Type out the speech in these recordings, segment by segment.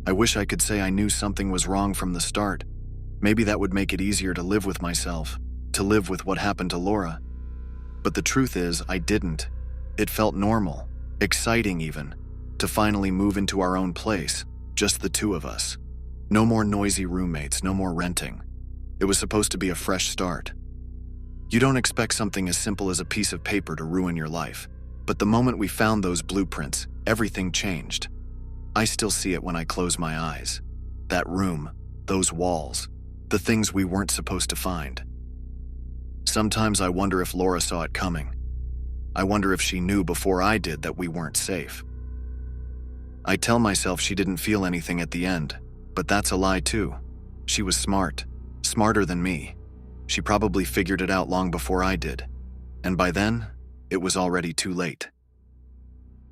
I wish I could say I knew something was wrong from the start. Maybe that would make it easier to live with myself, to live with what happened to Laura. But the truth is, I didn't. It felt normal, exciting even, to finally move into our own place, just the two of us. No more noisy roommates, no more renting. It was supposed to be a fresh start. You don't expect something as simple as a piece of paper to ruin your life, but the moment we found those blueprints, everything changed. I still see it when I close my eyes. That room, those walls, the things we weren't supposed to find. Sometimes I wonder if Laura saw it coming. I wonder if she knew before I did that we weren't safe. I tell myself she didn't feel anything at the end, but that's a lie too. She was smart, smarter than me. She probably figured it out long before I did, and by then, it was already too late.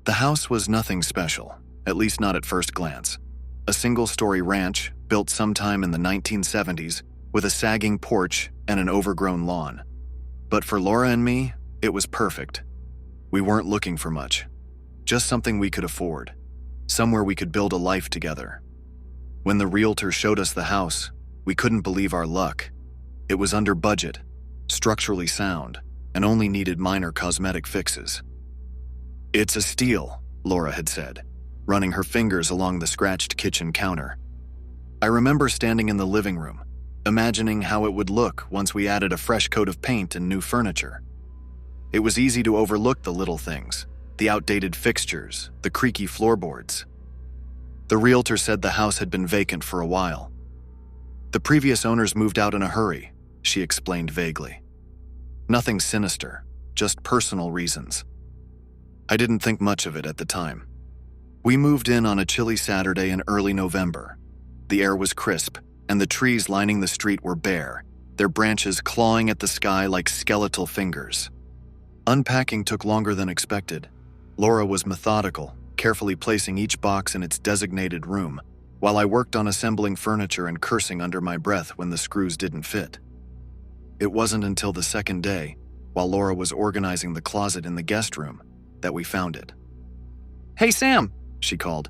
The house was nothing special, at least not at first glance. A single-story ranch built sometime in the 1970s with a sagging porch and an overgrown lawn. But for Laura and me, it was perfect. We weren't looking for much, just something we could afford, somewhere we could build a life together. When the realtor showed us the house, we couldn't believe our luck. It was under budget, structurally sound, and only needed minor cosmetic fixes. "It's a steal," Laura had said, running her fingers along the scratched kitchen counter. I remember standing in the living room, imagining how it would look once we added a fresh coat of paint and new furniture. It was easy to overlook the little things, the outdated fixtures, the creaky floorboards. The realtor said the house had been vacant for a while. The previous owners moved out in a hurry, she explained vaguely. Nothing sinister, just personal reasons. I didn't think much of it at the time. We moved in on a chilly Saturday in early November. The air was crisp, and the trees lining the street were bare, their branches clawing at the sky like skeletal fingers. Unpacking took longer than expected. Laura was methodical, carefully placing each box in its designated room, while I worked on assembling furniture and cursing under my breath when the screws didn't fit. It wasn't until the second day, while Laura was organizing the closet in the guest room, that we found it. "Hey Sam," she called.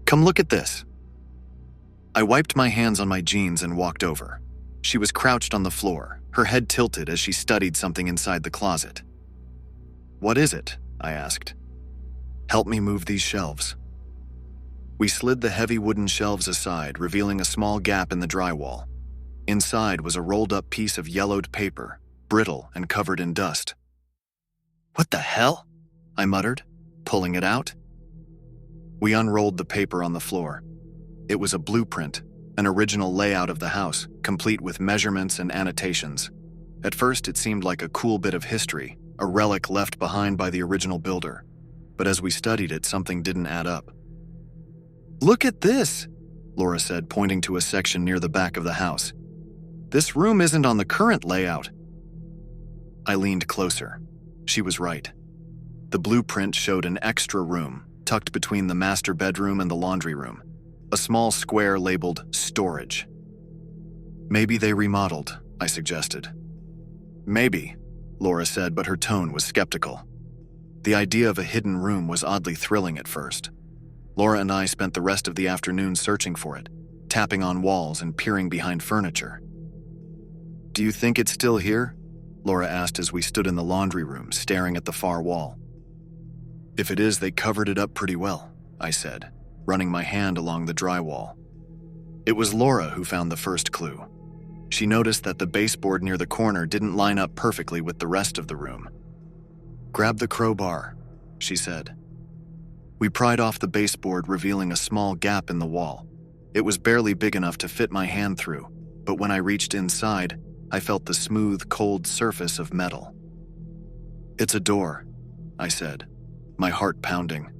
"Come look at this." I wiped my hands on my jeans and walked over. She was crouched on the floor, her head tilted as she studied something inside the closet. "What is it?" I asked. "Help me move these shelves." We slid the heavy wooden shelves aside, revealing a small gap in the drywall. Inside was a rolled-up piece of yellowed paper, brittle and covered in dust. "What the hell?" I muttered, pulling it out. We unrolled the paper on the floor. It was a blueprint, an original layout of the house, complete with measurements and annotations. At first, it seemed like a cool bit of history, a relic left behind by the original builder. But as we studied it, something didn't add up. "Look at this," Laura said, pointing to a section near the back of the house. "This room isn't on the current layout." I leaned closer. She was right. The blueprint showed an extra room, tucked between the master bedroom and the laundry room. A small square labeled storage. "Maybe they remodeled," I suggested. "Maybe," Laura said, but her tone was skeptical. The idea of a hidden room was oddly thrilling at first. Laura and I spent the rest of the afternoon searching for it, tapping on walls and peering behind furniture. "Do you think it's still here?" Laura asked as we stood in the laundry room, staring at the far wall. "If it is, they covered it up pretty well," I said, running my hand along the drywall. It was Laura who found the first clue. She noticed that the baseboard near the corner didn't line up perfectly with the rest of the room. "Grab the crowbar," she said. We pried off the baseboard, revealing a small gap in the wall. It was barely big enough to fit my hand through, but when I reached inside, I felt the smooth, cold surface of metal. "It's a door," I said, my heart pounding.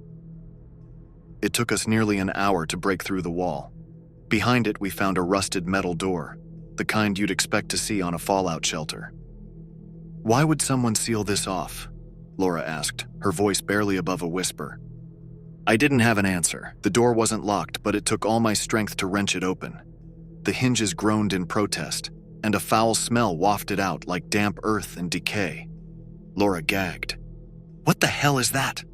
It took us nearly an hour to break through the wall. Behind it, we found a rusted metal door, the kind you'd expect to see on a fallout shelter. "Why would someone seal this off?" Laura asked, her voice barely above a whisper. I didn't have an answer. The door wasn't locked, but it took all my strength to wrench it open. The hinges groaned in protest, and a foul smell wafted out like damp earth and decay. Laura gagged. "What the hell is that?"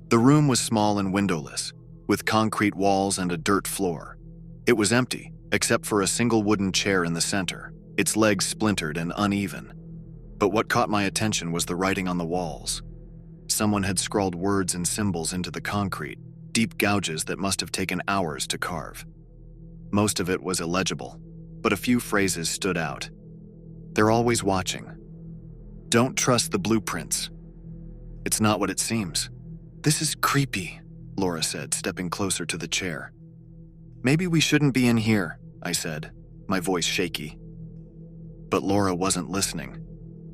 The room was small and windowless. with concrete walls and a dirt floor. It was empty, except for a single wooden chair in the center, its legs splintered and uneven. But what caught my attention was the writing on the walls. Someone had scrawled words and symbols into the concrete, deep gouges that must have taken hours to carve. Most of it was illegible, but a few phrases stood out. "They're always watching. Don't trust the blueprints. It's not what it seems. This is creepy," Laura said, stepping closer to the chair. "Maybe we shouldn't be in here," I said, my voice shaky. But Laura wasn't listening.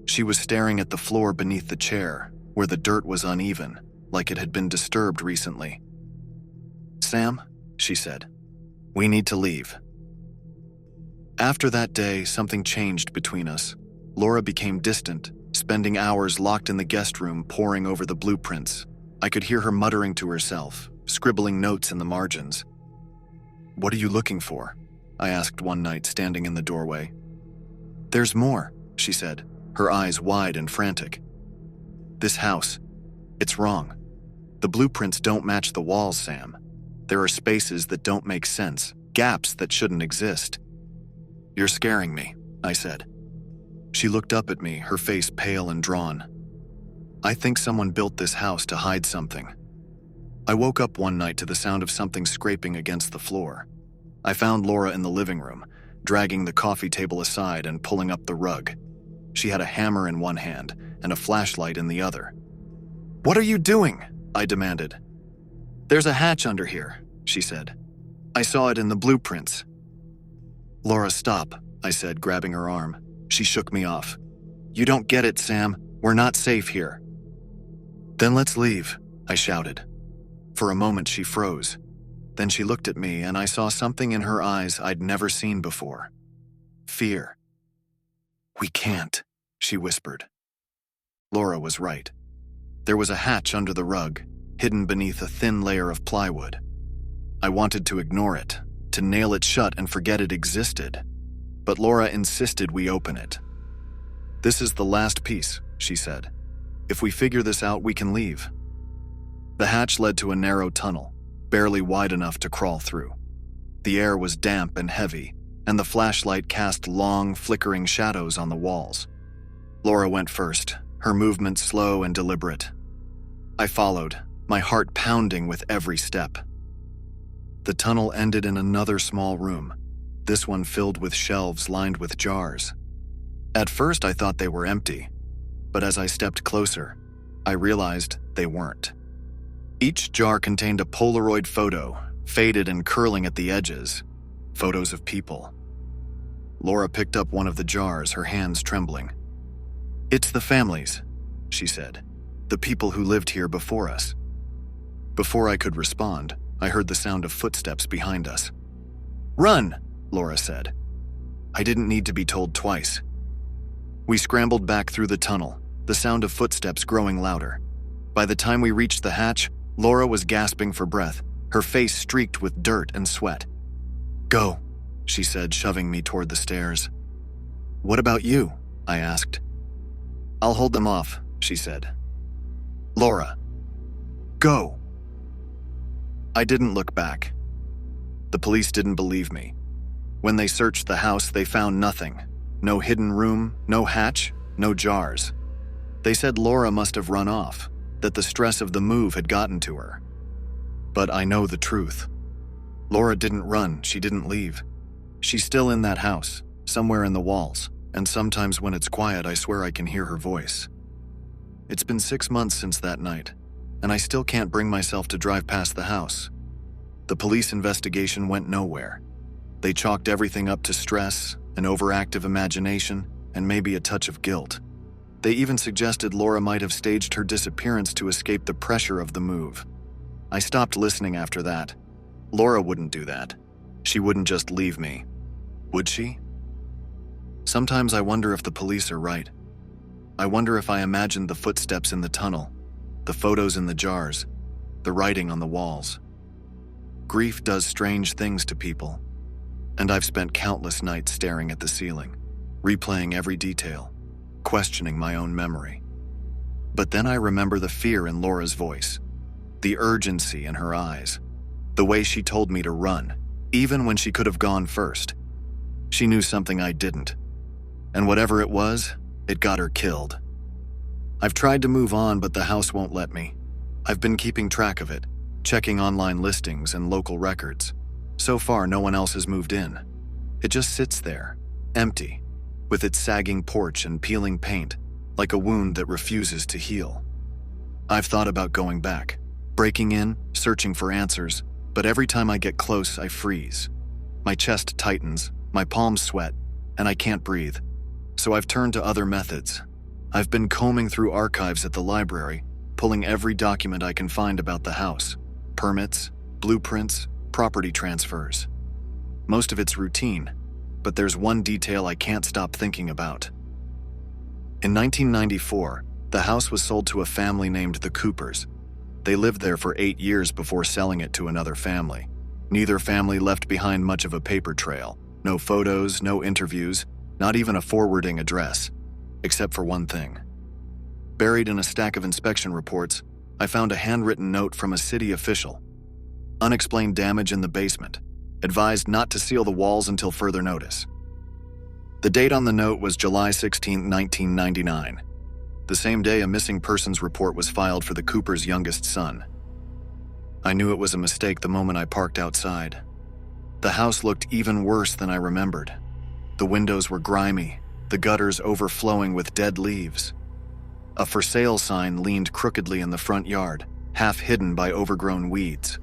She was staring at the floor beneath the chair, where the dirt was uneven, like it had been disturbed recently. "Sam," she said, "we need to leave." After that day, something changed between us. Laura became distant, spending hours locked in the guest room poring over the blueprints. I could hear her muttering to herself, scribbling notes in the margins. "What are you looking for?" I asked one night, standing in the doorway. "There's more," she said, her eyes wide and frantic. "This house, it's wrong. The blueprints don't match the walls, Sam. There are spaces that don't make sense, gaps that shouldn't exist." "You're scaring me," I said. She looked up at me, her face pale and drawn. "I think someone built this house to hide something." I woke up one night to the sound of something scraping against the floor. I found Laura in the living room, dragging the coffee table aside and pulling up the rug. She had a hammer in one hand and a flashlight in the other. "What are you doing?" I demanded. "There's a hatch under here," she said. "I saw it in the blueprints." "Laura, stop," I said, grabbing her arm. She shook me off. "You don't get it, Sam. We're not safe here." "Then let's leave," I shouted. For a moment she froze. Then she looked at me and I saw something in her eyes I'd never seen before. Fear. "We can't," she whispered. Laura was right. There was a hatch under the rug, hidden beneath a thin layer of plywood. I wanted to ignore it, to nail it shut and forget it existed. But Laura insisted we open it. "This is the last piece," she said. "If we figure this out, we can leave." The hatch led to a narrow tunnel, barely wide enough to crawl through. The air was damp and heavy, and the flashlight cast long, flickering shadows on the walls. Laura went first, her movements slow and deliberate. I followed, my heart pounding with every step. The tunnel ended in another small room, this one filled with shelves lined with jars. At first I thought they were empty, but as I stepped closer, I realized they weren't. Each jar contained a Polaroid photo, faded and curling at the edges, photos of people. Laura picked up one of the jars, her hands trembling. "It's the families," she said, "the people who lived here before us." Before I could respond, I heard the sound of footsteps behind us. "Run!" Laura said. I didn't need to be told twice. We scrambled back through the tunnel, the sound of footsteps growing louder. By the time we reached the hatch, Laura was gasping for breath, her face streaked with dirt and sweat. "Go," she said, shoving me toward the stairs. "What about you?" I asked. "I'll hold them off," she said. "Laura, go." I didn't look back. The police didn't believe me. When they searched the house, they found nothing. No hidden room, no hatch, no jars. They said Laura must have run off, that the stress of the move had gotten to her. But I know the truth. Laura didn't run, she didn't leave. She's still in that house, somewhere in the walls, and sometimes when it's quiet, I swear I can hear her voice. It's been 6 months since that night, and I still can't bring myself to drive past the house. The police investigation went nowhere. They chalked everything up to stress, an overactive imagination, and maybe a touch of guilt. They even suggested Laura might have staged her disappearance to escape the pressure of the move. I stopped listening after that. Laura wouldn't do that. She wouldn't just leave me. Would she? Sometimes I wonder if the police are right. I wonder if I imagined the footsteps in the tunnel, the photos in the jars, the writing on the walls. Grief does strange things to people, and I've spent countless nights staring at the ceiling, replaying every detail, questioning my own memory. But then I remember the fear in Laura's voice, the urgency in her eyes. The way she told me to run, even when she could have gone first. She knew something I didn't. And whatever it was, it got her killed. I've tried to move on, but the house won't let me. I've been keeping track of it, checking online listings and local records. So far, no one else has moved in. It just sits there, empty, with its sagging porch and peeling paint, like a wound that refuses to heal. I've thought about going back, breaking in, searching for answers, but every time I get close, I freeze. My chest tightens, my palms sweat, and I can't breathe. So I've turned to other methods. I've been combing through archives at the library, pulling every document I can find about the house. Permits, blueprints, property transfers. Most of it's routine, but there's one detail I can't stop thinking about. In 1994, the house was sold to a family named the Coopers. They lived there for 8 years before selling it to another family. Neither family left behind much of a paper trail. No photos, no interviews, not even a forwarding address, except for one thing. Buried in a stack of inspection reports, I found a handwritten note from a city official. Unexplained damage in the basement. Advised not to seal the walls until further notice. The date on the note was July 16, 1999. The same day a missing persons report was filed for the Cooper's youngest son. I knew it was a mistake the moment I parked outside. The house looked even worse than I remembered. The windows were grimy, the gutters overflowing with dead leaves. A for sale sign leaned crookedly in the front yard, half hidden by overgrown weeds.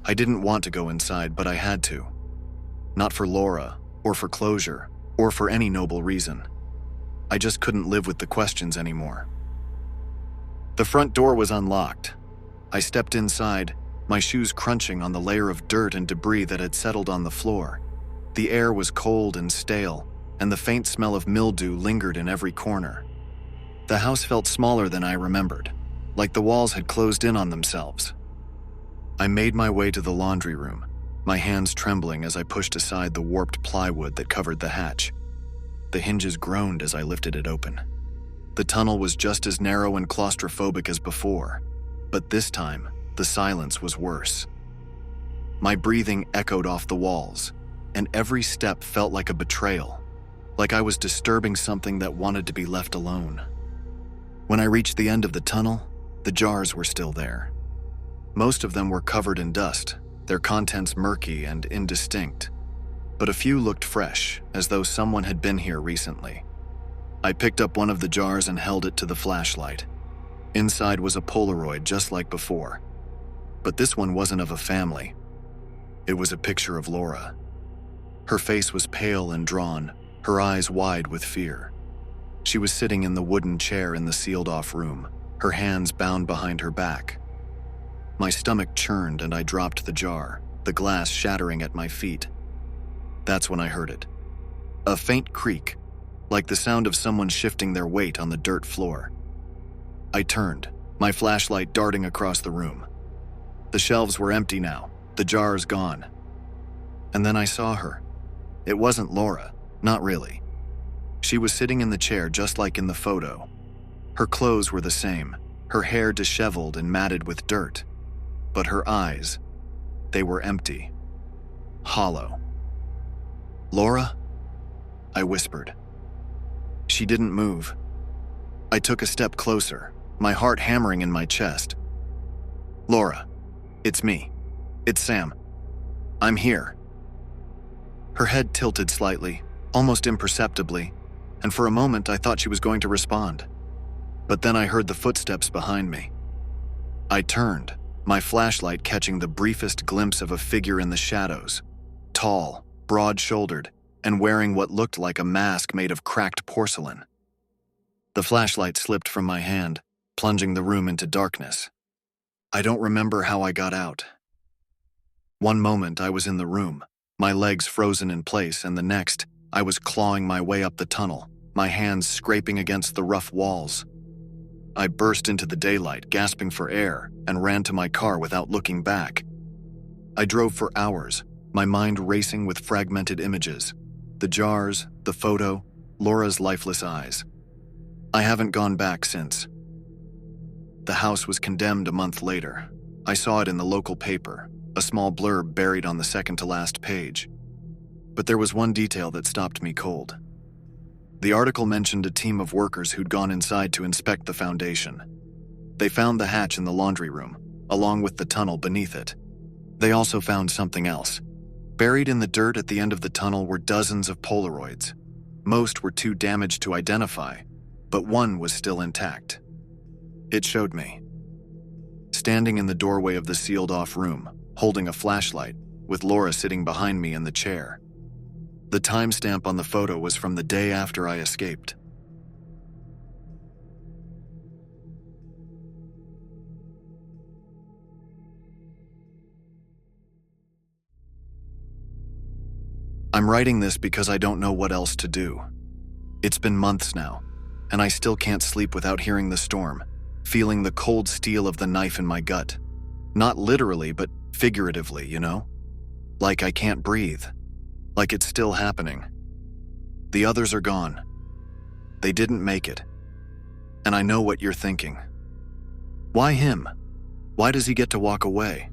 I didn't want to go inside, but I had to. Not for Laura, or for closure, or for any noble reason. I just couldn't live with the questions anymore. The front door was unlocked. I stepped inside, my shoes crunching on the layer of dirt and debris that had settled on the floor. The air was cold and stale, and the faint smell of mildew lingered in every corner. The house felt smaller than I remembered, like the walls had closed in on themselves. I made my way to the laundry room, my hands trembling as I pushed aside the warped plywood that covered the hatch. The hinges groaned as I lifted it open. The tunnel was just as narrow and claustrophobic as before, but this time, the silence was worse. My breathing echoed off the walls, and every step felt like a betrayal, like I was disturbing something that wanted to be left alone. When I reached the end of the tunnel, the jars were still there. Most of them were covered in dust, their contents murky and indistinct, but a few looked fresh, as though someone had been here recently. I picked up one of the jars and held it to the flashlight. Inside was a Polaroid just like before, but this one wasn't of a family. It was a picture of Laura. Her face was pale and drawn, her eyes wide with fear. She was sitting in the wooden chair in the sealed-off room, her hands bound behind her back. My stomach churned and I dropped the jar, the glass shattering at my feet. That's when I heard it. A faint creak, like the sound of someone shifting their weight on the dirt floor. I turned, my flashlight darting across the room. The shelves were empty now, the jars gone. And then I saw her. It wasn't Laura, not really. She was sitting in the chair just like in the photo. Her clothes were the same, her hair disheveled and matted with dirt. But her eyes, they were empty. Hollow. "Laura?" I whispered. She didn't move. I took a step closer, my heart hammering in my chest. "Laura, it's me. It's Sam. I'm here." Her head tilted slightly, almost imperceptibly, and for a moment I thought she was going to respond. But then I heard the footsteps behind me. I turned, my flashlight catching the briefest glimpse of a figure in the shadows, tall, broad-shouldered, and wearing what looked like a mask made of cracked porcelain. The flashlight slipped from my hand, plunging the room into darkness. I don't remember how I got out. One moment I was in the room, my legs frozen in place, and the next, I was clawing my way up the tunnel, my hands scraping against the rough walls. I burst into the daylight, gasping for air, and ran to my car without looking back. I drove for hours, my mind racing with fragmented images. The jars, the photo, Laura's lifeless eyes. I haven't gone back since. The house was condemned a month later. I saw it in the local paper, a small blurb buried on the second-to-last page. But there was one detail that stopped me cold. The article mentioned a team of workers who'd gone inside to inspect the foundation. They found the hatch in the laundry room, along with the tunnel beneath it. They also found something else. Buried in the dirt at the end of the tunnel were dozens of Polaroids. Most were too damaged to identify, but one was still intact. It showed me. Standing in the doorway of the sealed-off room, holding a flashlight, with Laura sitting behind me in the chair. The timestamp on the photo was from the day after I escaped. I'm writing this because I don't know what else to do. It's been months now, and I still can't sleep without hearing the storm, feeling the cold steel of the knife in my gut. Not literally, but figuratively, you know? Like I can't breathe. Like it's still happening. The others are gone. They didn't make it. And I know what you're thinking. Why him? Why does he get to walk away?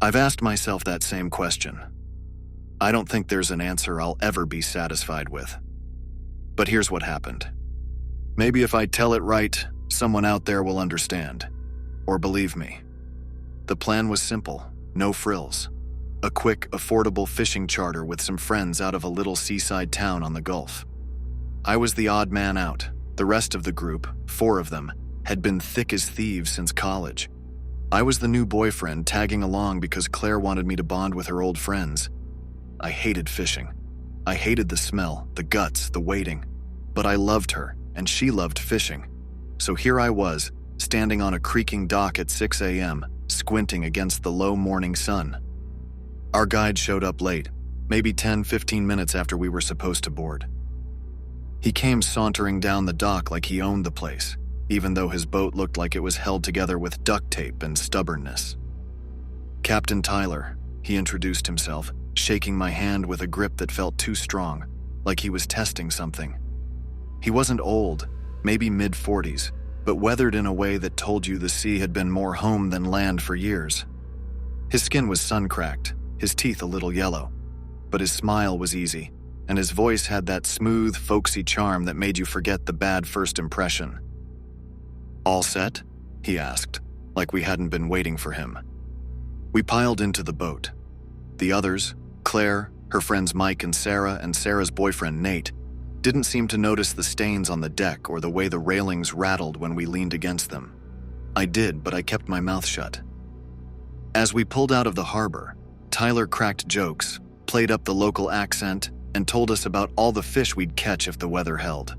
I've asked myself that same question. I don't think there's an answer I'll ever be satisfied with. But here's what happened. Maybe if I tell it right, someone out there will understand. Or believe me. The plan was simple, no frills. A quick, affordable fishing charter with some friends out of a little seaside town on the Gulf. I was the odd man out. The rest of the group, 4 of them, had been thick as thieves since college. I was the new boyfriend tagging along because Claire wanted me to bond with her old friends. I hated fishing. I hated the smell, the guts, the waiting. But I loved her, and she loved fishing. So here I was, standing on a creaking dock at 6 a.m., squinting against the low morning sun. Our guide showed up late, maybe 10-15 minutes after we were supposed to board. He came sauntering down the dock like he owned the place, even though his boat looked like it was held together with duct tape and stubbornness. Captain Tyler, he introduced himself, shaking my hand with a grip that felt too strong, like he was testing something. He wasn't old, maybe mid-40s, but weathered in a way that told you the sea had been more home than land for years. His skin was sun-cracked, his teeth a little yellow, but his smile was easy, and his voice had that smooth, folksy charm that made you forget the bad first impression. "All set?" he asked, like we hadn't been waiting for him. We piled into the boat. The others, Claire, her friends Mike and Sarah's boyfriend Nate, didn't seem to notice the stains on the deck or the way the railings rattled when we leaned against them. I did, but I kept my mouth shut. As we pulled out of the harbor, Tyler cracked jokes, played up the local accent, and told us about all the fish we'd catch if the weather held.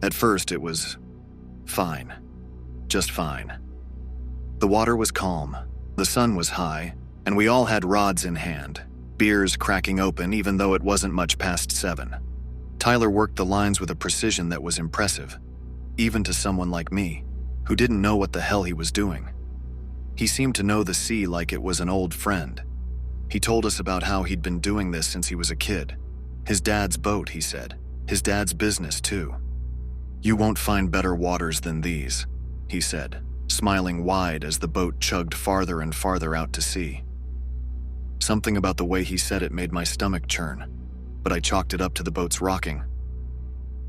At first, it was fine. Just fine. The water was calm, the sun was high, and we all had rods in hand, beers cracking open even though it wasn't much past 7. Tyler worked the lines with a precision that was impressive, even to someone like me, who didn't know what the hell he was doing. He seemed to know the sea like it was an old friend. He told us about how he'd been doing this since he was a kid. His dad's boat, he said. His dad's business, too. "You won't find better waters than these," he said, smiling wide as the boat chugged farther and farther out to sea. Something about the way he said it made my stomach churn, but I chalked it up to the boat's rocking.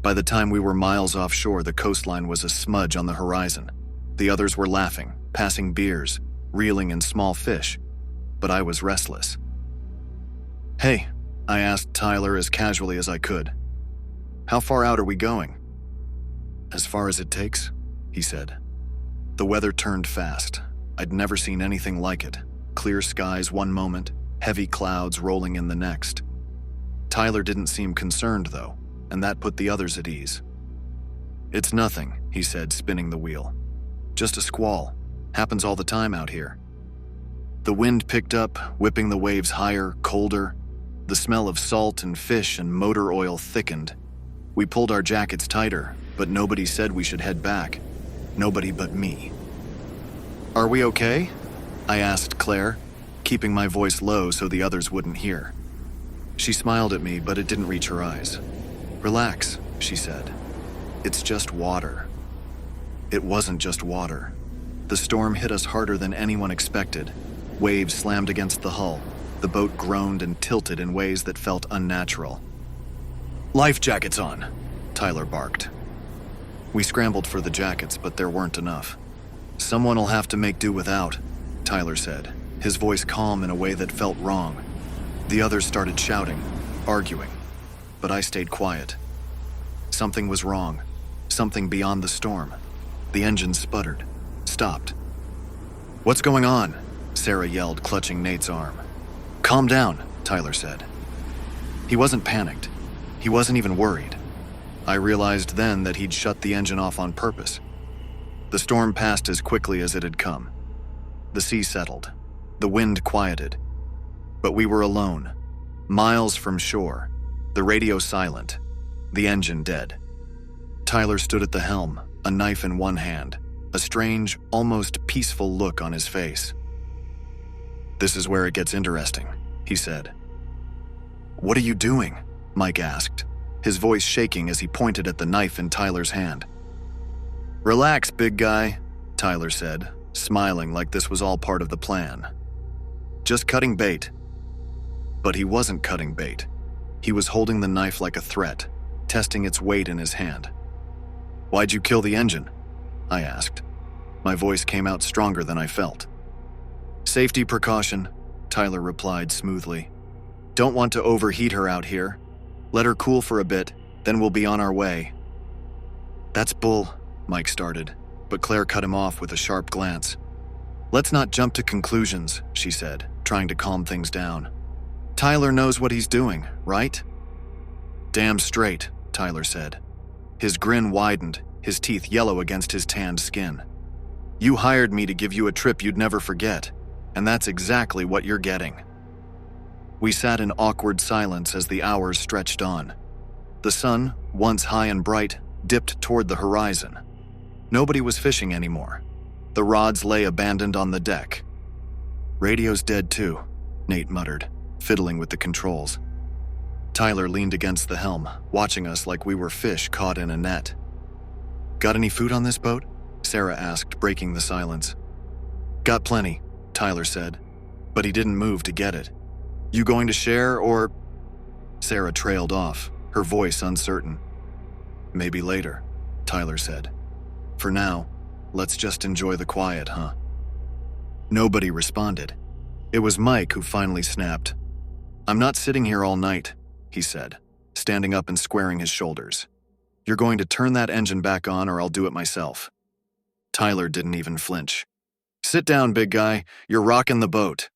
By the time we were miles offshore, the coastline was a smudge on the horizon. The others were laughing, passing beers, reeling in small fish, but I was restless. "Hey," I asked Tyler as casually as I could. "How far out are we going?" "As far as it takes," he said. The weather turned fast. I'd never seen anything like it. Clear skies one moment, heavy clouds rolling in the next. Tyler didn't seem concerned, though, and that put the others at ease. "It's nothing," he said, spinning the wheel. "Just a squall. Happens all the time out here." The wind picked up, whipping the waves higher, colder. The smell of salt and fish and motor oil thickened. We pulled our jackets tighter, but nobody said we should head back. Nobody but me. "Are we okay?" I asked Claire, keeping my voice low so the others wouldn't hear. She smiled at me, but it didn't reach her eyes. "Relax," she said. "It's just water." It wasn't just water. The storm hit us harder than anyone expected. Waves slammed against the hull. The boat groaned and tilted in ways that felt unnatural. "Life jackets on," Tyler barked. We scrambled for the jackets, but there weren't enough. "Someone'll have to make do without," Tyler said, his voice calm in a way that felt wrong. The others started shouting, arguing, but I stayed quiet. Something was wrong, something beyond the storm. The engine sputtered, stopped. "What's going on?" Sarah yelled, clutching Nate's arm. "Calm down," Tyler said. He wasn't panicked. He wasn't even worried. I realized then that he'd shut the engine off on purpose. The storm passed as quickly as it had come. The sea settled. The wind quieted. But we were alone, miles from shore, the radio silent, the engine dead. Tyler stood at the helm, a knife in one hand, a strange, almost peaceful look on his face. "This is where it gets interesting," he said. "What are you doing?" Mike asked, his voice shaking as he pointed at the knife in Tyler's hand. "Relax, big guy," Tyler said, smiling like this was all part of the plan. "Just cutting bait." But he wasn't cutting bait. He was holding the knife like a threat, testing its weight in his hand. "Why'd you kill the engine?" I asked. My voice came out stronger than I felt. "Safety precaution," Tyler replied smoothly. "Don't want to overheat her out here. Let her cool for a bit, then we'll be on our way." "That's bull," Mike started, but Claire cut him off with a sharp glance. "Let's not jump to conclusions," she said, trying to calm things down. "Tyler knows what he's doing, right?" "Damn straight," Tyler said. His grin widened, his teeth yellow against his tanned skin. "You hired me to give you a trip you'd never forget, and that's exactly what you're getting." We sat in awkward silence as the hours stretched on. The sun, once high and bright, dipped toward the horizon. Nobody was fishing anymore. The rods lay abandoned on the deck. "Radio's dead too," Nate muttered, fiddling with the controls. Tyler leaned against the helm, watching us like we were fish caught in a net. "Got any food on this boat?" Sarah asked, breaking the silence. "Got plenty," Tyler said, but he didn't move to get it. "You going to share, or—" Sarah trailed off, her voice uncertain. "Maybe later," Tyler said. "For now, let's just enjoy the quiet, huh?" Nobody responded. It was Mike who finally snapped. "I'm not sitting here all night," he said, standing up and squaring his shoulders. "You're going to turn that engine back on or I'll do it myself." Tyler didn't even flinch. "Sit down, big guy. You're rocking the boat."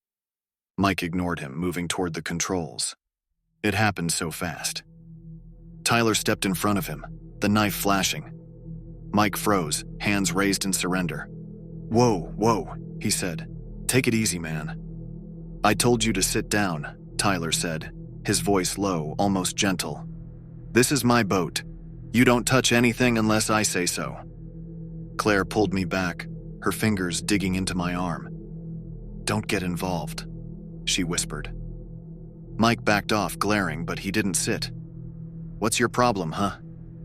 Mike ignored him, moving toward the controls. It happened so fast. Tyler stepped in front of him, the knife flashing. Mike froze, hands raised in surrender. Whoa, he said. "Take it easy, man." "I told you to sit down," Tyler said, his voice low, almost gentle. "This is my boat. You don't touch anything unless I say so." Claire pulled me back, her fingers digging into my arm. "Don't get involved," she whispered. Mike backed off, glaring, but he didn't sit. "What's your problem, huh?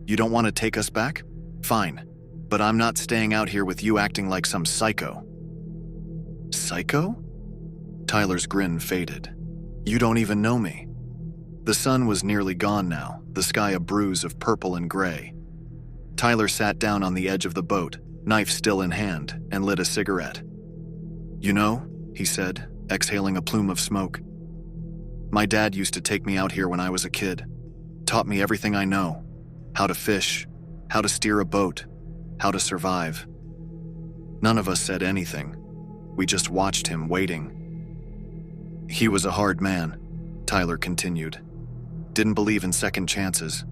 You don't want to take us back? Fine, but I'm not staying out here with you acting like some psycho." "Psycho?" Tyler's grin faded. "You don't even know me." The sun was nearly gone now, the sky a bruise of purple and gray. Tyler sat down on the edge of the boat, knife still in hand, and lit a cigarette. "You know," he said, exhaling a plume of smoke, "my dad used to take me out here when I was a kid. Taught me everything I know. How to fish, how to steer a boat, how to survive." None of us said anything. We just watched him, waiting. "He was a hard man," Tyler continued. "Didn't believe in second chances.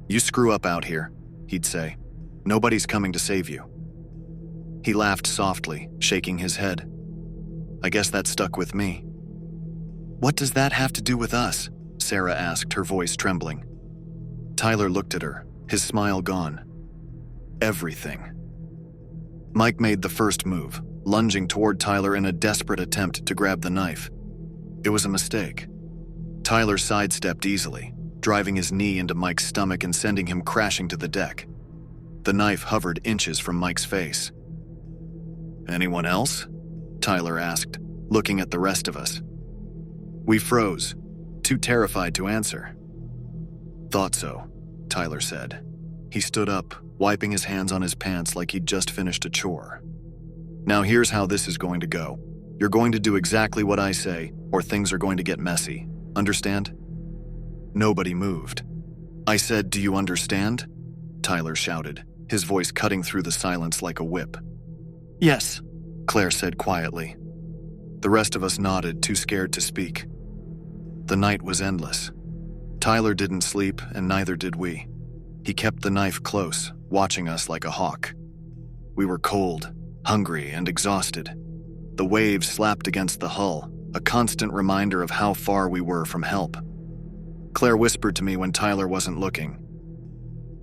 You screw up out here, he'd say. Nobody's coming to save you." He laughed softly, shaking his head. "I guess that stuck with me." "What does that have to do with us?" Sarah asked, her voice trembling. Tyler looked at her, his smile gone. "Everything." Mike made the first move, lunging toward Tyler in a desperate attempt to grab the knife. It was a mistake. Tyler sidestepped easily, driving his knee into Mike's stomach and sending him crashing to the deck. The knife hovered inches from Mike's face. "Anyone else?" Tyler asked, looking at the rest of us. We froze, too terrified to answer. "Thought so," Tyler said. He stood up, wiping his hands on his pants like he'd just finished a chore. "Now here's how this is going to go. You're going to do exactly what I say, or things are going to get messy. Understand?" Nobody moved. I said, "Do you understand?" Tyler shouted, his voice cutting through the silence like a whip. "Yes," Claire said quietly. The rest of us nodded, too scared to speak. The night was endless. Tyler didn't sleep, and neither did we. He kept the knife close, watching us like a hawk. We were cold, hungry, and exhausted. The waves slapped against the hull, a constant reminder of how far we were from help. Claire whispered to me when Tyler wasn't looking.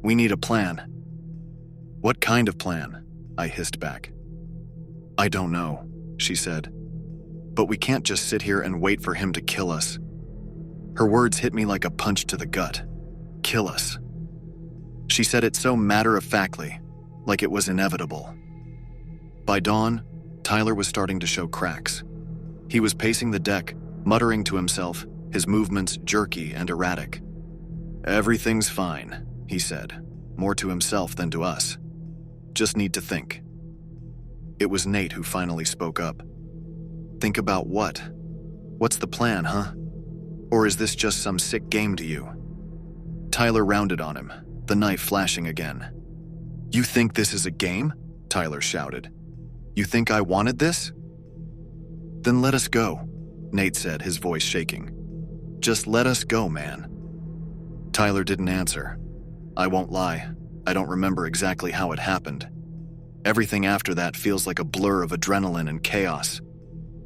"We need a plan." "What kind of plan?" I hissed back. "I don't know," she said. "But we can't just sit here and wait for him to kill us." Her words hit me like a punch to the gut. Kill us. She said it so matter-of-factly, like it was inevitable. By dawn, Tyler was starting to show cracks. He was pacing the deck, muttering to himself, his movements jerky and erratic. "Everything's fine," he said, more to himself than to us. "Just need to think." It was Nate who finally spoke up. "Think about what? What's the plan, huh? Or is this just some sick game to you?" Tyler rounded on him, the knife flashing again. "You think this is a game?" Tyler shouted. "You think I wanted this?" "Then let us go," Nate said, his voice shaking. "Just let us go, man." Tyler didn't answer. I won't lie, I don't remember exactly how it happened. Everything after that feels like a blur of adrenaline and chaos.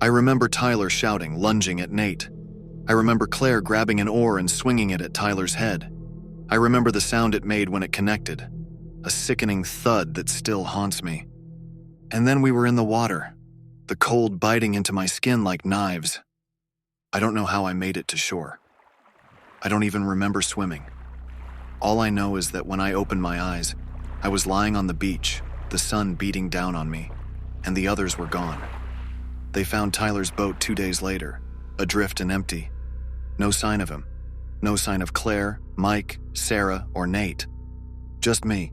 I remember Tyler shouting, lunging at Nate. I remember Claire grabbing an oar and swinging it at Tyler's head. I remember the sound it made when it connected, a sickening thud that still haunts me. And then we were in the water, the cold biting into my skin like knives. I don't know how I made it to shore. I don't even remember swimming. All I know is that when I opened my eyes, I was lying on the beach, the sun beating down on me, and the others were gone. They found Tyler's boat 2 days later, adrift and empty. No sign of him. No sign of Claire, Mike, Sarah, or Nate. Just me.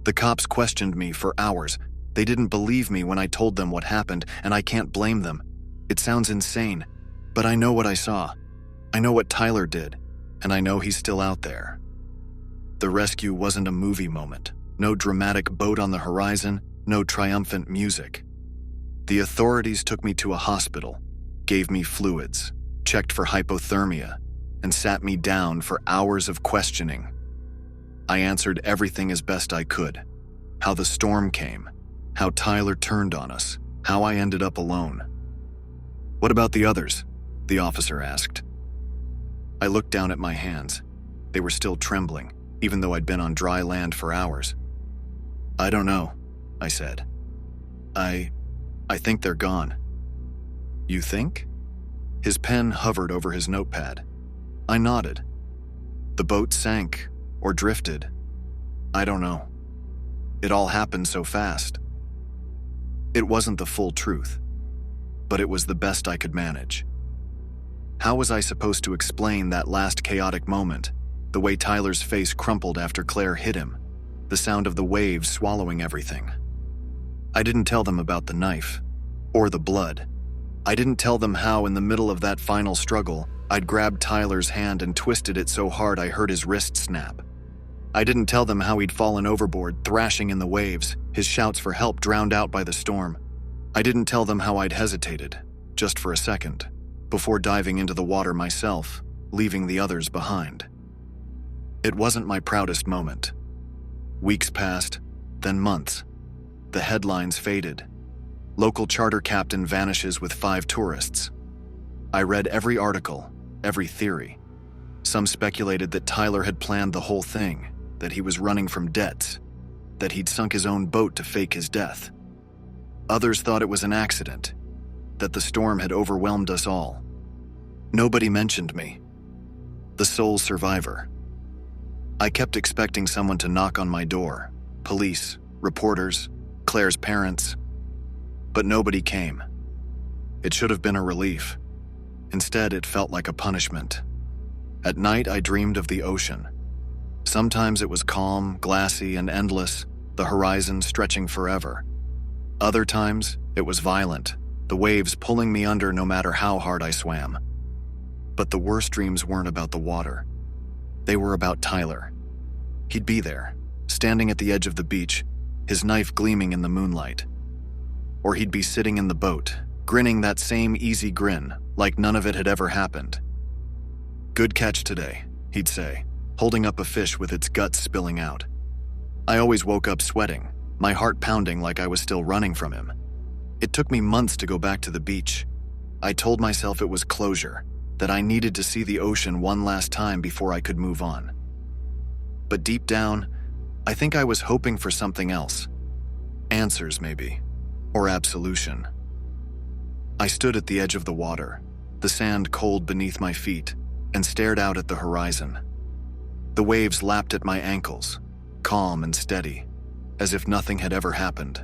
The cops questioned me for hours. They didn't believe me when I told them what happened, and I can't blame them. It sounds insane, but I know what I saw. I know what Tyler did, and I know he's still out there. The rescue wasn't a movie moment. No dramatic boat on the horizon, no triumphant music. The authorities took me to a hospital, gave me fluids, checked for hypothermia, and sat me down for hours of questioning. I answered everything as best I could. How the storm came, how Tyler turned on us, how I ended up alone. "What about the others?" the officer asked. I looked down at my hands. They were still trembling, even though I'd been on dry land for hours. "I don't know," I said. I think they're gone." "You think?" His pen hovered over his notepad. I nodded. "The boat sank, or drifted. I don't know. It all happened so fast." It wasn't the full truth, but it was the best I could manage. How was I supposed to explain that last chaotic moment, the way Tyler's face crumpled after Claire hit him, the sound of the waves swallowing everything? I didn't tell them about the knife, or the blood. I didn't tell them how, in the middle of that final struggle, I'd grabbed Tyler's hand and twisted it so hard I heard his wrist snap. I didn't tell them how he'd fallen overboard, thrashing in the waves, his shouts for help drowned out by the storm. I didn't tell them how I'd hesitated, just for a second, before diving into the water myself, leaving the others behind. It wasn't my proudest moment. Weeks passed, then months. The headlines faded. Local charter captain vanishes with 5 tourists. I read every article, every theory. Some speculated that Tyler had planned the whole thing, that he was running from debts, that he'd sunk his own boat to fake his death. Others thought it was an accident, that the storm had overwhelmed us all. Nobody mentioned me, the sole survivor. I kept expecting someone to knock on my door, police, reporters, Claire's parents, but nobody came. It should have been a relief. Instead, it felt like a punishment. At night, I dreamed of the ocean. Sometimes it was calm, glassy, and endless, the horizon stretching forever. Other times, it was violent, the waves pulling me under no matter how hard I swam. But the worst dreams weren't about the water. They were about Tyler. He'd be there, standing at the edge of the beach, his knife gleaming in the moonlight. Or he'd be sitting in the boat, grinning that same easy grin, like none of it had ever happened. "Good catch today," he'd say, holding up a fish with its guts spilling out. I always woke up sweating, my heart pounding like I was still running from him. It took me months to go back to the beach. I told myself it was closure, that I needed to see the ocean one last time before I could move on. But deep down, I think I was hoping for something else. Answers, maybe, or absolution. I stood at the edge of the water, the sand cold beneath my feet, and stared out at the horizon. The waves lapped at my ankles, calm and steady, as if nothing had ever happened.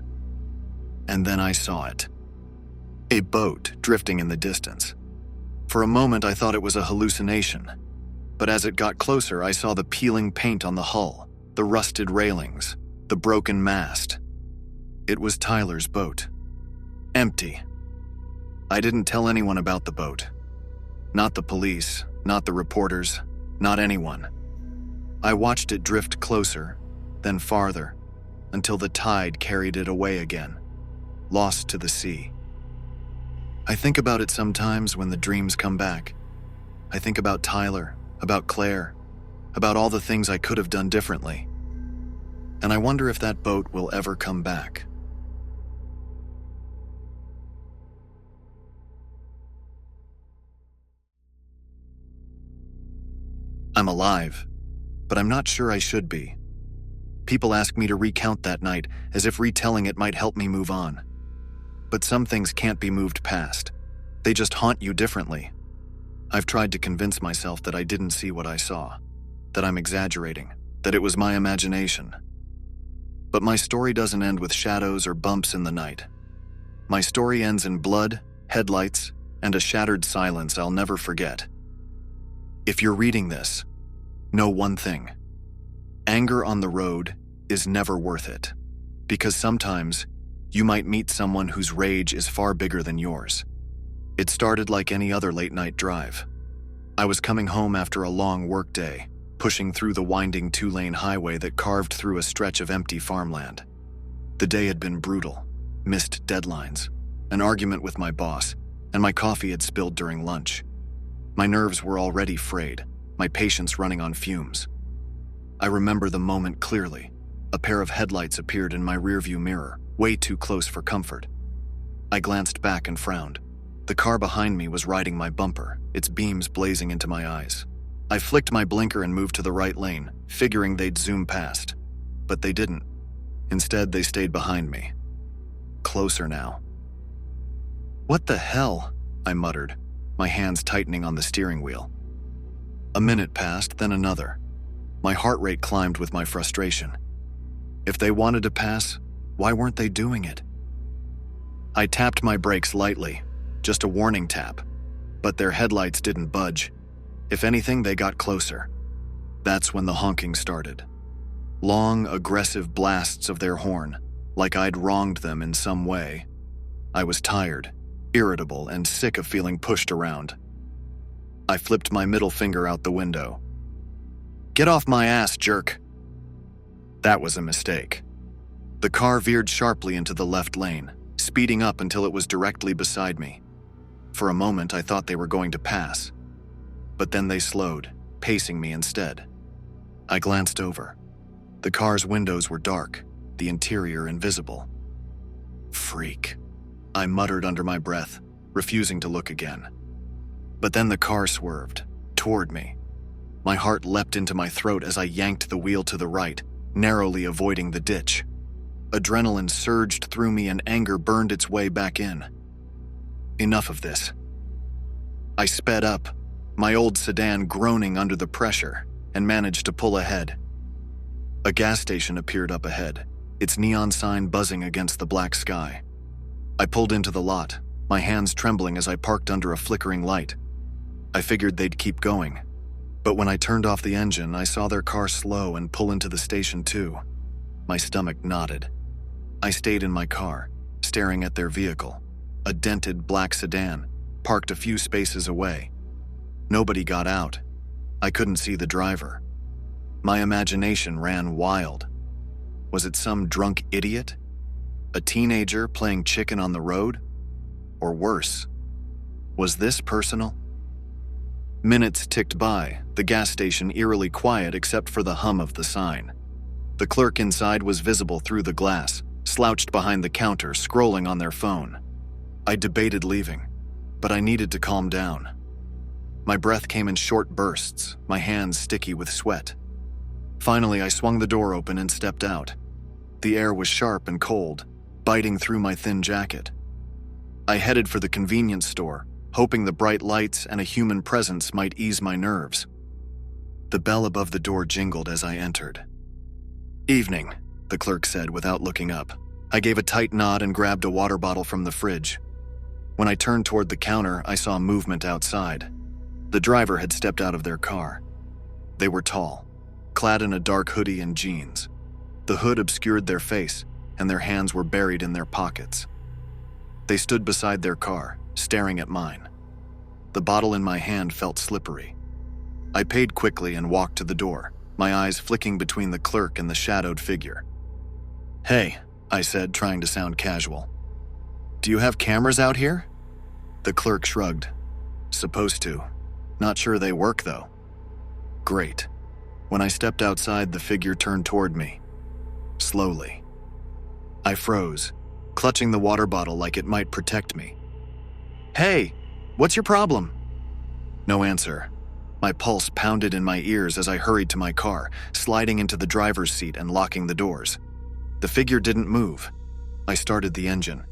And then I saw it. A boat drifting in the distance. For a moment I thought it was a hallucination, but as it got closer I saw the peeling paint on the hull, the rusted railings, the broken mast. It was Tyler's boat. Empty. I didn't tell anyone about the boat. Not the police, not the reporters, not anyone. I watched it drift closer, then farther, until the tide carried it away again, lost to the sea. I think about it sometimes when the dreams come back. I think about Tyler, about Claire, about all the things I could have done differently. And I wonder if that boat will ever come back. I'm alive, but I'm not sure I should be. People ask me to recount that night as if retelling it might help me move on. But some things can't be moved past. They just haunt you differently. I've tried to convince myself that I didn't see what I saw, that I'm exaggerating, that it was my imagination. But my story doesn't end with shadows or bumps in the night. My story ends in blood, headlights, and a shattered silence I'll never forget. If you're reading this, know one thing. Anger on the road is never worth it, because sometimes you might meet someone whose rage is far bigger than yours. It started like any other late-night drive. I was coming home after a long workday, pushing through the winding 2-lane highway that carved through a stretch of empty farmland. The day had been brutal, missed deadlines, an argument with my boss, and my coffee had spilled during lunch. My nerves were already frayed, my patience running on fumes. I remember the moment clearly. A pair of headlights appeared in my rearview mirror, way too close for comfort. I glanced back and frowned. The car behind me was riding my bumper, its beams blazing into my eyes. I flicked my blinker and moved to the right lane, figuring they'd zoom past. But they didn't. Instead, they stayed behind me. Closer now. "What the hell?" I muttered, my hands tightening on the steering wheel. A minute passed, then another. My heart rate climbed with my frustration. If they wanted to pass, why weren't they doing it? I tapped my brakes lightly, just a warning tap, but their headlights didn't budge. If anything, they got closer. That's when the honking started. Long, aggressive blasts of their horn, like I'd wronged them in some way. I was tired, irritable, and sick of feeling pushed around. I flipped my middle finger out the window. "Get off my ass, jerk." That was a mistake. The car veered sharply into the left lane, speeding up until it was directly beside me. For a moment, I thought they were going to pass. But then they slowed, pacing me instead. I glanced over. The car's windows were dark, the interior invisible. "Freak," I muttered under my breath, refusing to look again. But then the car swerved, toward me. My heart leapt into my throat as I yanked the wheel to the right, narrowly avoiding the ditch. Adrenaline surged through me and anger burned its way back in. Enough of this. I sped up, my old sedan groaning under the pressure, and managed to pull ahead. A gas station appeared up ahead, its neon sign buzzing against the black sky. I pulled into the lot, my hands trembling as I parked under a flickering light. I figured they'd keep going, but when I turned off the engine, I saw their car slow and pull into the station too. My stomach knotted. I stayed in my car, staring at their vehicle, a dented black sedan, parked a few spaces away. Nobody got out. I couldn't see the driver. My imagination ran wild. Was it some drunk idiot? A teenager playing chicken on the road? Or worse, was this personal? Minutes ticked by, the gas station eerily quiet except for the hum of the sign. The clerk inside was visible through the glass, slouched behind the counter, scrolling on their phone. I debated leaving, but I needed to calm down. My breath came in short bursts, my hands sticky with sweat. Finally, I swung the door open and stepped out. The air was sharp and cold, biting through my thin jacket. I headed for the convenience store, hoping the bright lights and a human presence might ease my nerves. The bell above the door jingled as I entered. "Evening," the clerk said without looking up. I gave a tight nod and grabbed a water bottle from the fridge. When I turned toward the counter, I saw movement outside. The driver had stepped out of their car. They were tall, clad in a dark hoodie and jeans. The hood obscured their face, and their hands were buried in their pockets. They stood beside their car, staring at mine. The bottle in my hand felt slippery. I paid quickly and walked to the door, my eyes flicking between the clerk and the shadowed figure. "Hey," I said, trying to sound casual. "Do you have cameras out here?" The clerk shrugged. "Supposed to. Not sure they work, though." Great. When I stepped outside, the figure turned toward me. Slowly. I froze, clutching the water bottle like it might protect me. "Hey, what's your problem?" No answer. My pulse pounded in my ears as I hurried to my car, sliding into the driver's seat and locking the doors. The figure didn't move. I started the engine.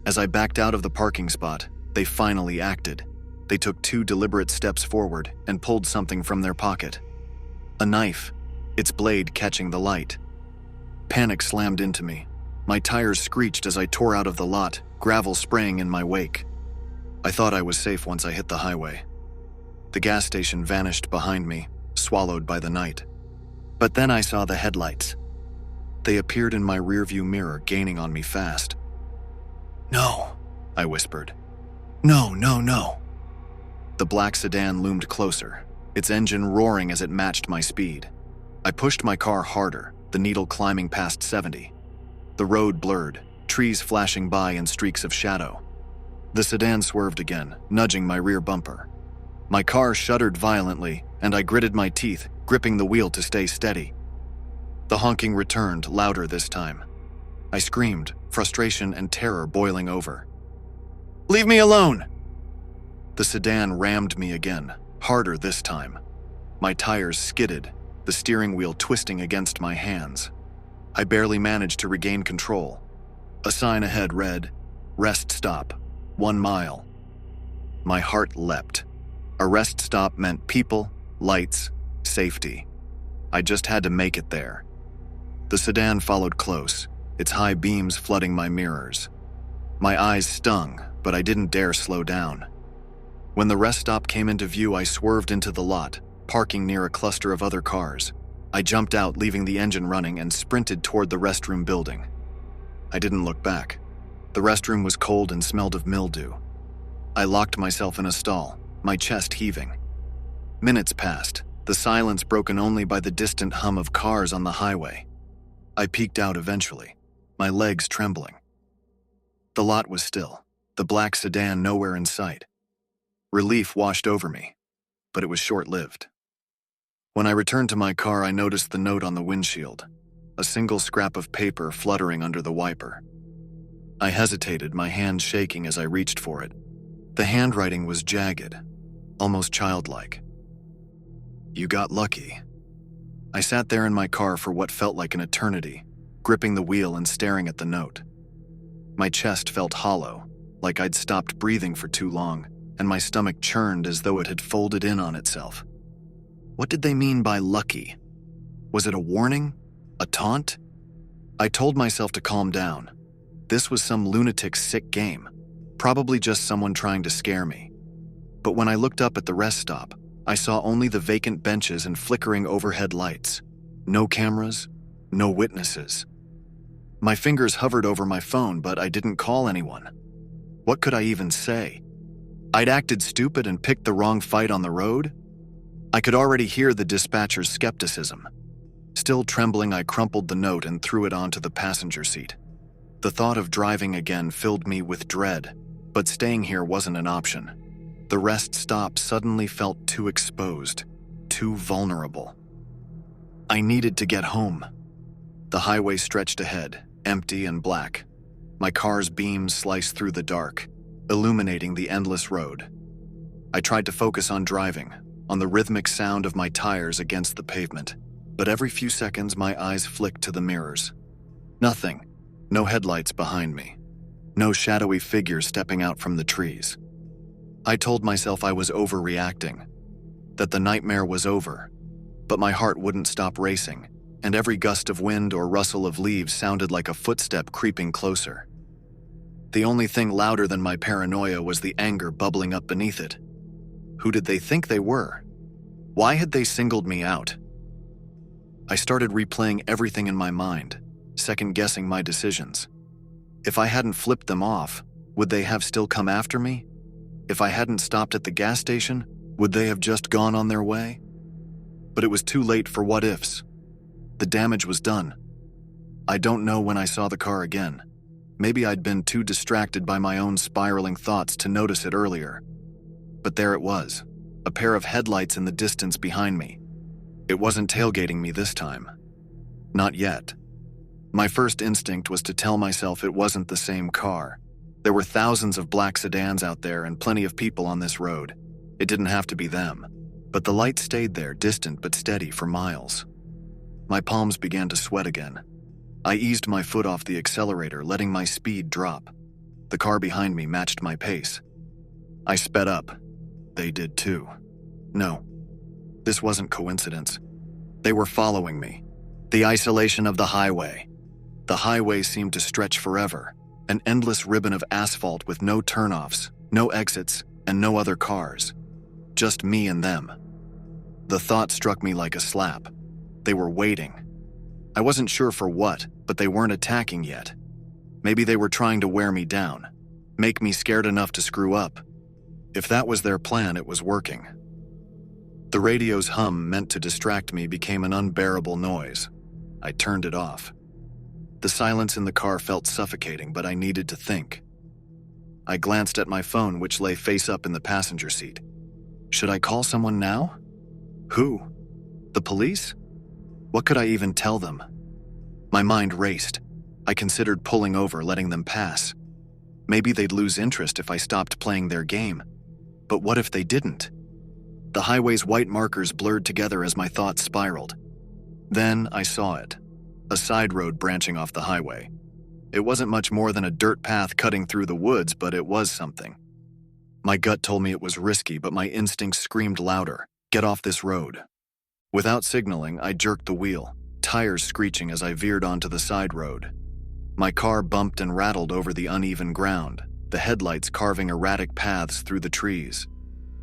As I backed out of the parking spot, they finally acted. They took 2 deliberate steps forward and pulled something from their pocket. A knife, its blade catching the light. Panic slammed into me. My tires screeched as I tore out of the lot, gravel spraying in my wake. I thought I was safe once I hit the highway. The gas station vanished behind me, swallowed by the night. But then I saw the headlights. They appeared in my rearview mirror, gaining on me fast. "No," I whispered. "No, no, no." The black sedan loomed closer, its engine roaring as it matched my speed. I pushed my car harder, the needle climbing past 70. The road blurred, trees flashing by in streaks of shadow. The sedan swerved again, nudging my rear bumper. My car shuddered violently, and I gritted my teeth, gripping the wheel to stay steady. The honking returned, louder this time. I screamed, frustration and terror boiling over. "Leave me alone!" The sedan rammed me again, harder this time. My tires skidded, the steering wheel twisting against my hands. I barely managed to regain control. A sign ahead read, "Rest stop, 1 mile." My heart leapt. A rest stop meant people, lights, safety. I just had to make it there. The sedan followed close, its high beams flooding my mirrors. My eyes stung, but I didn't dare slow down. When the rest stop came into view, I swerved into the lot, parking near a cluster of other cars. I jumped out, leaving the engine running, and sprinted toward the restroom building. I didn't look back. The restroom was cold and smelled of mildew. I locked myself in a stall, my chest heaving. Minutes passed, the silence broken only by the distant hum of cars on the highway. I peeked out eventually, my legs trembling. The lot was still, the black sedan nowhere in sight. Relief washed over me, but it was short-lived. When I returned to my car, I noticed the note on the windshield, a single scrap of paper fluttering under the wiper. I hesitated, my hand shaking as I reached for it. The handwriting was jagged, almost childlike. "You got lucky." I sat there in my car for what felt like an eternity, gripping the wheel and staring at the note. My chest felt hollow, like I'd stopped breathing for too long, and my stomach churned as though it had folded in on itself. What did they mean by lucky? Was it a warning? A taunt? I told myself to calm down. This was some lunatic's sick game. Probably just someone trying to scare me. But when I looked up at the rest stop, I saw only the vacant benches and flickering overhead lights. No cameras, no witnesses. My fingers hovered over my phone, but I didn't call anyone. What could I even say? I'd acted stupid and picked the wrong fight on the road? I could already hear the dispatcher's skepticism. Still trembling, I crumpled the note and threw it onto the passenger seat. The thought of driving again filled me with dread, but staying here wasn't an option. The rest stop suddenly felt too exposed, too vulnerable. I needed to get home. The highway stretched ahead, empty and black. My car's beams sliced through the dark, illuminating the endless road. I tried to focus on driving, on the rhythmic sound of my tires against the pavement, but every few seconds my eyes flicked to the mirrors. Nothing. No headlights behind me. No shadowy figure stepping out from the trees. I told myself I was overreacting, that the nightmare was over, but my heart wouldn't stop racing, and every gust of wind or rustle of leaves sounded like a footstep creeping closer. The only thing louder than my paranoia was the anger bubbling up beneath it. Who did they think they were? Why had they singled me out? I started replaying everything in my mind, second-guessing my decisions. If I hadn't flipped them off, would they have still come after me? If I hadn't stopped at the gas station, would they have just gone on their way? But it was too late for what-ifs. The damage was done. I don't know when I saw the car again. Maybe I'd been too distracted by my own spiraling thoughts to notice it earlier. But there it was, a pair of headlights in the distance behind me. It wasn't tailgating me this time. Not yet. My first instinct was to tell myself it wasn't the same car. There were thousands of black sedans out there and plenty of people on this road. It didn't have to be them. But the light stayed there, distant but steady, for miles. My palms began to sweat again. I eased my foot off the accelerator, letting my speed drop. The car behind me matched my pace. I sped up. They did too. No, this wasn't coincidence. They were following me. The isolation of the highway. The highway seemed to stretch forever, an endless ribbon of asphalt with no turnoffs, no exits, and no other cars. Just me and them. The thought struck me like a slap. They were waiting. I wasn't sure for what, but they weren't attacking yet. Maybe they were trying to wear me down, make me scared enough to screw up. If that was their plan, it was working. The radio's hum, meant to distract me, became an unbearable noise. I turned it off. The silence in the car felt suffocating, but I needed to think. I glanced at my phone, which lay face up in the passenger seat. Should I call someone now? Who? The police? What could I even tell them? My mind raced. I considered pulling over, letting them pass. Maybe they'd lose interest if I stopped playing their game. But what if they didn't? The highway's white markers blurred together as my thoughts spiraled. Then I saw it. A side road branching off the highway. It wasn't much more than a dirt path cutting through the woods, but it was something. My gut told me it was risky, but my instincts screamed louder. Get off this road. Without signaling, I jerked the wheel, tires screeching as I veered onto the side road. My car bumped and rattled over the uneven ground, the headlights carving erratic paths through the trees.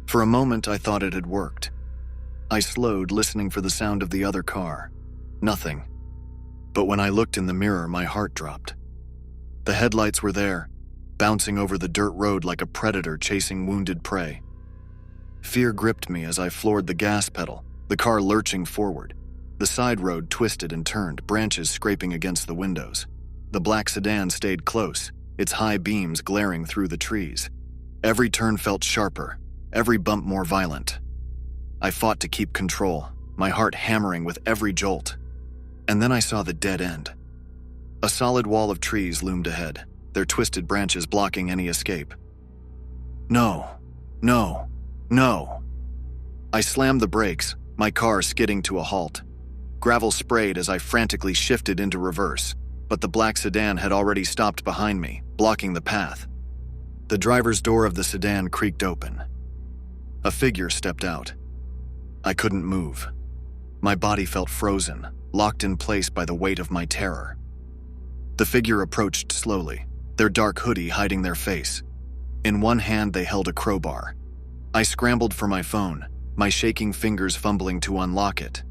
For a moment, I thought it had worked. I slowed, listening for the sound of the other car. Nothing. But when I looked in the mirror, my heart dropped. The headlights were there, bouncing over the dirt road like a predator chasing wounded prey. Fear gripped me as I floored the gas pedal, the car lurching forward. The side road twisted and turned, branches scraping against the windows. The black sedan stayed close, its high beams glaring through the trees. Every turn felt sharper, every bump more violent. I fought to keep control, my heart hammering with every jolt. And then I saw the dead end. A solid wall of trees loomed ahead, their twisted branches blocking any escape. No, no, no. I slammed the brakes, my car skidding to a halt. Gravel sprayed as I frantically shifted into reverse, but the black sedan had already stopped behind me, blocking the path. The driver's door of the sedan creaked open. A figure stepped out. I couldn't move. My body felt frozen, locked in place by the weight of my terror. The figure approached slowly, their dark hoodie hiding their face. In one hand, they held a crowbar. I scrambled for my phone, my shaking fingers fumbling to unlock it.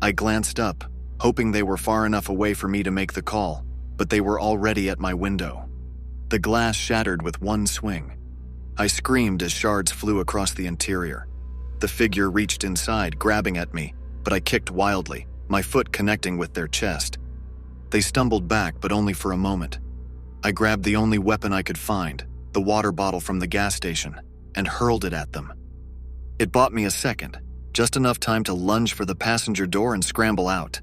I glanced up, hoping they were far enough away for me to make the call, but they were already at my window. The glass shattered with one swing. I screamed as shards flew across the interior. The figure reached inside, grabbing at me, but I kicked wildly, my foot connecting with their chest. They stumbled back, but only for a moment. I grabbed the only weapon I could find, the water bottle from the gas station, and hurled it at them. It bought me a second, just enough time to lunge for the passenger door and scramble out.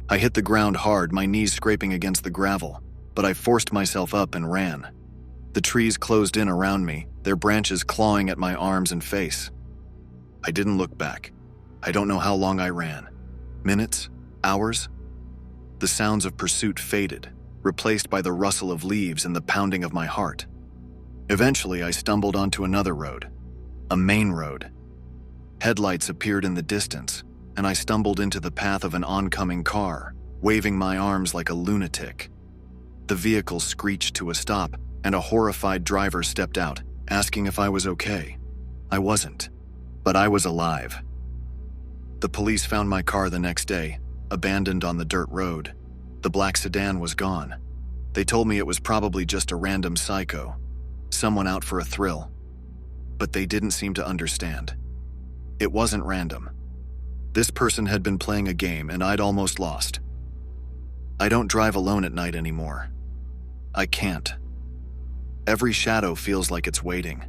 I hit the ground hard, my knees scraping against the gravel, but I forced myself up and ran. The trees closed in around me, their branches clawing at my arms and face. I didn't look back. I don't know how long I ran. Minutes? Hours? The sounds of pursuit faded, replaced by the rustle of leaves and the pounding of my heart. Eventually, I stumbled onto another road, a main road. Headlights appeared in the distance, and I stumbled into the path of an oncoming car, waving my arms like a lunatic. The vehicle screeched to a stop, and a horrified driver stepped out, asking if I was okay. I wasn't, but I was alive. The police found my car the next day, abandoned on the dirt road. The black sedan was gone. They told me it was probably just a random psycho, someone out for a thrill. But they didn't seem to understand. It wasn't random. This person had been playing a game, and I'd almost lost. I don't drive alone at night anymore. I can't. Every shadow feels like it's waiting.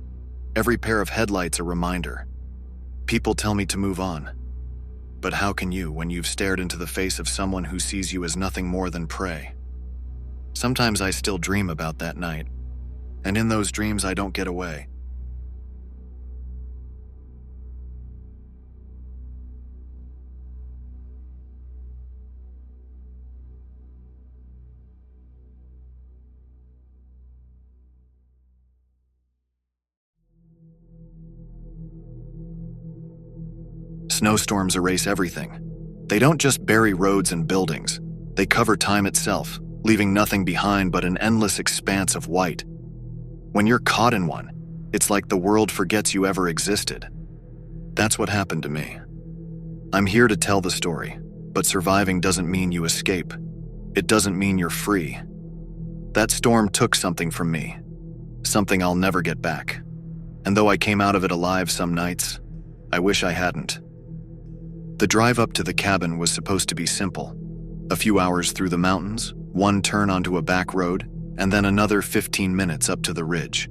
Every pair of headlights a reminder. People tell me to move on. But how can you when you've stared into the face of someone who sees you as nothing more than prey? Sometimes I still dream about that night, and in those dreams I don't get away. Snowstorms erase everything. They don't just bury roads and buildings. They cover time itself, leaving nothing behind but an endless expanse of white. When you're caught in one, it's like the world forgets you ever existed. That's what happened to me. I'm here to tell the story, but surviving doesn't mean you escape. It doesn't mean you're free. That storm took something from me, something I'll never get back. And though I came out of it alive some nights, I wish I hadn't. The drive up to the cabin was supposed to be simple. A few hours through the mountains, one turn onto a back road, and then another 15 minutes up to the ridge.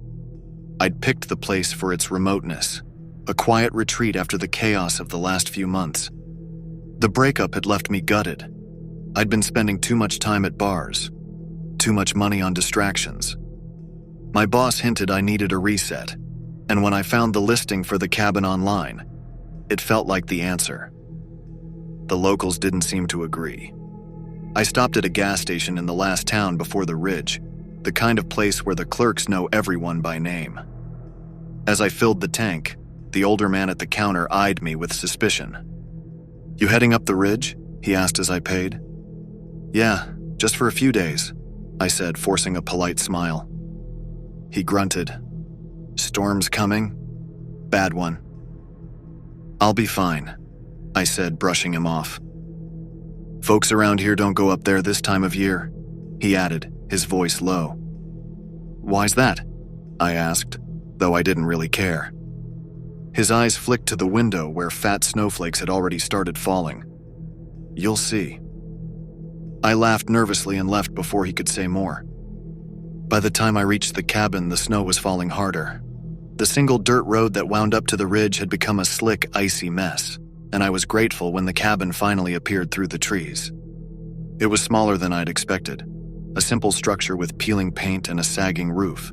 I'd picked the place for its remoteness, a quiet retreat after the chaos of the last few months. The breakup had left me gutted. I'd been spending too much time at bars, too much money on distractions. My boss hinted I needed a reset, and when I found the listing for the cabin online, it felt like the answer. The locals didn't seem to agree. I stopped at a gas station in the last town before the ridge, the kind of place where the clerks know everyone by name. As I filled the tank, the older man at the counter eyed me with suspicion. "You heading up the ridge?" he asked as I paid. "Yeah, just for a few days," I said, forcing a polite smile. He grunted. "Storm's coming? Bad one." "I'll be fine," I said, brushing him off. "Folks around here don't go up there this time of year," he added, his voice low. "Why's that?" I asked, though I didn't really care. His eyes flicked to the window where fat snowflakes had already started falling. "You'll see." I laughed nervously and left before he could say more. By the time I reached the cabin, the snow was falling harder. The single dirt road that wound up to the ridge had become a slick, icy mess, and I was grateful when the cabin finally appeared through the trees. It was smaller than I'd expected, a simple structure with peeling paint and a sagging roof.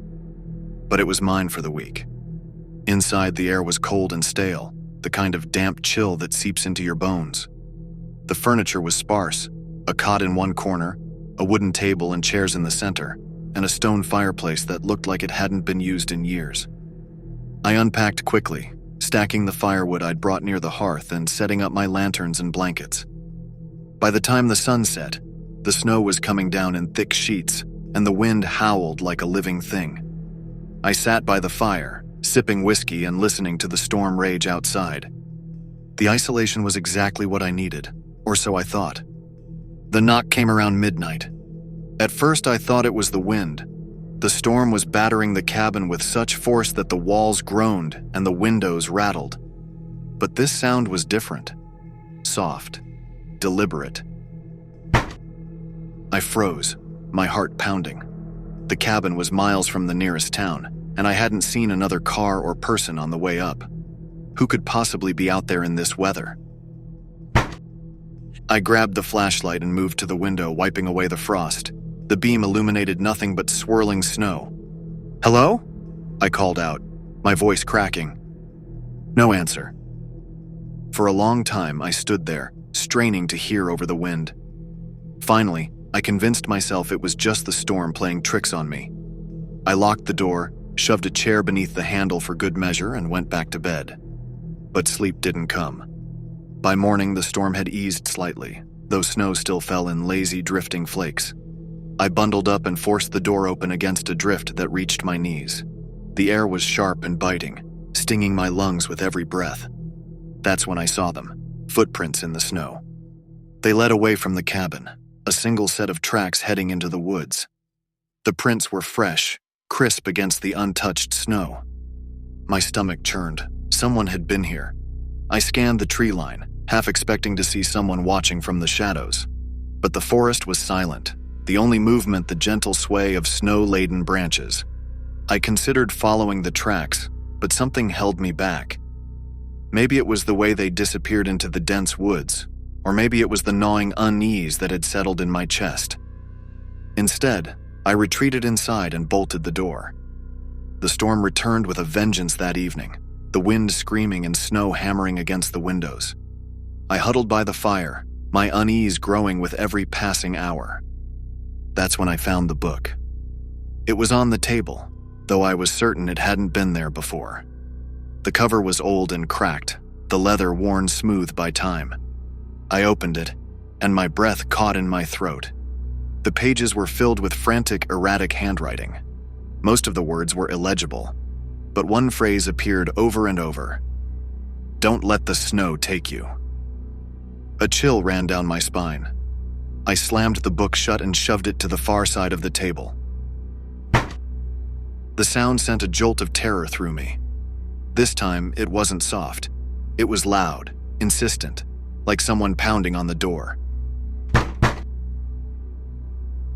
But it was mine for the week. Inside, the air was cold and stale, the kind of damp chill that seeps into your bones. The furniture was sparse, a cot in one corner, a wooden table and chairs in the center, and a stone fireplace that looked like it hadn't been used in years. I unpacked quickly, stacking the firewood I'd brought near the hearth and setting up my lanterns and blankets. By the time the sun set, the snow was coming down in thick sheets, and the wind howled like a living thing. I sat by the fire, sipping whiskey and listening to the storm rage outside. The isolation was exactly what I needed, or so I thought. The knock came around midnight. At first I thought it was the wind. The storm was battering the cabin with such force that the walls groaned and the windows rattled. But this sound was different. Soft. Deliberate. I froze, my heart pounding. The cabin was miles from the nearest town, and I hadn't seen another car or person on the way up. Who could possibly be out there in this weather? I grabbed the flashlight and moved to the window, wiping away the frost. The beam illuminated nothing but swirling snow. "Hello?" I called out, my voice cracking. No answer. For a long time, I stood there, straining to hear over the wind. Finally, I convinced myself it was just the storm playing tricks on me. I locked the door, shoved a chair beneath the handle for good measure, and went back to bed. But sleep didn't come. By morning, the storm had eased slightly, though snow still fell in lazy, drifting flakes. I bundled up and forced the door open against a drift that reached my knees. The air was sharp and biting, stinging my lungs with every breath. That's when I saw them, footprints in the snow. They led away from the cabin, a single set of tracks heading into the woods. The prints were fresh, crisp against the untouched snow. My stomach churned. Someone had been here. I scanned the tree line, half expecting to see someone watching from the shadows. But the forest was silent, the only movement the gentle sway of snow-laden branches. I considered following the tracks, but something held me back. Maybe it was the way they disappeared into the dense woods, or maybe it was the gnawing unease that had settled in my chest. Instead, I retreated inside and bolted the door. The storm returned with a vengeance that evening, the wind screaming and snow hammering against the windows. I huddled by the fire, my unease growing with every passing hour. That's when I found the book. It was on the table, though I was certain it hadn't been there before. The cover was old and cracked, the leather worn smooth by time. I opened it, and my breath caught in my throat. The pages were filled with frantic, erratic handwriting. Most of the words were illegible, but one phrase appeared over and over. "Don't let the snow take you." A chill ran down my spine. I slammed the book shut and shoved it to the far side of the table. The sound sent a jolt of terror through me. This time, it wasn't soft. It was loud, insistent, like someone pounding on the door.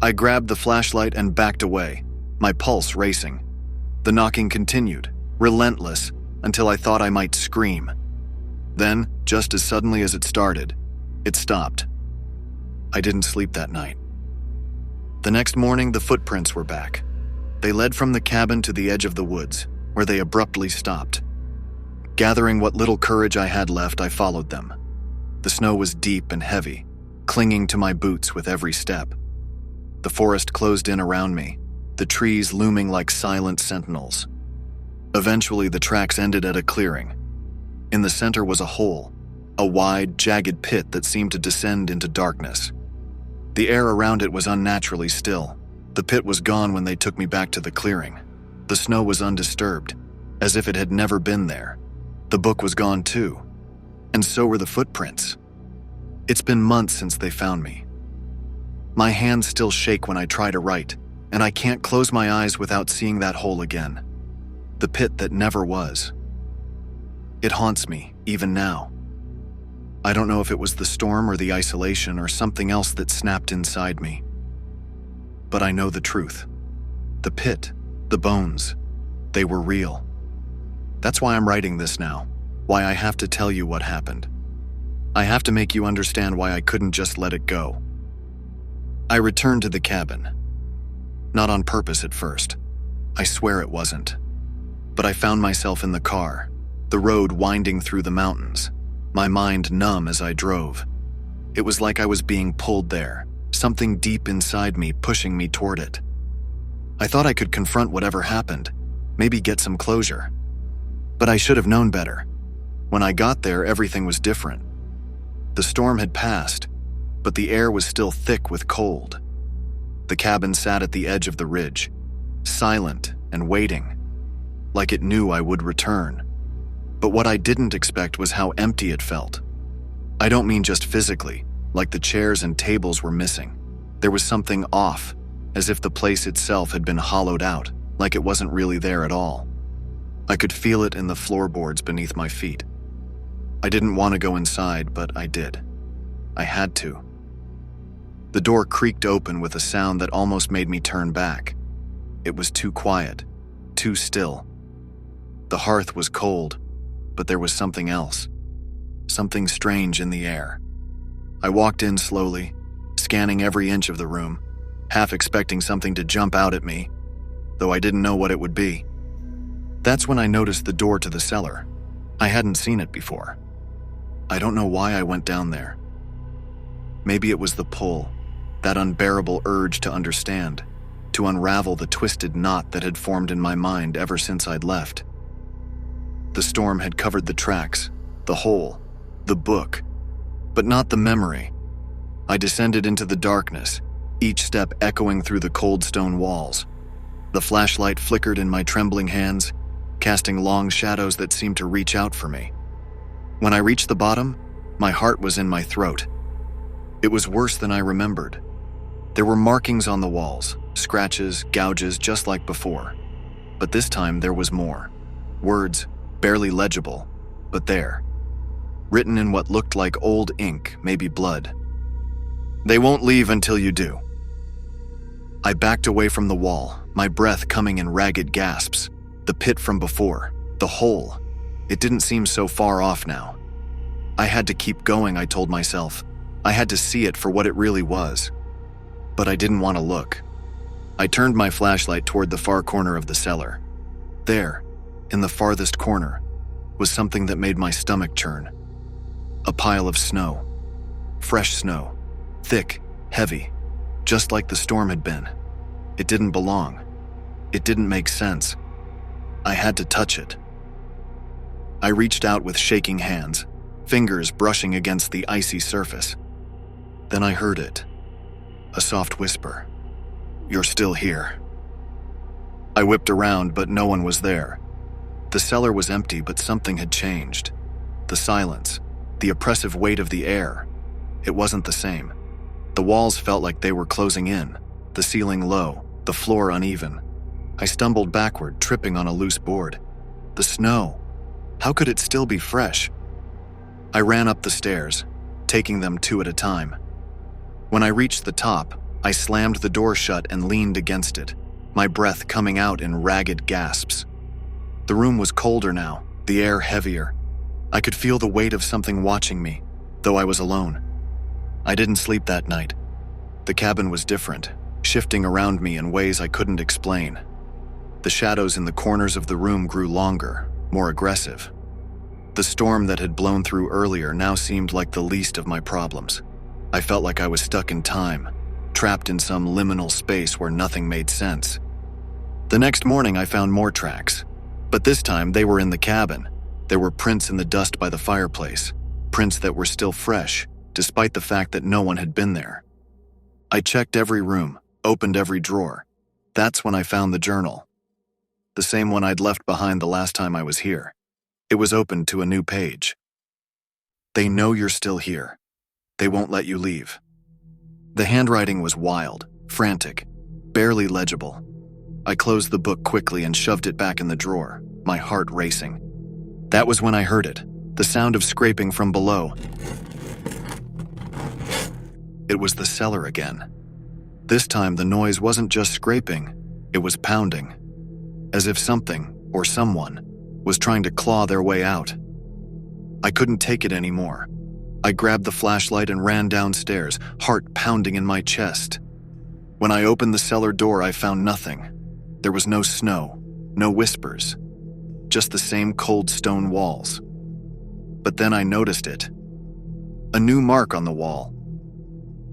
I grabbed the flashlight and backed away, my pulse racing. The knocking continued, relentless, until I thought I might scream. Then, just as suddenly as it started, it stopped. I didn't sleep that night. The next morning, the footprints were back. They led from the cabin to the edge of the woods, where they abruptly stopped. Gathering what little courage I had left, I followed them. The snow was deep and heavy, clinging to my boots with every step. The forest closed in around me, the trees looming like silent sentinels. Eventually, the tracks ended at a clearing. In the center was a hole, a wide, jagged pit that seemed to descend into darkness. The air around it was unnaturally still. The pit was gone when they took me back to the clearing. The snow was undisturbed, as if it had never been there. The book was gone too, and so were the footprints. It's been months since they found me. My hands still shake when I try to write, and I can't close my eyes without seeing that hole again. The pit that never was. It haunts me, even now. I don't know if it was the storm or the isolation or something else that snapped inside me. But I know the truth. The pit, the bones, they were real. That's why I'm writing this now, why I have to tell you what happened. I have to make you understand why I couldn't just let it go. I returned to the cabin. Not on purpose at first. I swear it wasn't. But I found myself in the car, the road winding through the mountains, my mind numb as I drove. It was like I was being pulled there, something deep inside me pushing me toward it. I thought I could confront whatever happened, maybe get some closure. But I should have known better. When I got there, everything was different. The storm had passed, but the air was still thick with cold. The cabin sat at the edge of the ridge, silent and waiting, like it knew I would return. But what I didn't expect was how empty it felt. I don't mean just physically, like the chairs and tables were missing. There was something off, as if the place itself had been hollowed out, like it wasn't really there at all. I could feel it in the floorboards beneath my feet. I didn't want to go inside, but I did. I had to. The door creaked open with a sound that almost made me turn back. It was too quiet, too still. The hearth was cold, but there was something else. Something strange in the air. I walked in slowly, scanning every inch of the room, half expecting something to jump out at me, though I didn't know what it would be. That's when I noticed the door to the cellar. I hadn't seen it before. I don't know why I went down there. Maybe it was the pull, that unbearable urge to understand, to unravel the twisted knot that had formed in my mind ever since I'd left. The storm had covered the tracks, the hole, the book, but not the memory. I descended into the darkness, each step echoing through the cold stone walls. The flashlight flickered in my trembling hands, casting long shadows that seemed to reach out for me. When I reached the bottom, my heart was in my throat. It was worse than I remembered. There were markings on the walls, scratches, gouges, just like before. But this time there was more. Words, barely legible, but there. Written in what looked like old ink, maybe blood. "They won't leave until you do." I backed away from the wall, my breath coming in ragged gasps. The pit from before, the hole. It didn't seem so far off now. I had to keep going, I told myself. I had to see it for what it really was. But I didn't want to look. I turned my flashlight toward the far corner of the cellar. There, in the farthest corner, was something that made my stomach churn. A pile of snow. Fresh snow. Thick, heavy, just like the storm had been. It didn't belong. It didn't make sense. I had to touch it. I reached out with shaking hands, fingers brushing against the icy surface. Then I heard it. A soft whisper. "You're still here." I whipped around, but no one was there. The cellar was empty, but something had changed. The silence, the oppressive weight of the air. It wasn't the same. The walls felt like they were closing in, the ceiling low, the floor uneven. I stumbled backward, tripping on a loose board. The snow. How could it still be fresh? I ran up the stairs, taking them two at a time. When I reached the top, I slammed the door shut and leaned against it, my breath coming out in ragged gasps. The room was colder now, the air heavier. I could feel the weight of something watching me, though I was alone. I didn't sleep that night. The cabin was different, shifting around me in ways I couldn't explain. The shadows in the corners of the room grew longer, more aggressive. The storm that had blown through earlier now seemed like the least of my problems. I felt like I was stuck in time, trapped in some liminal space where nothing made sense. The next morning I found more tracks, but this time they were in the cabin. There were prints in the dust by the fireplace, prints that were still fresh, despite the fact that no one had been there. I checked every room, opened every drawer. That's when I found the journal. The same one I'd left behind the last time I was here. It was opened to a new page. "They know you're still here. They won't let you leave." The handwriting was wild, frantic, barely legible. I closed the book quickly and shoved it back in the drawer, my heart racing. That was when I heard it, the sound of scraping from below. It was the cellar again. This time the noise wasn't just scraping, it was pounding. As if something, or someone, was trying to claw their way out. I couldn't take it anymore. I grabbed the flashlight and ran downstairs, heart pounding in my chest. When I opened the cellar door, I found nothing. There was no snow, no whispers, just the same cold stone walls. But then I noticed it. A new mark on the wall.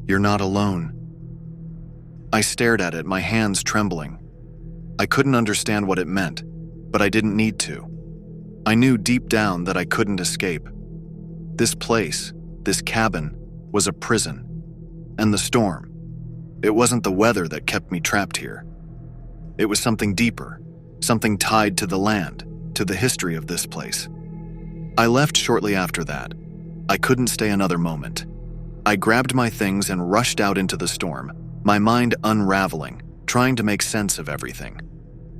"You're not alone." I stared at it, my hands trembling. I couldn't understand what it meant, but I didn't need to. I knew deep down that I couldn't escape. This place, this cabin, was a prison. And the storm. It wasn't the weather that kept me trapped here. It was something deeper, something tied to the land, to the history of this place. I left shortly after that. I couldn't stay another moment. I grabbed my things and rushed out into the storm, my mind unraveling, trying to make sense of everything.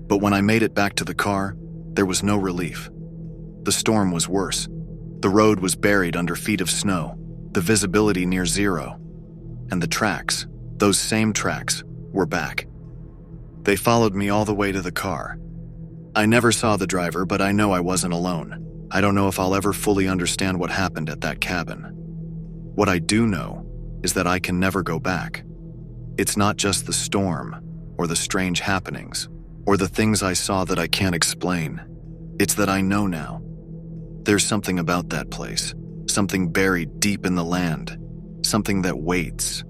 But when I made it back to the car, there was no relief. The storm was worse. The road was buried under feet of snow, the visibility near zero. And the tracks, those same tracks, were back. They followed me all the way to the car. I never saw the driver, but I know I wasn't alone. I don't know if I'll ever fully understand what happened at that cabin. What I do know is that I can never go back. It's not just the storm, or the strange happenings, or the things I saw that I can't explain. It's that I know now. There's something about that place, something buried deep in the land, something that waits.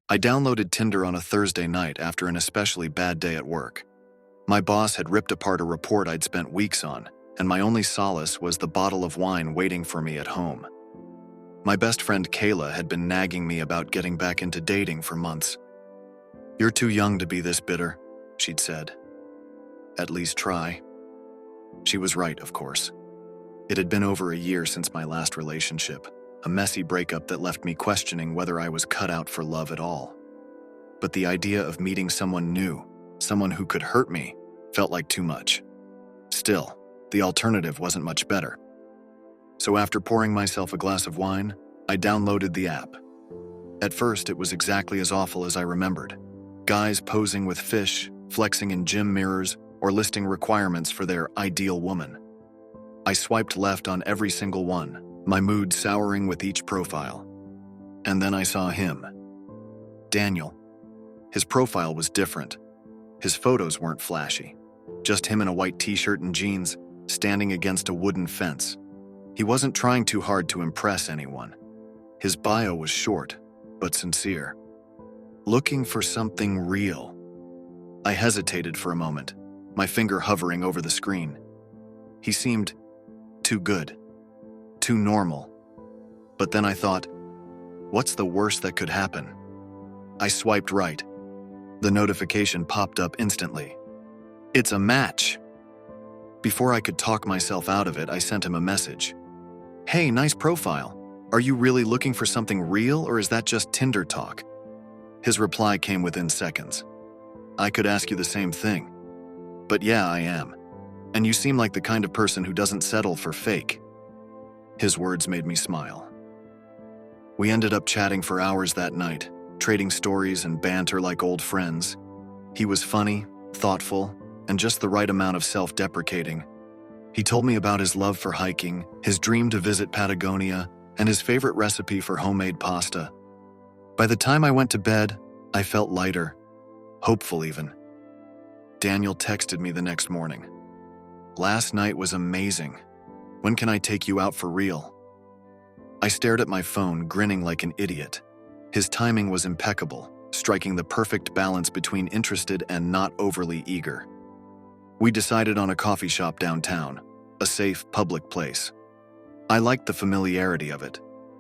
I downloaded Tinder on a Thursday night after an especially bad day at work. My boss had ripped apart a report I'd spent weeks on, and my only solace was the bottle of wine waiting for me at home. My best friend Kayla had been nagging me about getting back into dating for months. "You're too young to be this bitter," she'd said. "At least try." She was right, of course. It had been over a year since my last relationship, a messy breakup that left me questioning whether I was cut out for love at all. But the idea of meeting someone new, someone who could hurt me, felt like too much. Still, the alternative wasn't much better. So after pouring myself a glass of wine, I downloaded the app. At first, it was exactly as awful as I remembered. Guys posing with fish, flexing in gym mirrors, or listing requirements for their ideal woman. I swiped left on every single one, my mood souring with each profile. And then I saw him. Daniel. His profile was different. His photos weren't flashy. Just him in a white t-shirt and jeans, standing against a wooden fence. He wasn't trying too hard to impress anyone. His bio was short, but sincere. Looking for something real. I hesitated for a moment, my finger hovering over the screen. He seemed too good, too normal. But then I thought, what's the worst that could happen? I swiped right. The notification popped up instantly. "It's a match." Before I could talk myself out of it, I sent him a message. "Hey, nice profile. Are you really looking for something real, or is that just Tinder talk?" His reply came within seconds. "I could ask you the same thing. But yeah, I am. And you seem like the kind of person who doesn't settle for fake." His words made me smile. We ended up chatting for hours that night, trading stories and banter like old friends. He was funny, thoughtful, and just the right amount of self-deprecating. He told me about his love for hiking, his dream to visit Patagonia, and his favorite recipe for homemade pasta. By the time I went to bed, I felt lighter, hopeful even. Daniel texted me the next morning. "Last night was amazing. When can I take you out for real?" I stared at my phone, grinning like an idiot. His timing was impeccable, striking the perfect balance between interested and not overly eager. We decided on a coffee shop downtown, a safe, public place. I liked the familiarity of it,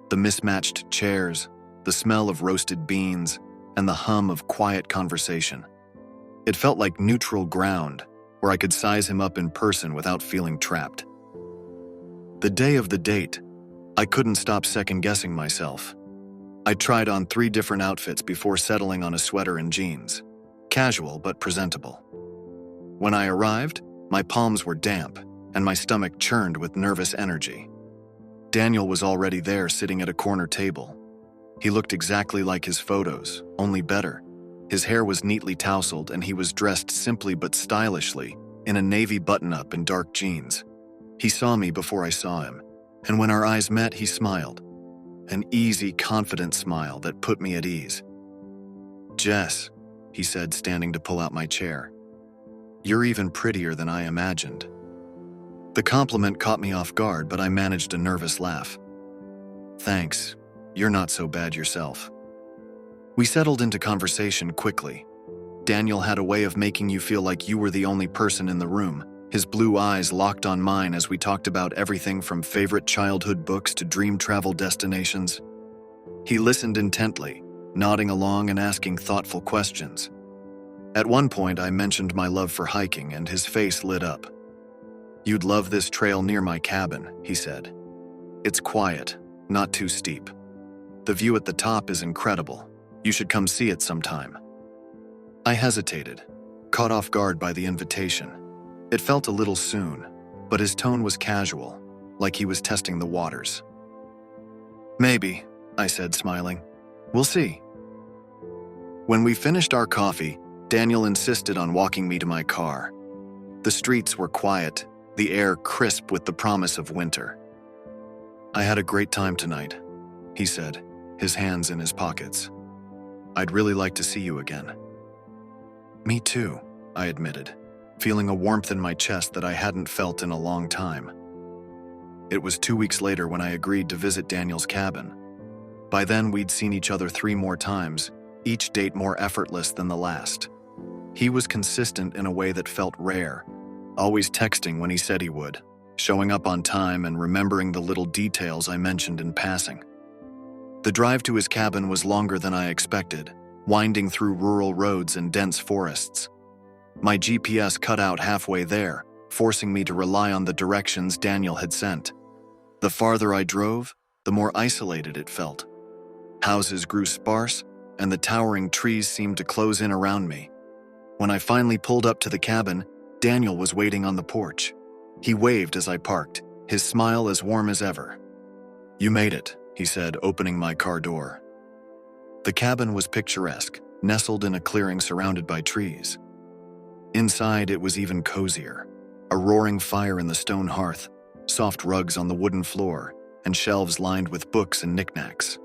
the mismatched chairs, the smell of roasted beans, and the hum of quiet conversation. It felt like neutral ground, where I could size him up in person without feeling trapped. The day of the date, I couldn't stop second-guessing myself. I tried on 3 different outfits before settling on a sweater and jeans, casual but presentable. When I arrived, my palms were damp, and my stomach churned with nervous energy. Daniel was already there, sitting at a corner table. He looked exactly like his photos, only better. His hair was neatly tousled, and he was dressed simply but stylishly, in a navy button-up and dark jeans. He saw me before I saw him, and when our eyes met, he smiled. An easy, confident smile that put me at ease. "Jess," he said, standing to pull out my chair. "You're even prettier than I imagined." The compliment caught me off guard, but I managed a nervous laugh. "Thanks. You're not so bad yourself." We settled into conversation quickly. Daniel had a way of making you feel like you were the only person in the room, His blue eyes locked on mine as we talked about everything from favorite childhood books to dream travel destinations. He listened intently, nodding along and asking thoughtful questions. At one point, I mentioned my love for hiking, and his face lit up. "You'd love this trail near my cabin," he said. "It's quiet, not too steep. The view at the top is incredible. You should come see it sometime." I hesitated, caught off guard by the invitation. It felt a little soon, but his tone was casual, like he was testing the waters. "Maybe," I said, smiling. "We'll see." When we finished our coffee, Daniel insisted on walking me to my car. The streets were quiet, the air crisp with the promise of winter. "I had a great time tonight," he said, his hands in his pockets. "I'd really like to see you again." "Me too," I admitted, feeling a warmth in my chest that I hadn't felt in a long time. It was 2 weeks later when I agreed to visit Daniel's cabin. By then, we'd seen each other 3 more times, each date more effortless than the last. He was consistent in a way that felt rare, always texting when he said he would, showing up on time and remembering the little details I mentioned in passing. The drive to his cabin was longer than I expected, winding through rural roads and dense forests. My GPS cut out halfway there, forcing me to rely on the directions Daniel had sent. The farther I drove, the more isolated it felt. Houses grew sparse, and the towering trees seemed to close in around me. When I finally pulled up to the cabin, Daniel was waiting on the porch. He waved as I parked, his smile as warm as ever. "You made it," he said, opening my car door. The cabin was picturesque, nestled in a clearing surrounded by trees. Inside, it was even cozier. A roaring fire in the stone hearth, soft rugs on the wooden floor, and shelves lined with books and knickknacks.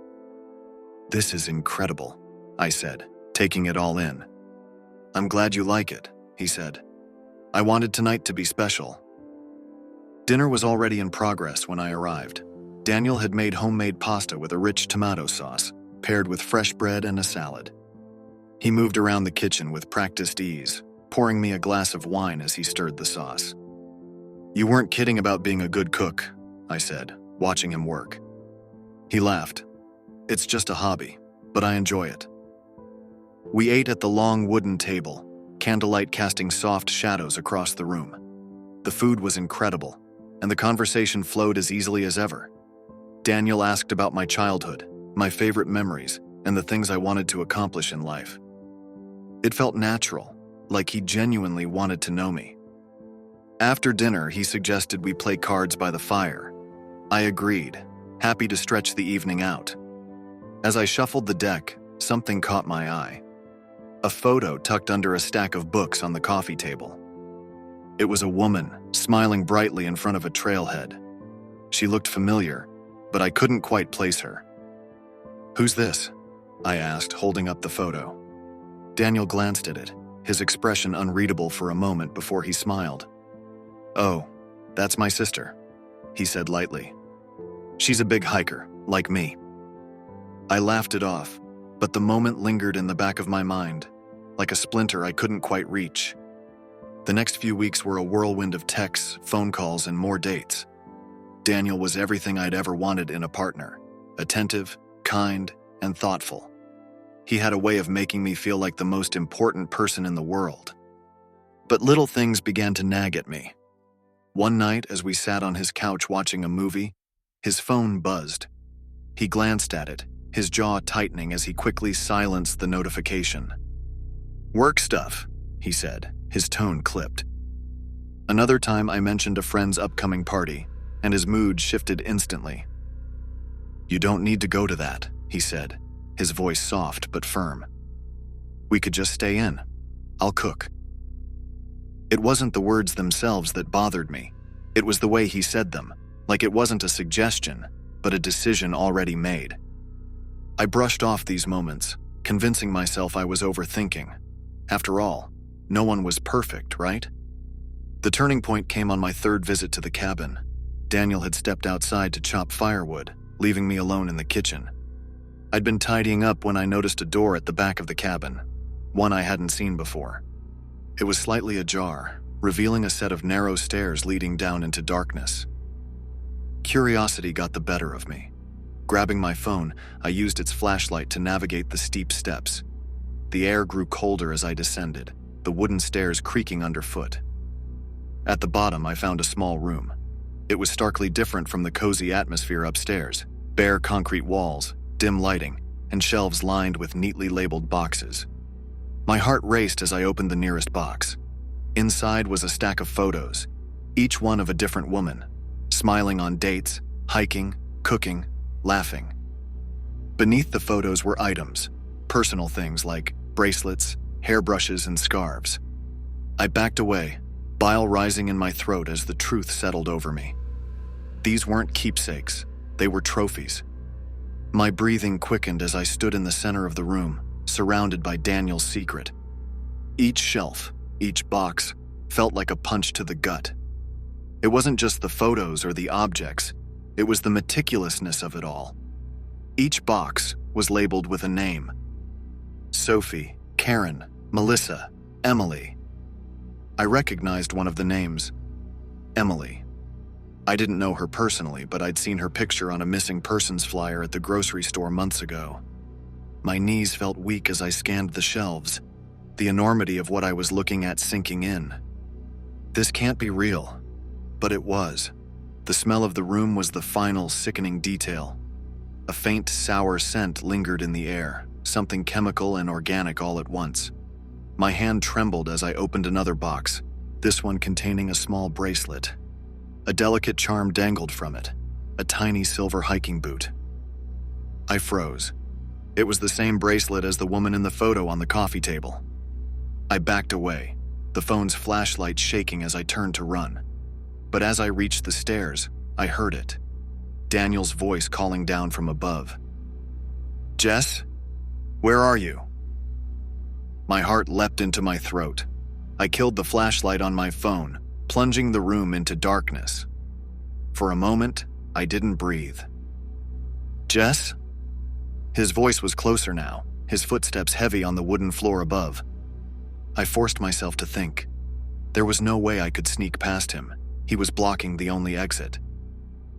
"This is incredible," I said, taking it all in. "I'm glad you like it," he said. "I wanted tonight to be special." Dinner was already in progress when I arrived. Daniel had made homemade pasta with a rich tomato sauce, paired with fresh bread and a salad. He moved around the kitchen with practiced ease, pouring me a glass of wine as he stirred the sauce. "You weren't kidding about being a good cook," I said, watching him work. He laughed. "It's just a hobby, but I enjoy it." We ate at the long wooden table, candlelight casting soft shadows across the room. The food was incredible, and the conversation flowed as easily as ever. Daniel asked about my childhood, my favorite memories, and the things I wanted to accomplish in life. It felt natural, like he genuinely wanted to know me. After dinner, he suggested we play cards by the fire. I agreed, happy to stretch the evening out. As I shuffled the deck, something caught my eye. A photo tucked under a stack of books on the coffee table. It was a woman, smiling brightly in front of a trailhead. She looked familiar, but I couldn't quite place her. "Who's this?" I asked, holding up the photo. Daniel glanced at it, his expression unreadable for a moment before he smiled. "Oh, that's my sister," he said lightly. "She's a big hiker, like me." I laughed it off, but the moment lingered in the back of my mind, like a splinter I couldn't quite reach. The next few weeks were a whirlwind of texts, phone calls, and more dates. Daniel was everything I'd ever wanted in a partner: attentive, kind, and thoughtful. He had a way of making me feel like the most important person in the world. But little things began to nag at me. One night, as we sat on his couch watching a movie, his phone buzzed. He glanced at it, his jaw tightening as he quickly silenced the notification. "Work stuff," he said, his tone clipped. Another time I mentioned a friend's upcoming party, and his mood shifted instantly. "You don't need to go to that," he said, his voice soft but firm. "We could just stay in. I'll cook." It wasn't the words themselves that bothered me. It was the way he said them, like it wasn't a suggestion, but a decision already made. I brushed off these moments, convincing myself I was overthinking. After all, no one was perfect, right? The turning point came on my third visit to the cabin. Daniel had stepped outside to chop firewood, leaving me alone in the kitchen. I'd been tidying up when I noticed a door at the back of the cabin, one I hadn't seen before. It was slightly ajar, revealing a set of narrow stairs leading down into darkness. Curiosity got the better of me. Grabbing my phone, I used its flashlight to navigate the steep steps. The air grew colder as I descended, the wooden stairs creaking underfoot. At the bottom, I found a small room. It was starkly different from the cozy atmosphere upstairs: bare concrete walls, dim lighting, and shelves lined with neatly labeled boxes. My heart raced as I opened the nearest box. Inside was a stack of photos, each one of a different woman, smiling on dates, hiking, cooking, laughing. Beneath the photos were items, personal things like bracelets, hairbrushes, and scarves. I backed away, bile rising in my throat as the truth settled over me. These weren't keepsakes, they were trophies. My breathing quickened as I stood in the center of the room, surrounded by Daniel's secret. Each shelf, each box, felt like a punch to the gut. It wasn't just the photos or the objects, it was the meticulousness of it all. Each box was labeled with a name: Sophie, Karen, Melissa, Emily. I recognized one of the names: Emily. I didn't know her personally, but I'd seen her picture on a missing persons flyer at the grocery store months ago. My knees felt weak as I scanned the shelves, the enormity of what I was looking at sinking in. This can't be real, but it was. The smell of the room was the final, sickening detail. A faint, sour scent lingered in the air, something chemical and organic all at once. My hand trembled as I opened another box, this one containing a small bracelet. A delicate charm dangled from it, a tiny silver hiking boot. I froze. It was the same bracelet as the woman in the photo on the coffee table. I backed away, the phone's flashlight shaking as I turned to run. But as I reached the stairs, I heard it. Daniel's voice calling down from above. "Jess? Where are you?" My heart leapt into my throat. I killed the flashlight on my phone, plunging the room into darkness. For a moment, I didn't breathe. "Jess?" His voice was closer now, his footsteps heavy on the wooden floor above. I forced myself to think. There was no way I could sneak past him. He was blocking the only exit.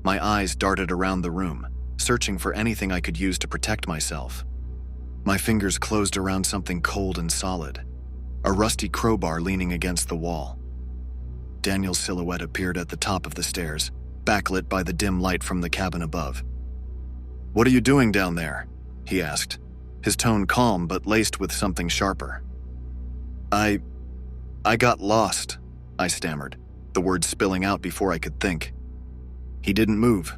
My eyes darted around the room, searching for anything I could use to protect myself. My fingers closed around something cold and solid, a rusty crowbar leaning against the wall. Daniel's silhouette appeared at the top of the stairs, backlit by the dim light from the cabin above. "What are you doing down there?" he asked, his tone calm but laced with something sharper. I got lost," I stammered, the words spilling out before I could think. He didn't move.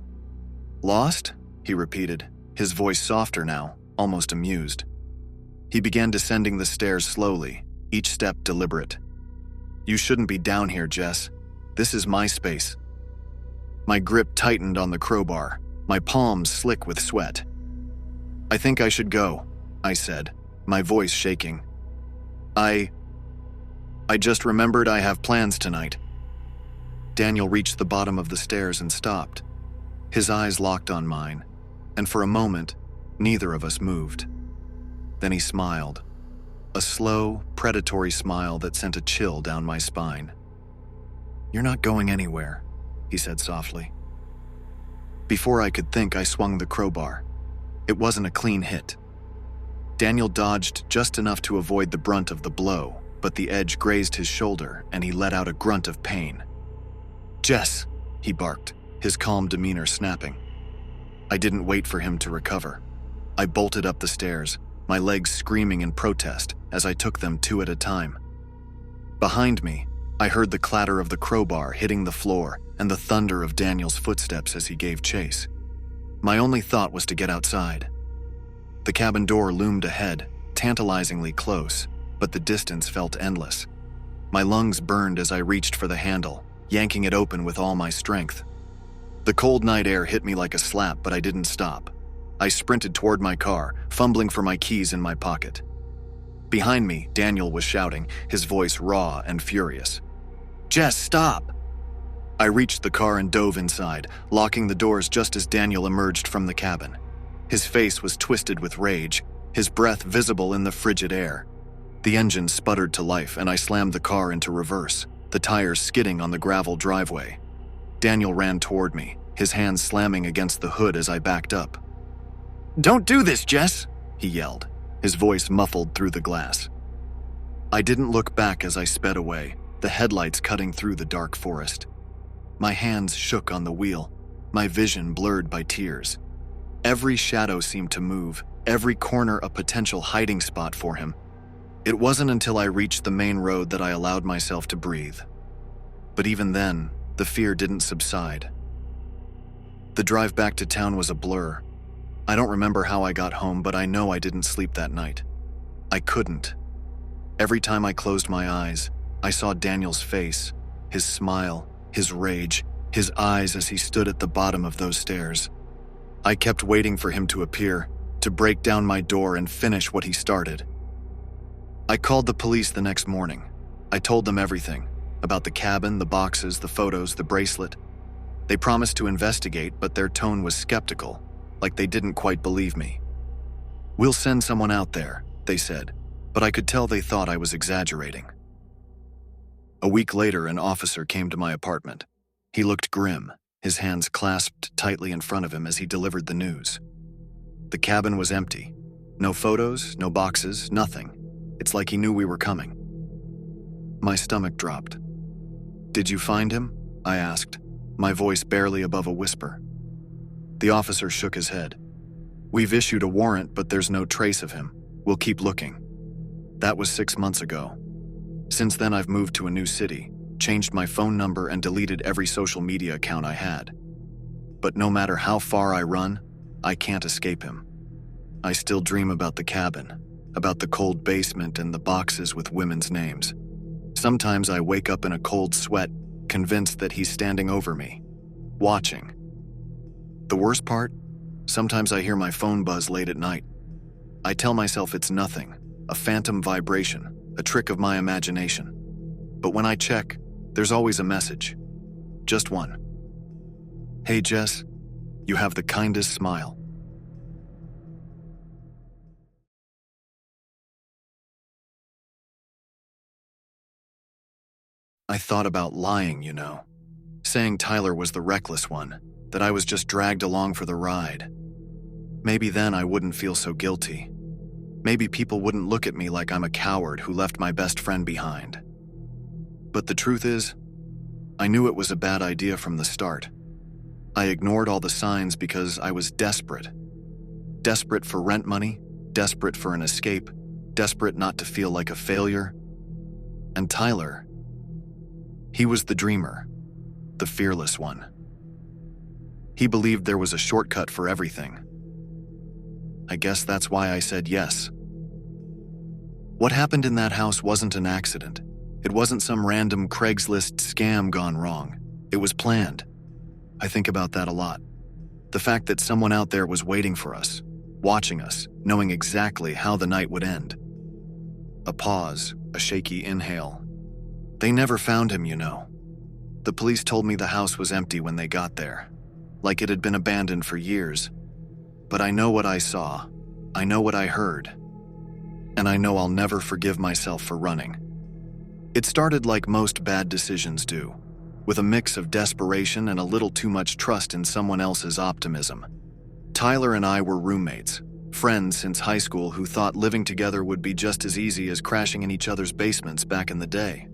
"Lost?" he repeated, his voice softer now, almost amused. He began descending the stairs slowly, each step deliberate. "You shouldn't be down here, Jess. This is my space." My grip tightened on the crowbar, my palms slick with sweat. "I think I should go," I said, my voice shaking. I just remembered I have plans tonight." Daniel reached the bottom of the stairs and stopped. His eyes locked on mine, and for a moment, neither of us moved. Then he smiled, a slow, predatory smile that sent a chill down my spine. "You're not going anywhere," he said softly. Before I could think, I swung the crowbar. It wasn't a clean hit. Daniel dodged just enough to avoid the brunt of the blow, but the edge grazed his shoulder and he let out a grunt of pain. "Jess!" he barked, his calm demeanor snapping. I didn't wait for him to recover. I bolted up the stairs, my legs screaming in protest as I took them two at a time. Behind me, I heard the clatter of the crowbar hitting the floor and the thunder of Daniel's footsteps as he gave chase. My only thought was to get outside. The cabin door loomed ahead, tantalizingly close, but the distance felt endless. My lungs burned as I reached for the handle, yanking it open with all my strength. The cold night air hit me like a slap, but I didn't stop. I sprinted toward my car, fumbling for my keys in my pocket. Behind me, Daniel was shouting, his voice raw and furious. "Jess, stop!" I reached the car and dove inside, locking the doors just as Daniel emerged from the cabin. His face was twisted with rage, his breath visible in the frigid air. The engine sputtered to life and I slammed the car into reverse, the tires skidding on the gravel driveway. Daniel ran toward me, his hands slamming against the hood as I backed up. "Don't do this, Jess!" he yelled, his voice muffled through the glass. I didn't look back as I sped away, the headlights cutting through the dark forest. My hands shook on the wheel, my vision blurred by tears. Every shadow seemed to move, every corner a potential hiding spot for him. It wasn't until I reached the main road that I allowed myself to breathe. But even then, the fear didn't subside. The drive back to town was a blur. I don't remember how I got home, but I know I didn't sleep that night. I couldn't. Every time I closed my eyes, I saw Daniel's face, his smile, his rage, his eyes as he stood at the bottom of those stairs. I kept waiting for him to appear, to break down my door and finish what he started. I called the police the next morning. I told them everything, about the cabin, the boxes, the photos, the bracelet. They promised to investigate, but their tone was skeptical, like they didn't quite believe me. "We'll send someone out there," they said, but I could tell they thought I was exaggerating. A week later, an officer came to my apartment. He looked grim, his hands clasped tightly in front of him as he delivered the news. The cabin was empty. No photos, no boxes, nothing. It's like he knew we were coming. My stomach dropped. "Did you find him?" I asked, my voice barely above a whisper. The officer shook his head. "We've issued a warrant, but there's no trace of him. We'll keep looking." That was 6 months ago. Since then, I've moved to a new city, changed my phone number, and deleted every social media account I had. But no matter how far I run, I can't escape him. I still dream about the cabin, about the cold basement and the boxes with women's names. Sometimes I wake up in a cold sweat, convinced that he's standing over me, watching. The worst part? Sometimes I hear my phone buzz late at night. I tell myself it's nothing, a phantom vibration, a trick of my imagination. But when I check, there's always a message. Just one. "Hey Jess, you have the kindest smile." I thought about lying, saying Tyler was the reckless one, that I was just dragged along for the ride. Maybe then I wouldn't feel so guilty. Maybe people wouldn't look at me like I'm a coward who left my best friend behind. But the truth is, I knew it was a bad idea from the start. I ignored all the signs because I was desperate. Desperate for rent money, desperate for an escape, desperate not to feel like a failure. And Tyler, he was the dreamer, the fearless one. He believed there was a shortcut for everything. I guess that's why I said yes. What happened in that house wasn't an accident. It wasn't some random Craigslist scam gone wrong. It was planned. I think about that a lot. The fact that someone out there was waiting for us, watching us, knowing exactly how the night would end. A pause, a shaky inhale. They never found him, The police told me the house was empty when they got there, like it had been abandoned for years. But I know what I saw, I know what I heard, and I know I'll never forgive myself for running. It started like most bad decisions do, with a mix of desperation and a little too much trust in someone else's optimism. Tyler and I were roommates, friends since high school who thought living together would be just as easy as crashing in each other's basements back in the day.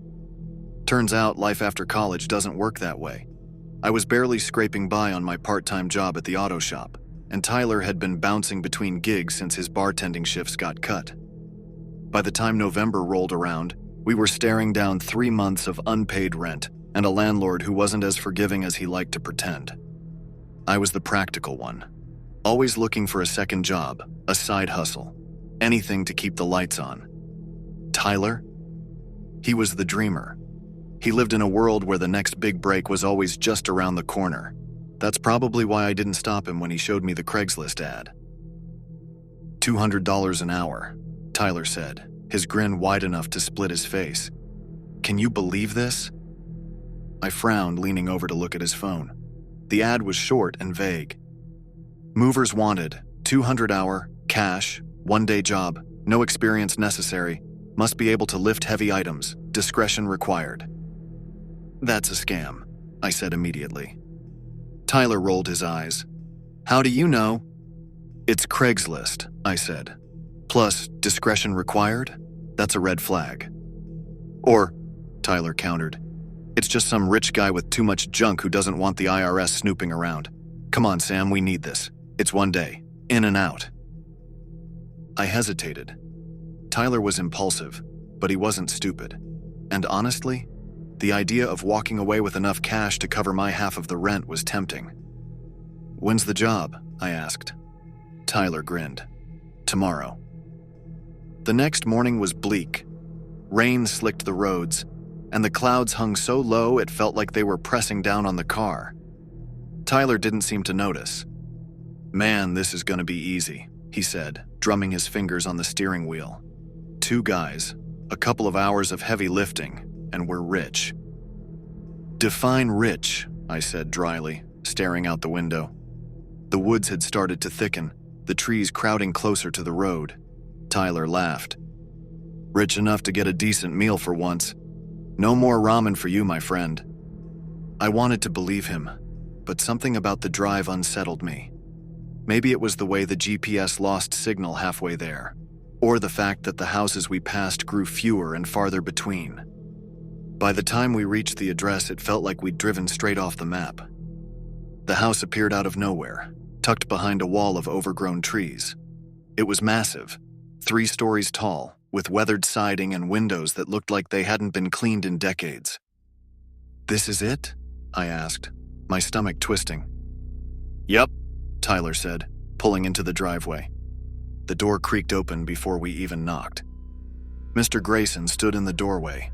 Turns out life after college doesn't work that way. I was barely scraping by on my part-time job at the auto shop, and Tyler had been bouncing between gigs since his bartending shifts got cut. By the time November rolled around, we were staring down 3 months of unpaid rent and a landlord who wasn't as forgiving as he liked to pretend. I was the practical one, always looking for a second job, a side hustle, anything to keep the lights on. Tyler? He was the dreamer. He lived in a world where the next big break was always just around the corner. That's probably why I didn't stop him when he showed me the Craigslist ad. $200 an hour, Tyler said, his grin wide enough to split his face. Can you believe this? I frowned, leaning over to look at his phone. The ad was short and vague. Movers wanted, 200 hour, cash, 1-day job, no experience necessary, must be able to lift heavy items, discretion required. That's a scam, I said immediately. Tyler rolled his eyes. How do you know? It's Craigslist, I said. Plus, discretion required? That's a red flag. Or, Tyler countered, it's just some rich guy with too much junk who doesn't want the IRS snooping around. Come on, Sam, we need this. It's one day. In and out. I hesitated. Tyler was impulsive, but he wasn't stupid. And honestly, the idea of walking away with enough cash to cover my half of the rent was tempting. When's the job? I asked. Tyler grinned. Tomorrow. The next morning was bleak. Rain slicked the roads, and the clouds hung so low it felt like they were pressing down on the car. Tyler didn't seem to notice. Man, this is gonna be easy, he said, drumming his fingers on the steering wheel. 2 guys, a couple of hours of heavy lifting, and we're rich. Define rich, I said dryly, staring out the window. The woods had started to thicken, the trees crowding closer to the road. Tyler laughed. Rich enough to get a decent meal for once. No more ramen for you, my friend. I wanted to believe him, but something about the drive unsettled me. Maybe it was the way the GPS lost signal halfway there, or the fact that the houses we passed grew fewer and farther between. By the time we reached the address, it felt like we'd driven straight off the map. The house appeared out of nowhere, tucked behind a wall of overgrown trees. It was massive, 3 stories tall, with weathered siding and windows that looked like they hadn't been cleaned in decades. This is it? I asked, my stomach twisting. Yep, Tyler said, pulling into the driveway. The door creaked open before we even knocked. Mr. Grayson stood in the doorway,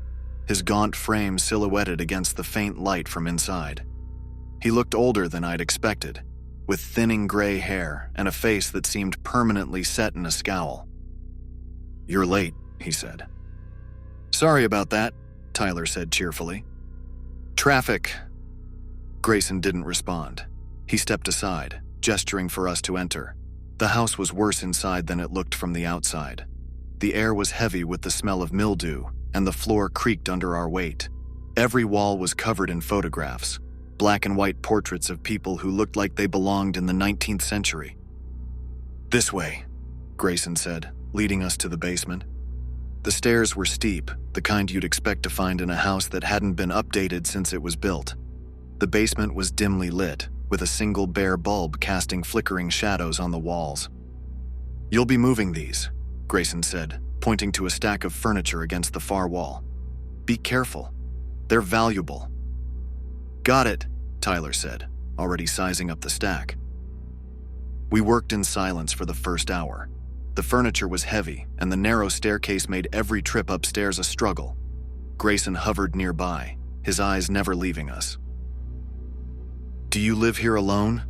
his gaunt frame silhouetted against the faint light from inside. He looked older than I'd expected, with thinning gray hair and a face that seemed permanently set in a scowl. You're late, he said. Sorry about that, Tyler said cheerfully. Traffic. Grayson didn't respond. He stepped aside, gesturing for us to enter. The house was worse inside than it looked from the outside. The air was heavy with the smell of mildew, and the floor creaked under our weight. Every wall was covered in photographs, black and white portraits of people who looked like they belonged in the 19th century. This way, Grayson said, leading us to the basement. The stairs were steep, the kind you'd expect to find in a house that hadn't been updated since it was built. The basement was dimly lit, with a single bare bulb casting flickering shadows on the walls. You'll be moving these, Grayson said, pointing to a stack of furniture against the far wall. Be careful. They're valuable. Got it, Tyler said, already sizing up the stack. We worked in silence for the first hour. The furniture was heavy, and the narrow staircase made every trip upstairs a struggle. Grayson hovered nearby, his eyes never leaving us. Do you live here alone?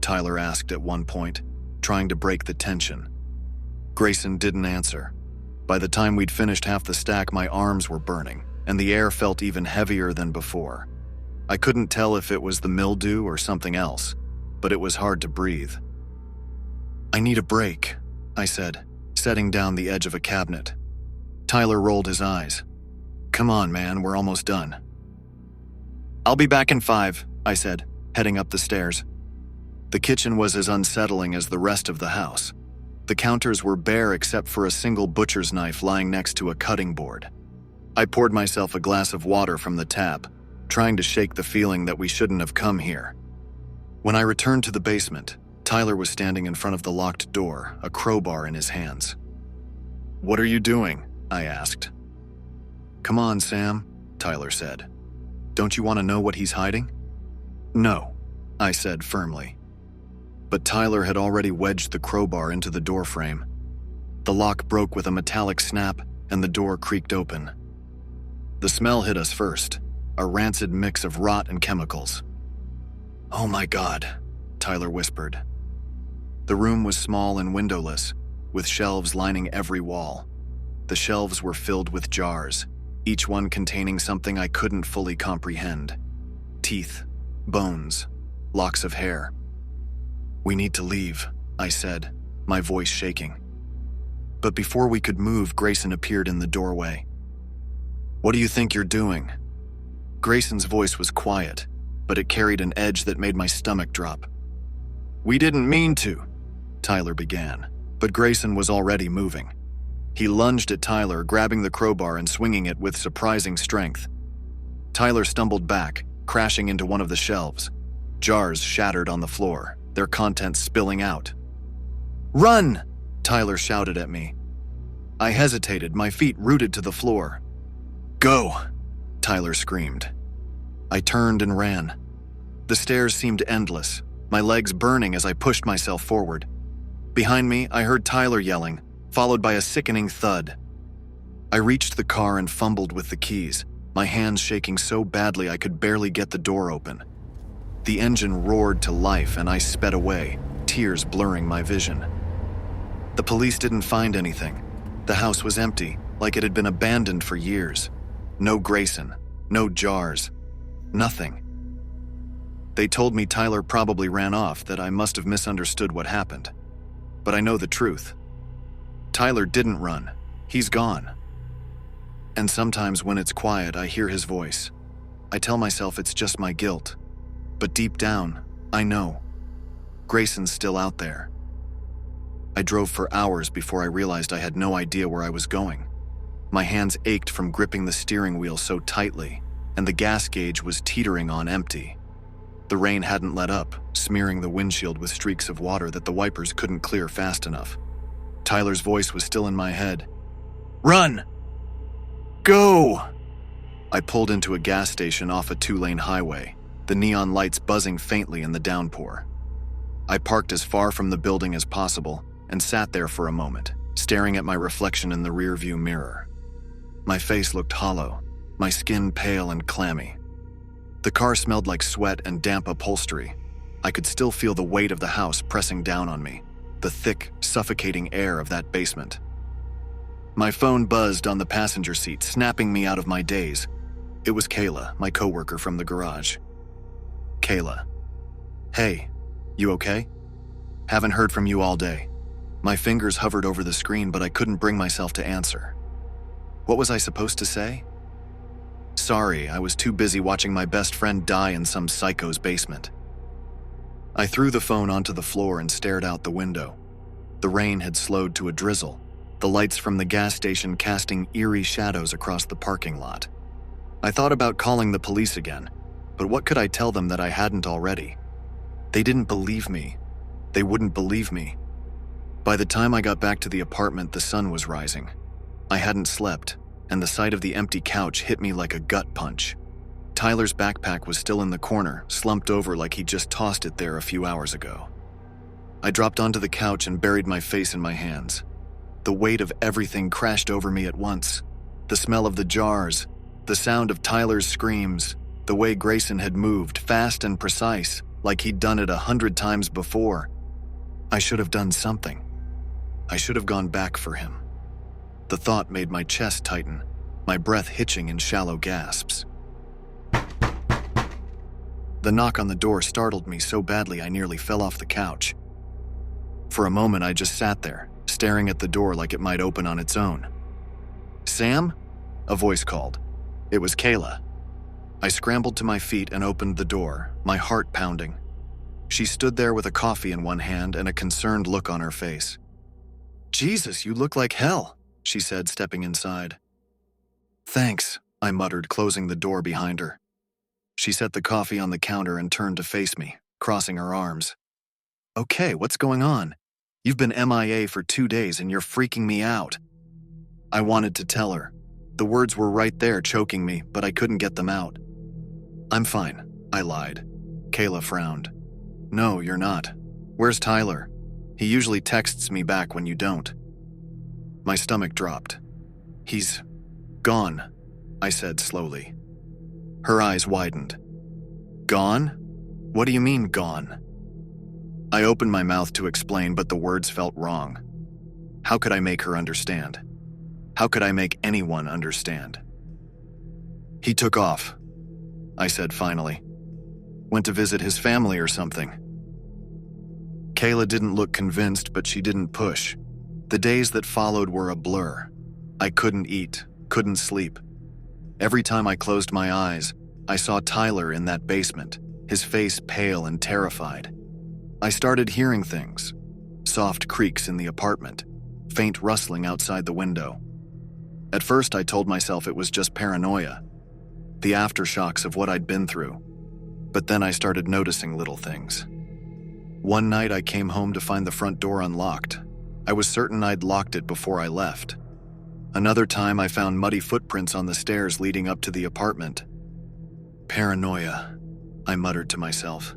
Tyler asked at one point, trying to break the tension. Grayson didn't answer. By the time we'd finished half the stack, my arms were burning, and the air felt even heavier than before. I couldn't tell if it was the mildew or something else, but it was hard to breathe. I need a break, I said, setting down the edge of a cabinet. Tyler rolled his eyes. Come on, man, we're almost done. I'll be back in 5, I said, heading up the stairs. The kitchen was as unsettling as the rest of the house. The counters were bare except for a single butcher's knife lying next to a cutting board. I poured myself a glass of water from the tap, trying to shake the feeling that we shouldn't have come here. When I returned to the basement, Tyler was standing in front of the locked door, a crowbar in his hands. What are you doing? I asked. Come on, Sam, Tyler said. Don't you want to know what he's hiding? No, I said firmly. But Tyler had already wedged the crowbar into the door frame. The lock broke with a metallic snap, and the door creaked open. The smell hit us first, a rancid mix of rot and chemicals. Oh my God, Tyler whispered. The room was small and windowless, with shelves lining every wall. The shelves were filled with jars, each one containing something I couldn't fully comprehend. Teeth, bones, locks of hair. We need to leave, I said, my voice shaking. But before we could move, Grayson appeared in the doorway. What do you think you're doing? Grayson's voice was quiet, but it carried an edge that made my stomach drop. "We didn't mean to," Tyler began, but Grayson was already moving. He lunged at Tyler, grabbing the crowbar and swinging it with surprising strength. Tyler stumbled back, crashing into one of the shelves. Jars shattered on the floor, their contents spilling out. "Run!" Tyler shouted at me. I hesitated, my feet rooted to the floor. "Go!" Tyler screamed. I turned and ran. The stairs seemed endless, my legs burning as I pushed myself forward. Behind me, I heard Tyler yelling, followed by a sickening thud. I reached the car and fumbled with the keys, my hands shaking so badly I could barely get the door open. The engine roared to life and I sped away, tears blurring my vision. The police didn't find anything. The house was empty, like it had been abandoned for years. No Grayson, no jars, nothing. They told me Tyler probably ran off, that I must have misunderstood what happened. But I know the truth. Tyler didn't run. He's gone. And sometimes when it's quiet, I hear his voice. I tell myself it's just my guilt. But deep down, I know. Grayson's still out there. I drove for hours before I realized I had no idea where I was going. My hands ached from gripping the steering wheel so tightly, and the gas gauge was teetering on empty. The rain hadn't let up, smearing the windshield with streaks of water that the wipers couldn't clear fast enough. Tyler's voice was still in my head. "Run! Go!" I pulled into a gas station off a 2-lane highway, the neon lights buzzing faintly in the downpour. I parked as far from the building as possible and sat there for a moment, staring at my reflection in the rearview mirror. My face looked hollow, my skin pale and clammy. The car smelled like sweat and damp upholstery. I could still feel the weight of the house pressing down on me, the thick, suffocating air of that basement. My phone buzzed on the passenger seat, snapping me out of my daze. It was Kayla, my coworker from the garage. "Kayla. Hey, you okay? Haven't heard from you all day." My fingers hovered over the screen, but I couldn't bring myself to answer. What was I supposed to say? Sorry, I was too busy watching my best friend die in some psycho's basement. I threw the phone onto the floor and stared out the window. The rain had slowed to a drizzle, the lights from the gas station casting eerie shadows across the parking lot. I thought about calling the police again, but what could I tell them that I hadn't already? They didn't believe me. They wouldn't believe me. By the time I got back to the apartment, the sun was rising. I hadn't slept, and the sight of the empty couch hit me like a gut punch. Tyler's backpack was still in the corner, slumped over like he'd just tossed it there a few hours ago. I dropped onto the couch and buried my face in my hands. The weight of everything crashed over me at once. The smell of the jars, the sound of Tyler's screams, the way Grayson had moved, fast and precise, like he'd done it 100 times before. I should have done something. I should have gone back for him. The thought made my chest tighten, my breath hitching in shallow gasps. The knock on the door startled me so badly I nearly fell off the couch. For a moment I just sat there, staring at the door like it might open on its own. "Sam?" a voice called. It was Kayla. I scrambled to my feet and opened the door, my heart pounding. She stood there with a coffee in one hand and a concerned look on her face. "Jesus, you look like hell," she said, stepping inside. "Thanks," I muttered, closing the door behind her. She set the coffee on the counter and turned to face me, crossing her arms. "Okay, what's going on? You've been MIA for 2 days and you're freaking me out." I wanted to tell her. The words were right there choking me, but I couldn't get them out. "I'm fine," I lied. Kayla frowned. "No, you're not. Where's Tyler? He usually texts me back when you don't." My stomach dropped. "He's gone," I said slowly. Her eyes widened. "Gone? What do you mean, gone?" I opened my mouth to explain, but the words felt wrong. How could I make her understand? How could I make anyone understand? "He took off," I said finally. "Went to visit his family or something." Kayla didn't look convinced, but she didn't push. The days that followed were a blur. I couldn't eat, couldn't sleep. Every time I closed my eyes, I saw Tyler in that basement, his face pale and terrified. I started hearing things. Soft creaks in the apartment, faint rustling outside the window. At first, I told myself it was just paranoia, the aftershocks of what I'd been through. But then I started noticing little things. One night, I came home to find the front door unlocked. I was certain I'd locked it before I left. Another time, I found muddy footprints on the stairs leading up to the apartment. Paranoia, I muttered to myself.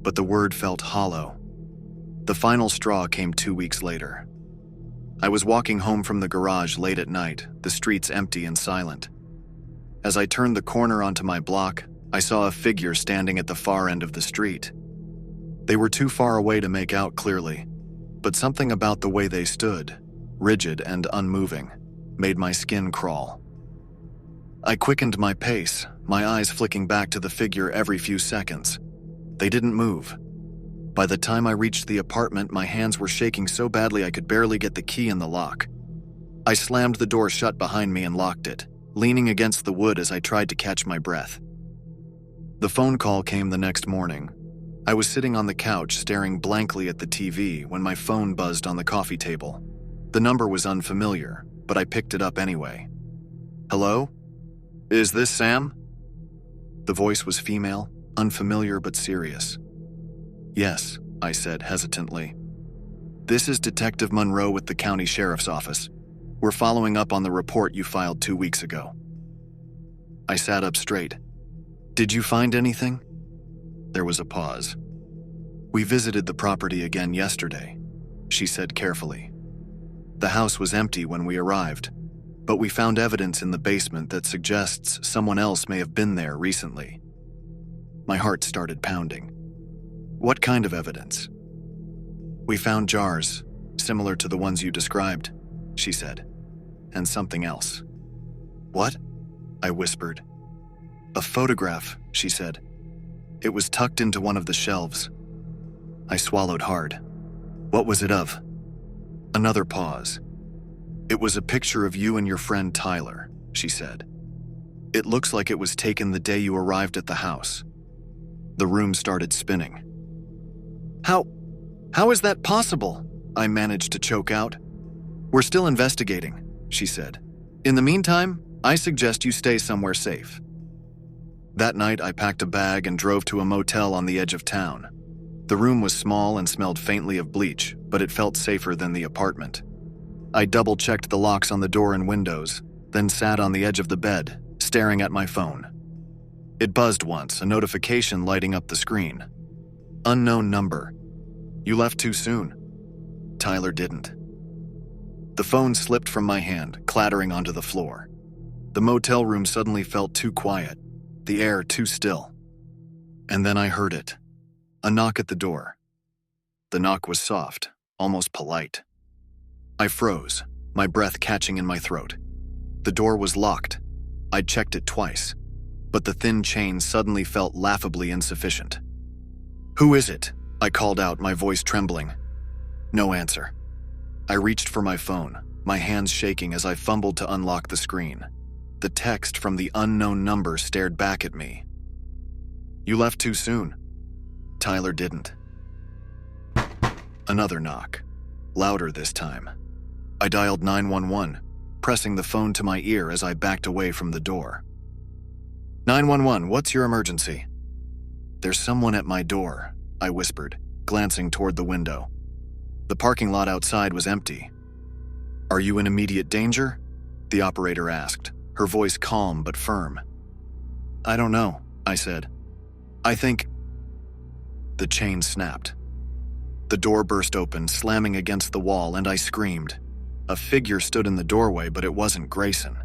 But the word felt hollow. The final straw came 2 weeks later. I was walking home from the garage late at night, the streets empty and silent. As I turned the corner onto my block, I saw a figure standing at the far end of the street. They were too far away to make out clearly, but something about the way they stood, rigid and unmoving, made my skin crawl. I quickened my pace, my eyes flicking back to the figure every few seconds. They didn't move. By the time I reached the apartment, my hands were shaking so badly I could barely get the key in the lock. I slammed the door shut behind me and locked it, leaning against the wood as I tried to catch my breath. The phone call came the next morning. I was sitting on the couch staring blankly at the TV when my phone buzzed on the coffee table. The number was unfamiliar, but I picked it up anyway. "Hello? Is this Sam?" The voice was female, unfamiliar but serious. "Yes," I said hesitantly. "This is Detective Monroe with the county sheriff's office. We're following up on the report you filed 2 weeks ago." I sat up straight. "Did you find anything?" There was a pause. "We visited the property again yesterday," she said carefully. "The house was empty when we arrived, but we found evidence in the basement that suggests someone else may have been there recently." My heart started pounding. "What kind of evidence?" "We found jars, similar to the ones you described," she said, "and something else." "What?" I whispered. "A photograph," she said. "It was tucked into one of the shelves." I swallowed hard. "What was it of?" Another pause. "It was a picture of you and your friend Tyler," she said. "It looks like it was taken the day you arrived at the house." The room started spinning. How is that possible?" I managed to choke out. "We're still investigating," she said. "In the meantime, I suggest you stay somewhere safe." That night, I packed a bag and drove to a motel on the edge of town. The room was small and smelled faintly of bleach, but it felt safer than the apartment. I double-checked the locks on the door and windows, then sat on the edge of the bed, staring at my phone. It buzzed once, a notification lighting up the screen. "Unknown number. You left too soon." Tyler didn't. The phone slipped from my hand, clattering onto the floor. The motel room suddenly felt too quiet, the air too still. And then I heard it. A knock at the door. The knock was soft, almost polite. I froze, my breath catching in my throat. The door was locked. I'd checked it twice, but the thin chain suddenly felt laughably insufficient. "Who is it?" I called out, my voice trembling. No answer. I reached for my phone, my hands shaking as I fumbled to unlock the screen. The text from the unknown number stared back at me. "You left too soon." Tyler didn't. Another knock, louder this time. I dialed 911, pressing the phone to my ear as I backed away from the door. 911, what's your emergency?" "There's someone at my door," I whispered, glancing toward the window. The parking lot outside was empty. "Are you in immediate danger?" the operator asked, her voice calm but firm. "I don't know," I said. "I think—" The chain snapped. The door burst open, slamming against the wall, and I screamed. A figure stood in the doorway, but it wasn't Grayson.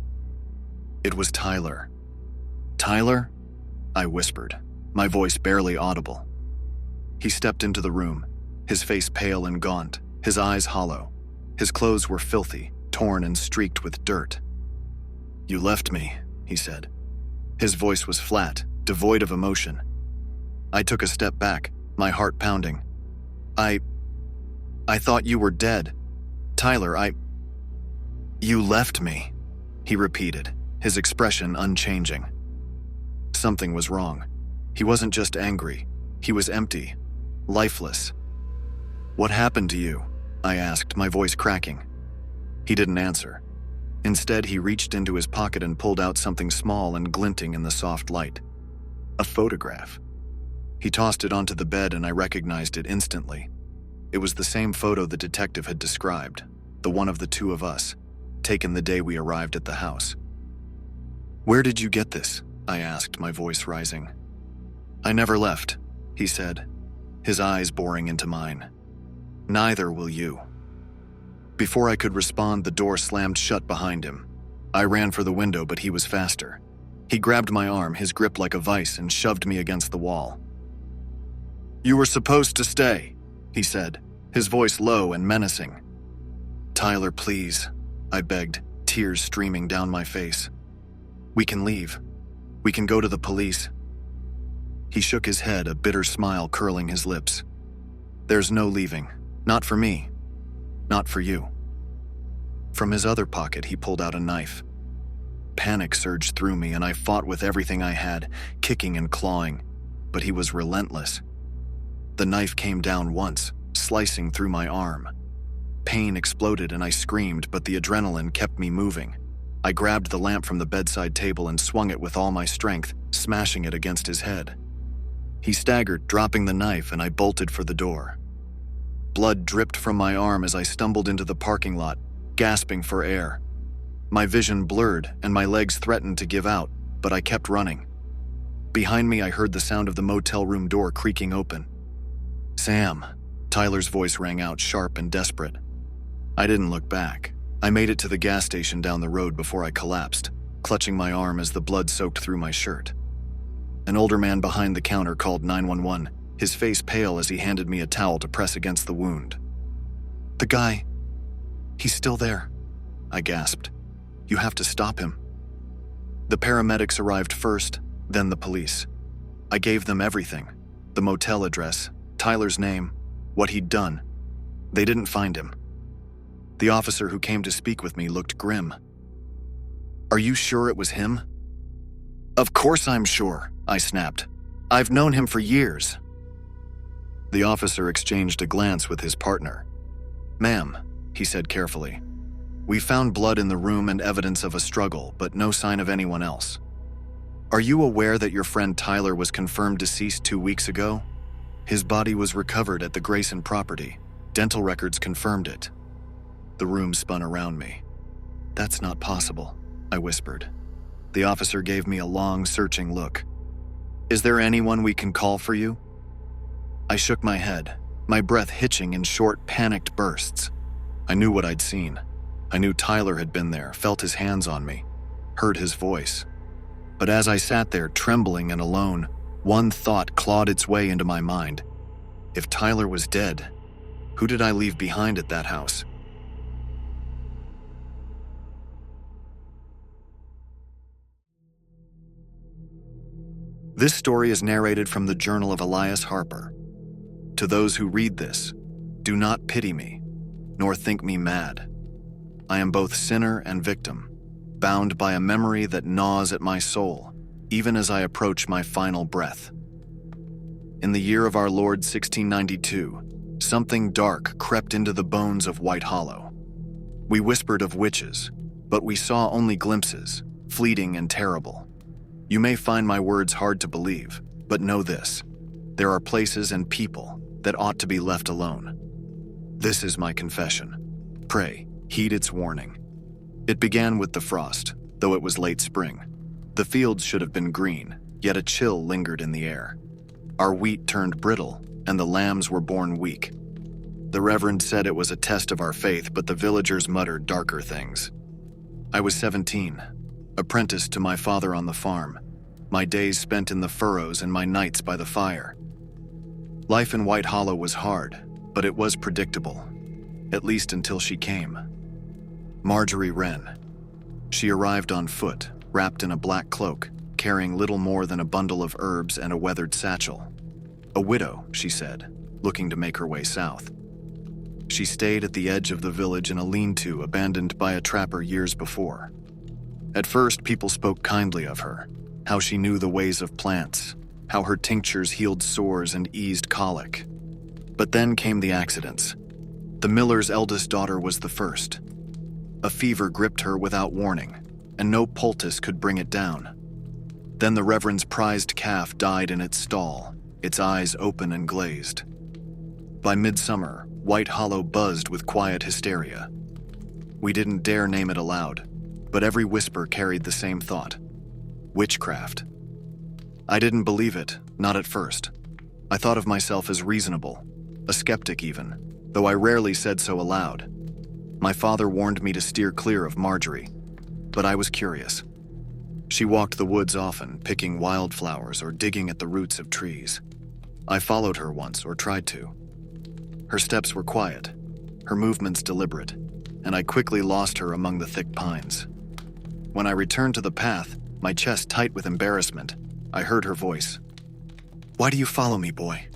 It was Tyler. "Tyler?" I whispered, my voice barely audible. He stepped into the room, his face pale and gaunt, his eyes hollow. His clothes were filthy, torn and streaked with dirt. "You left me," he said. His voice was flat, devoid of emotion. I took a step back, my heart pounding. I thought you were dead. Tyler, You left me," he repeated, his expression unchanging. Something was wrong. He wasn't just angry. He was empty, lifeless. "What happened to you?" I asked, my voice cracking. He didn't answer. Instead, he reached into his pocket and pulled out something small and glinting in the soft light. A photograph. He tossed it onto the bed and I recognized it instantly. It was the same photo the detective had described, the one of the two of us, taken the day we arrived at the house. "Where did you get this?" I asked, my voice rising. "I never left," he said, his eyes boring into mine. "Neither will you." Before I could respond, the door slammed shut behind him. I ran for the window, but he was faster. He grabbed my arm, his grip like a vice, and shoved me against the wall. "You were supposed to stay," he said, his voice low and menacing. "Tyler, please," I begged, tears streaming down my face. "We can leave. We can go to the police." He shook his head, a bitter smile curling his lips. "There's no leaving. Not for me. Not for you." From his other pocket, he pulled out a knife. Panic surged through me and I fought with everything I had, kicking and clawing, but he was relentless. The knife came down once, slicing through my arm. Pain exploded and I screamed, but the adrenaline kept me moving. I grabbed the lamp from the bedside table and swung it with all my strength, smashing it against his head. He staggered, dropping the knife, and I bolted for the door. Blood dripped from my arm as I stumbled into the parking lot, gasping for air. My vision blurred and my legs threatened to give out, but I kept running. Behind me, I heard the sound of the motel room door creaking open. "Sam," Tyler's voice rang out, sharp and desperate. I didn't look back. I made it to the gas station down the road before I collapsed, clutching my arm as the blood soaked through my shirt. An older man behind the counter called 911, his face pale as he handed me a towel to press against the wound. "The guy, he's still there," I gasped. "You have to stop him." The paramedics arrived first, then the police. I gave them everything: the motel address, Tyler's name, what he'd done. They didn't find him. The officer who came to speak with me looked grim. "Are you sure it was him?" "Of course I'm sure," I snapped. "I've known him for years." The officer exchanged a glance with his partner. "Ma'am," he said carefully, "we found blood in the room and evidence of a struggle, but no sign of anyone else. Are you aware that your friend Tyler was confirmed deceased 2 weeks ago? His body was recovered at the Grayson property. Dental records confirmed it." The room spun around me. "That's not possible," I whispered. The officer gave me a long, searching look. "Is there anyone we can call for you?" I shook my head, my breath hitching in short, panicked bursts. I knew what I'd seen. I knew Tyler had been there, felt his hands on me, heard his voice. But as I sat there, trembling and alone, one thought clawed its way into my mind. If Tyler was dead, who did I leave behind at that house? This story is narrated from the Journal of Elias Harper. To those who read this, do not pity me, nor think me mad. I am both sinner and victim, bound by a memory that gnaws at my soul, even as I approach my final breath. In the year of our Lord 1692, something dark crept into the bones of White Hollow. We whispered of witches, but we saw only glimpses, fleeting and terrible. You may find my words hard to believe, but know this: there are places and people that ought to be left alone. This is my confession. Pray, heed its warning. It began with the frost, though it was late spring. The fields should have been green, yet a chill lingered in the air. Our wheat turned brittle, and the lambs were born weak. The Reverend said it was a test of our faith, but the villagers muttered darker things. I was 17, apprenticed to my father on the farm, my days spent in the furrows and my nights by the fire. Life in White Hollow was hard, but it was predictable, at least until she came. Marjorie Wren. She arrived on foot, wrapped in a black cloak, carrying little more than a bundle of herbs and a weathered satchel. A widow, she said, looking to make her way south. She stayed at the edge of the village in a lean-to abandoned by a trapper years before. At first, people spoke kindly of her. how she knew the ways of plants, how her tinctures healed sores and eased colic. But then came the accidents. The miller's eldest daughter was the first. A fever gripped her without warning, and no poultice could bring it down. Then the Reverend's prized calf died in its stall, its eyes open and glazed. By midsummer, White Hollow buzzed with quiet hysteria. We didn't dare name it aloud, but every whisper carried the same thought: witchcraft. I didn't believe it, not at first. I thought of myself as reasonable, a skeptic even, though I rarely said so aloud. My father warned me to steer clear of Marjorie, but I was curious. She walked the woods often, picking wildflowers or digging at the roots of trees. I followed her once, or tried to. Her steps were quiet, her movements deliberate, and I quickly lost her among the thick pines. When I returned to the path, my chest tight with embarrassment, I heard her voice. "Why do you follow me, boy?"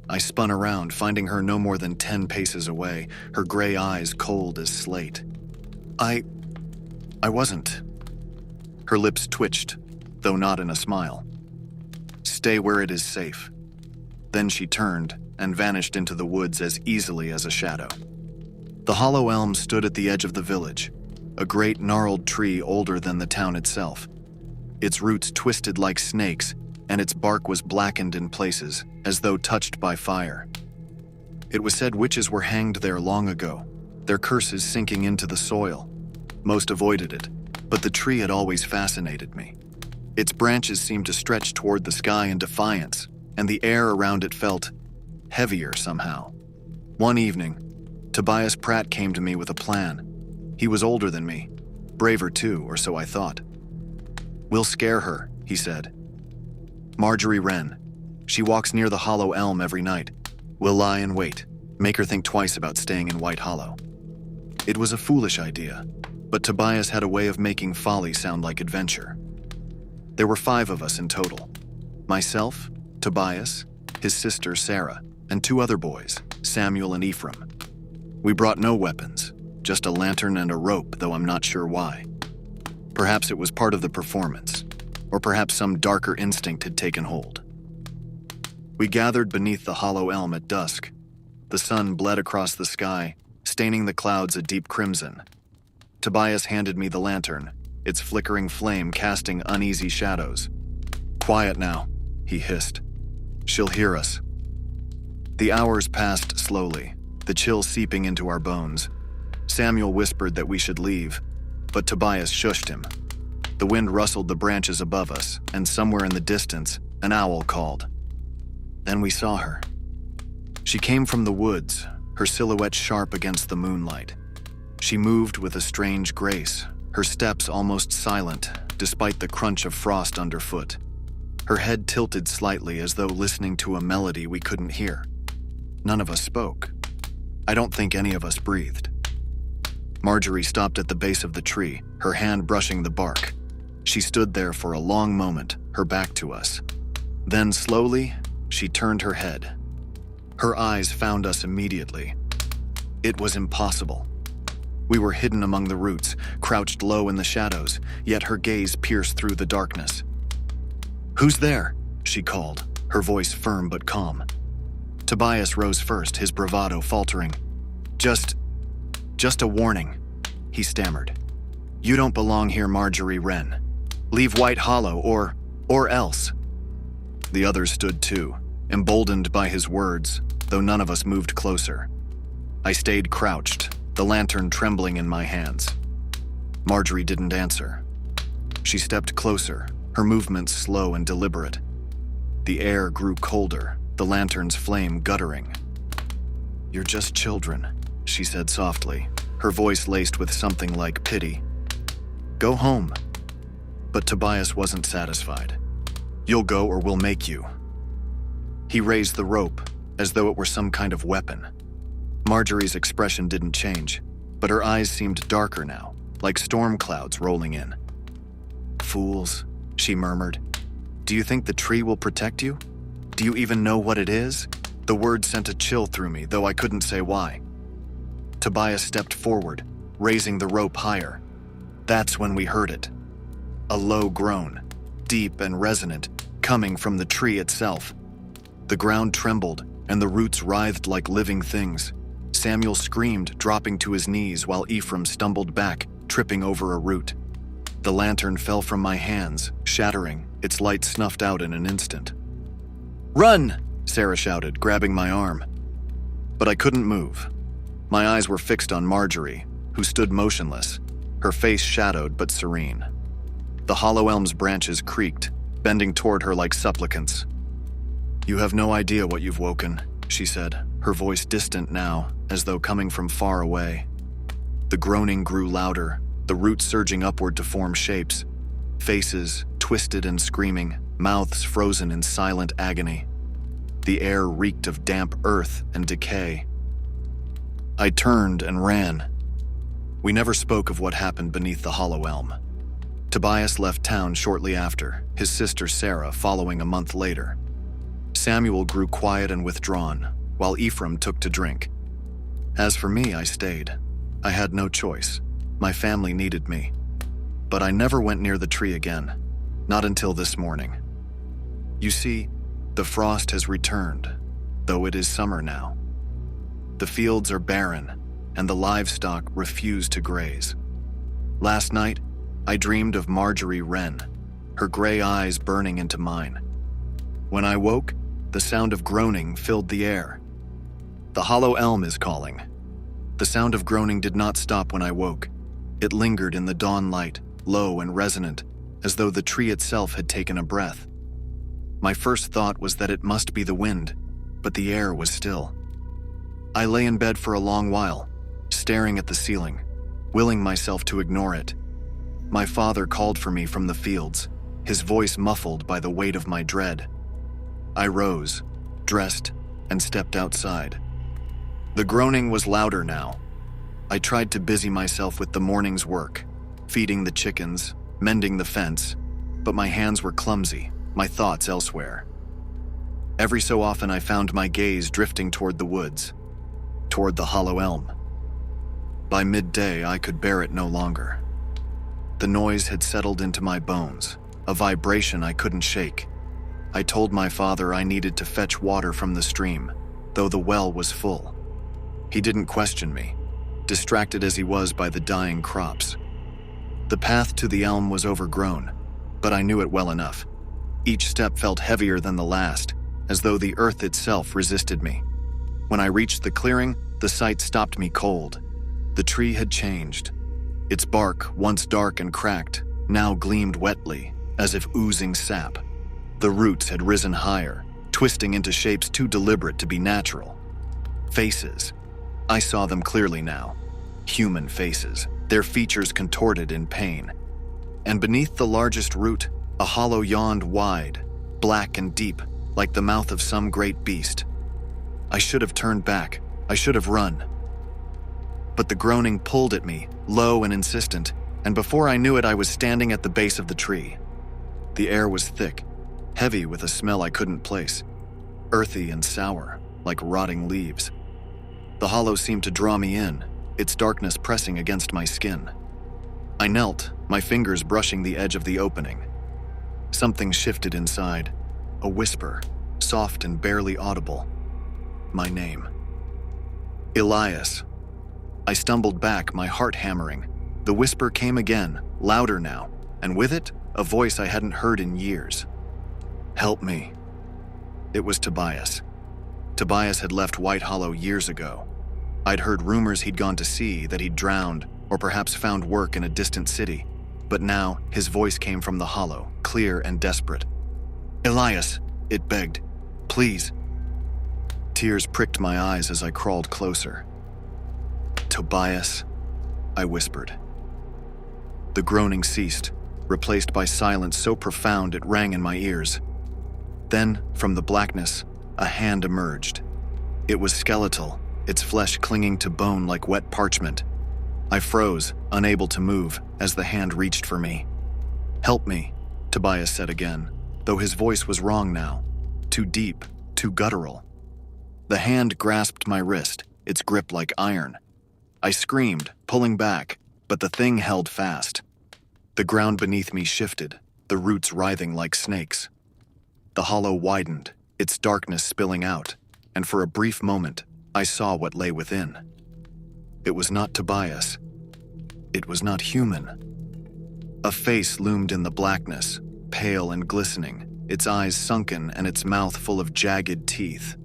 I spun around, finding her no more than 10 paces away, her gray eyes cold as slate. I wasn't. Her lips twitched, though not in a smile. "Stay where it is safe." Then she turned and vanished into the woods as easily as a shadow. The hollow elm stood at the edge of the village, a great gnarled tree older than the town itself. Its roots twisted like snakes, and its bark was blackened in places, as though touched by fire. It was said witches were hanged there long ago, their curses sinking into the soil. Most avoided it, but the tree had always fascinated me. Its branches seemed to stretch toward the sky in defiance, and the air around it felt heavier somehow. One evening, Tobias Pratt came to me with a plan. He was older than me, braver too, or so I thought. "We'll scare her," he said. "Marjorie Wren. She walks near the hollow elm every night. We'll lie in wait, make her think twice about staying in White Hollow." It was a foolish idea, but Tobias had a way of making folly sound like adventure. There were 5 of us in total. Myself, Tobias, his sister Sarah, and 2 other boys, Samuel and Ephraim. We brought no weapons, just a lantern and a rope, though I'm not sure why. Perhaps it was part of the performance, or perhaps some darker instinct had taken hold. We gathered beneath the hollow elm at dusk. The sun bled across the sky, staining the clouds a deep crimson. Tobias handed me the lantern, its flickering flame casting uneasy shadows. "Quiet now," he hissed. "She'll hear us." The hours passed slowly, the chill seeping into our bones. Samuel whispered that we should leave, but Tobias shushed him. The wind rustled the branches above us, and somewhere in the distance, an owl called. Then we saw her. She came from the woods, her silhouette sharp against the moonlight. She moved with a strange grace, her steps almost silent, despite the crunch of frost underfoot. Her head tilted slightly as though listening to a melody we couldn't hear. None of us spoke. I don't think any of us breathed. Marjorie stopped at the base of the tree, her hand brushing the bark. She stood there for a long moment, her back to us. Then slowly, she turned her head. Her eyes found us immediately. It was impossible. We were hidden among the roots, crouched low in the shadows, yet her gaze pierced through the darkness. "Who's there?" she called, her voice firm but calm. Tobias rose first, his bravado faltering. Just a warning," he stammered. "You don't belong here, Marjorie Wren. Leave White Hollow or else." The others stood too, emboldened by his words, though none of us moved closer. I stayed crouched, the lantern trembling in my hands. Marjorie didn't answer. She stepped closer, her movements slow and deliberate. The air grew colder, the lantern's flame guttering. "You're just children," she said softly, her voice laced with something like pity. "Go home." But Tobias wasn't satisfied. "You'll go or we'll make you." He raised the rope, as though it were some kind of weapon. Marjorie's expression didn't change, but her eyes seemed darker now, like storm clouds rolling in. "Fools," she murmured. "Do you think the tree will protect you? Do you even know what it is?" The word sent a chill through me, though I couldn't say why. Tobias stepped forward, raising the rope higher. That's when we heard it. A low groan. deep and resonant, coming from the tree itself. The ground trembled, and the roots writhed like living things. Samuel screamed, dropping to his knees while Ephraim stumbled back, tripping over a root. The lantern fell from my hands, shattering, its light snuffed out in an instant. "Run!" Sarah shouted, grabbing my arm. But I couldn't move. My eyes were fixed on Marjorie, who stood motionless, her face shadowed but serene. The hollow elm's branches creaked, bending toward her like supplicants. "You have no idea what you've woken," she said, her voice distant now, as though coming from far away. The groaning grew louder, the roots surging upward to form shapes. Faces, twisted and screaming, mouths frozen in silent agony. The air reeked of damp earth and decay. I turned and ran. We never spoke of what happened beneath the hollow elm. Tobias left town shortly after, his sister Sarah following a month later. Samuel grew quiet and withdrawn, while Ephraim took to drink. As for me, I stayed. I had no choice. My family needed me. But I never went near the tree again, not until this morning. You see, the frost has returned, though it is summer now. The fields are barren, and the livestock refuse to graze. Last night, I dreamed of Marjorie Wren, her gray eyes burning into mine. When I woke, the sound of groaning filled the air. The hollow elm is calling. The sound of groaning did not stop when I woke. It lingered in the dawn light, low and resonant, as though the tree itself had taken a breath. My first thought was that it must be the wind, but the air was still. I lay in bed for a long while, staring at the ceiling, willing myself to ignore it. My father called for me from the fields, his voice muffled by the weight of my dread. I rose, dressed, and stepped outside. The groaning was louder now. I tried to busy myself with the morning's work, feeding the chickens, mending the fence, but my hands were clumsy, my thoughts elsewhere. Every so often I found my gaze drifting toward the woods, toward the hollow elm. By midday, I could bear it no longer. The noise had settled into my bones, a vibration I couldn't shake. I told my father I needed to fetch water from the stream, though the well was full. He didn't question me, distracted as he was by the dying crops. The path to the elm was overgrown, but I knew it well enough. Each step felt heavier than the last, as though the earth itself resisted me. When I reached the clearing, the sight stopped me cold. The tree had changed. Its bark, once dark and cracked, now gleamed wetly, as if oozing sap. The roots had risen higher, twisting into shapes too deliberate to be natural. Faces. I saw them clearly now. Human faces, their features contorted in pain. And beneath the largest root, a hollow yawned wide, black and deep, like the mouth of some great beast. I should have turned back. I should have run. But the groaning pulled at me, low and insistent, and before I knew it, I was standing at the base of the tree. The air was thick, heavy with a smell I couldn't place, earthy and sour, like rotting leaves. The hollow seemed to draw me in, its darkness pressing against my skin. I knelt, my fingers brushing the edge of the opening. Something shifted inside, a whisper, soft and barely audible. My name. Elias. I stumbled back, my heart hammering. The whisper came again, louder now, and with it, a voice I hadn't heard in years. Help me. It was Tobias. Tobias had left White Hollow years ago. I'd heard rumors he'd gone to sea, that he'd drowned, or perhaps found work in a distant city. But now, his voice came from the hollow, clear and desperate. Elias, it begged. Please. Tears pricked my eyes as I crawled closer. Tobias, I whispered. The groaning ceased, replaced by silence so profound it rang in my ears. Then, from the blackness, a hand emerged. It was skeletal, its flesh clinging to bone like wet parchment. I froze, unable to move, as the hand reached for me. Help me, Tobias said again, though his voice was wrong now. Too deep, too guttural. The hand grasped my wrist, its grip like iron. I screamed, pulling back, but the thing held fast. The ground beneath me shifted, the roots writhing like snakes. The hollow widened, its darkness spilling out, and for a brief moment, I saw what lay within. It was not Tobias. It was not human. A face loomed in the blackness, pale and glistening, its eyes sunken and its mouth full of jagged teeth.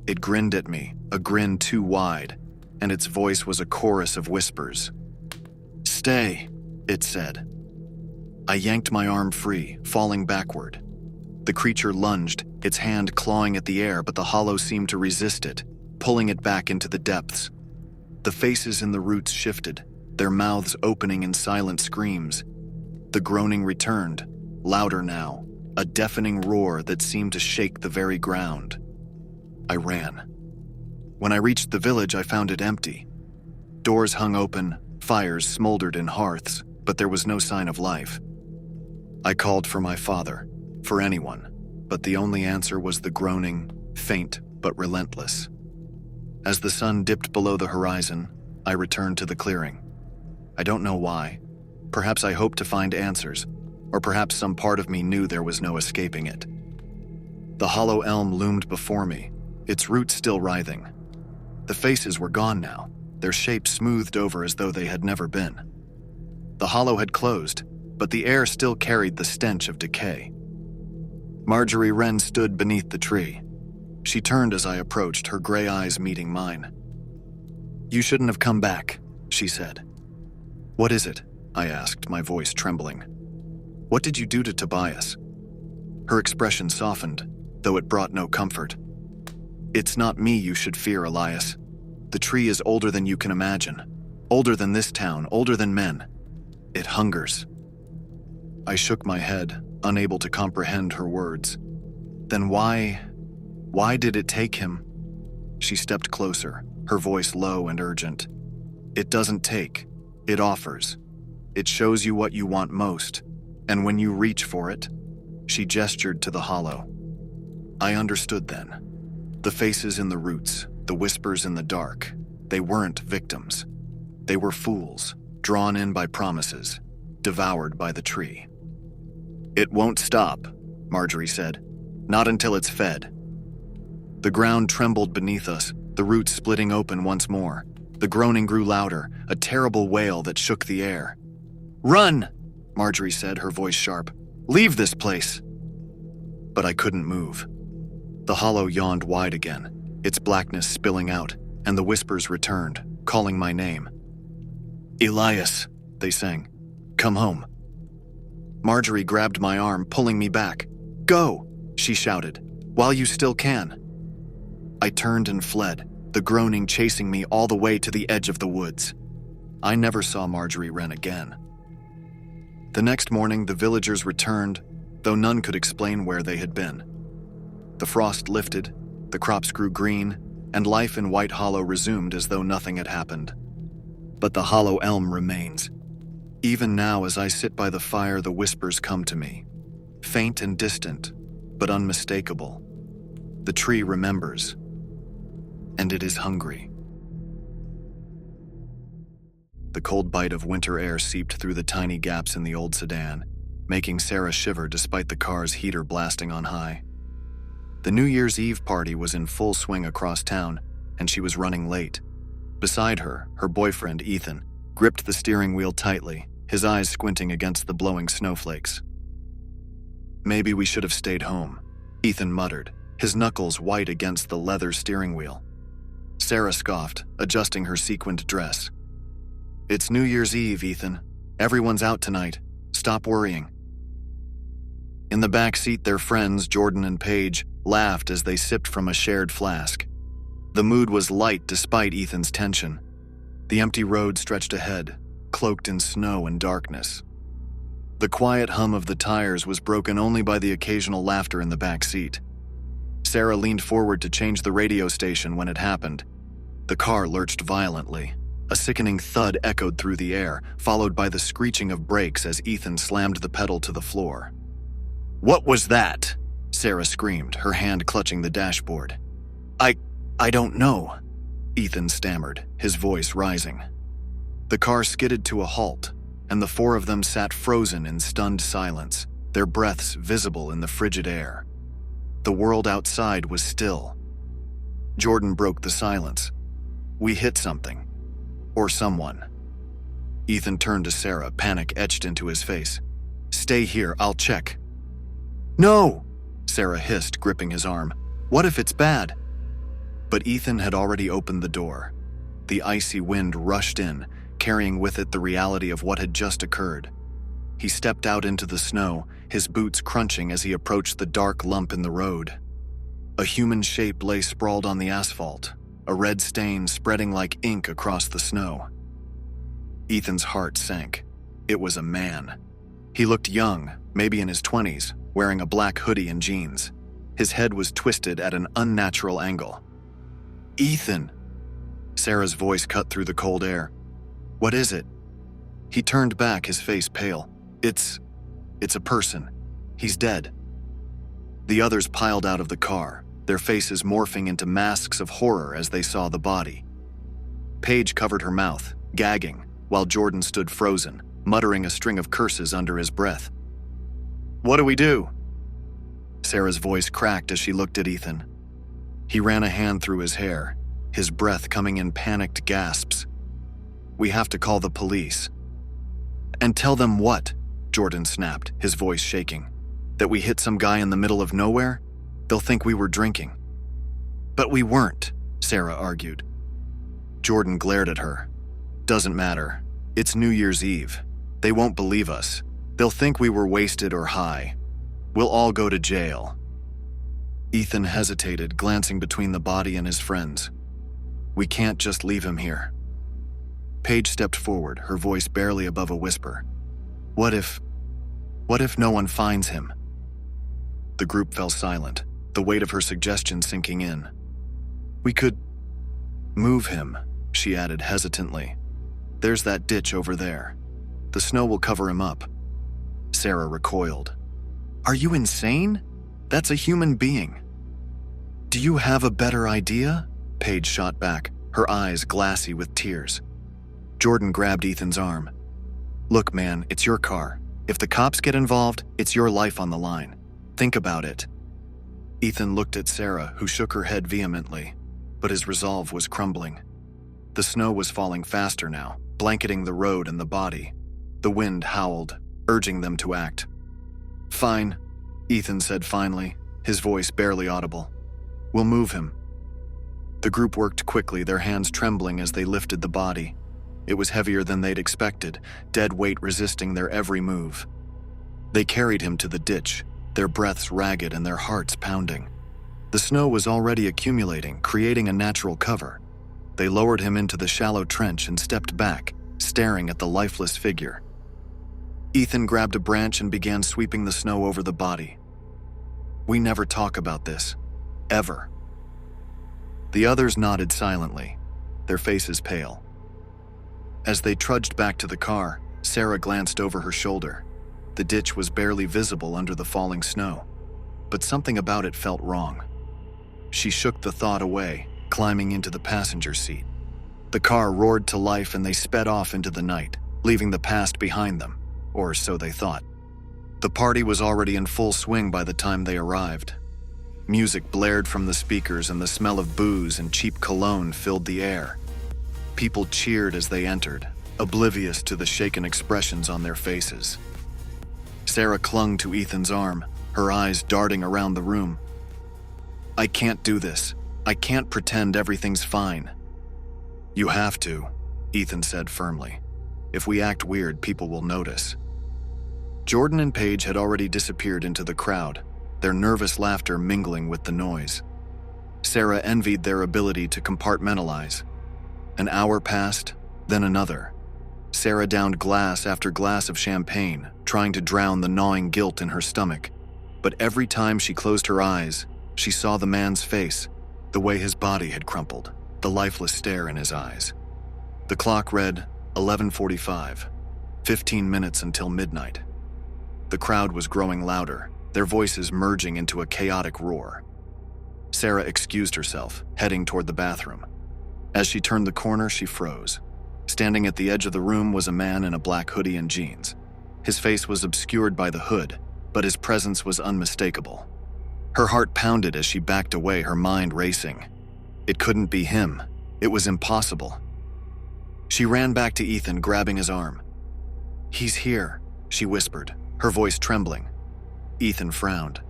It grinned at me, a grin too wide, and its voice was a chorus of whispers. "Stay," it said. I yanked my arm free, falling backward. The creature lunged, its hand clawing at the air, but the hollow seemed to resist it, pulling it back into the depths. The faces in the roots shifted, their mouths opening in silent screams. The groaning returned, louder now, a deafening roar that seemed to shake the very ground. I ran. When I reached the village, I found it empty. Doors hung open, fires smoldered in hearths, but there was no sign of life. I called for my father, for anyone, but the only answer was the groaning, faint but relentless. As the sun dipped below the horizon, I returned to the clearing. I don't know why. Perhaps I hoped to find answers, or perhaps some part of me knew there was no escaping it. The hollow elm loomed before me, its roots still writhing. The faces were gone now, their shapes smoothed over as though they had never been. The hollow had closed, but the air still carried the stench of decay. Marjorie Wren stood beneath the tree. She turned as I approached, her gray eyes meeting mine. "You shouldn't have come back," she said. "What is it?" I asked, my voice trembling. "What did you do to Tobias?" Her expression softened, though it brought no comfort. "It's not me you should fear, Elias. The tree is older than you can imagine. Older than this town, older than men. It hungers." I shook my head, unable to comprehend her words. "Then why did it take him?" She stepped closer, her voice low and urgent. "It doesn't take, it offers. It shows you what you want most, and when you reach for it," she gestured to the hollow. I understood then. The faces in the roots, the whispers in the dark, they weren't victims. They were fools, drawn in by promises, devoured by the tree. "It won't stop," Marjorie said. "Not until it's fed." The ground trembled beneath us, the roots splitting open once more. The groaning grew louder, a terrible wail that shook the air. "Run!" Marjorie said, her voice sharp. "Leave this place!" But I couldn't move. The hollow yawned wide again, its blackness spilling out, and the whispers returned, calling my name. "Elias," they sang. "Come home." Marjorie grabbed my arm, pulling me back. "Go!" she shouted. "While you still can." I turned and fled, the groaning chasing me all the way to the edge of the woods. I never saw Marjorie Wren again. The next morning, the villagers returned, though none could explain where they had been. The frost lifted, the crops grew green, and life in White Hollow resumed as though nothing had happened. But the hollow elm remains. Even now, as I sit by the fire, the whispers come to me, faint and distant, but unmistakable. The tree remembers, and it is hungry. The cold bite of winter air seeped through the tiny gaps in the old sedan, making Sarah shiver despite the car's heater blasting on high. The New Year's Eve party was in full swing across town, and she was running late. Beside her, her boyfriend, Ethan, gripped the steering wheel tightly, his eyes squinting against the blowing snowflakes. "Maybe we should have stayed home," Ethan muttered, his knuckles white against the leather steering wheel. Sarah scoffed, adjusting her sequined dress. "It's New Year's Eve, Ethan. Everyone's out tonight. Stop worrying." In the back seat, their friends, Jordan and Paige, laughed as they sipped from a shared flask. The mood was light despite Ethan's tension. The empty road stretched ahead, cloaked in snow and darkness. The quiet hum of the tires was broken only by the occasional laughter in the back seat. Sarah leaned forward to change the radio station when it happened. The car lurched violently. A sickening thud echoed through the air, followed by the screeching of brakes as Ethan slammed the pedal to the floor. "What was that?" Sarah screamed, her hand clutching the dashboard. I don't know," Ethan stammered, his voice rising. The car skidded to a halt, and the four of them sat frozen in stunned silence, their breaths visible in the frigid air. The world outside was still. Jordan broke the silence. We hit something. Or someone. Ethan turned to Sarah, panic etched into his face. Stay here, I'll check. No! Sarah hissed, gripping his arm. What if it's bad? But Ethan had already opened the door. The icy wind rushed in, carrying with it the reality of what had just occurred. He stepped out into the snow, his boots crunching as he approached the dark lump in the road. A human shape lay sprawled on the asphalt, a red stain spreading like ink across the snow. Ethan's heart sank. It was a man. He looked young, maybe in his 20s, wearing a black hoodie and jeans. His head was twisted at an unnatural angle. Ethan! Sarah's voice cut through the cold air. What is it? He turned back, his face pale. It's a person. He's dead. The others piled out of the car, their faces morphing into masks of horror as they saw the body. Paige covered her mouth, gagging, while Jordan stood frozen, muttering a string of curses under his breath. What do we do? Sarah's voice cracked as she looked at Ethan. He ran a hand through his hair, his breath coming in panicked gasps. We have to call the police. And tell them what? Jordan snapped, his voice shaking. That we hit some guy in the middle of nowhere? They'll think we were drinking. But we weren't, Sarah argued. Jordan glared at her. Doesn't matter. It's New Year's Eve. They won't believe us. They'll think we were wasted or high. We'll all go to jail. Ethan hesitated, glancing between the body and his friends. We can't just leave him here. Paige stepped forward, her voice barely above a whisper. What if no one finds him? The group fell silent, the weight of her suggestion sinking in. We could move him, she added hesitantly. There's that ditch over there. The snow will cover him up. Sarah recoiled. Are you insane? That's a human being. Do you have a better idea? Paige shot back, her eyes glassy with tears. Jordan grabbed Ethan's arm. Look, man, it's your car. If the cops get involved, it's your life on the line. Think about it. Ethan looked at Sarah, who shook her head vehemently, but his resolve was crumbling. The snow was falling faster now, blanketing the road and the body. The wind howled, urging them to act. Fine, Ethan said finally, his voice barely audible. We'll move him. The group worked quickly, their hands trembling as they lifted the body. It was heavier than they'd expected, dead weight resisting their every move. They carried him to the ditch, their breaths ragged and their hearts pounding. The snow was already accumulating, creating a natural cover. They lowered him into the shallow trench and stepped back, staring at the lifeless figure. Ethan grabbed a branch and began sweeping the snow over the body. We never talk about this. Ever. The others nodded silently, their faces pale. As they trudged back to the car, Sarah glanced over her shoulder. The ditch was barely visible under the falling snow, but something about it felt wrong. She shook the thought away, climbing into the passenger seat. The car roared to life and they sped off into the night, leaving the past behind them, or so they thought. The party was already in full swing by the time they arrived. Music blared from the speakers and the smell of booze and cheap cologne filled the air. People cheered as they entered, oblivious to the shaken expressions on their faces. Sarah clung to Ethan's arm, her eyes darting around the room. I can't do this. I can't pretend everything's fine. You have to, Ethan said firmly. If we act weird, people will notice. Jordan and Paige had already disappeared into the crowd, their nervous laughter mingling with the noise. Sarah envied their ability to compartmentalize. An hour passed, then another. Sarah downed glass after glass of champagne, trying to drown the gnawing guilt in her stomach. But every time she closed her eyes, she saw the man's face, the way his body had crumpled, the lifeless stare in his eyes. The clock read 11:45, 15 minutes until midnight. The crowd was growing louder, their voices merging into a chaotic roar. Sarah excused herself, heading toward the bathroom. As she turned the corner, she froze. Standing at the edge of the room was a man in a black hoodie and jeans. His face was obscured by the hood, but his presence was unmistakable. Her heart pounded as she backed away, her mind racing. It couldn't be him. It was impossible. She ran back to Ethan, grabbing his arm. "He's here," she whispered, her voice trembling. Ethan frowned.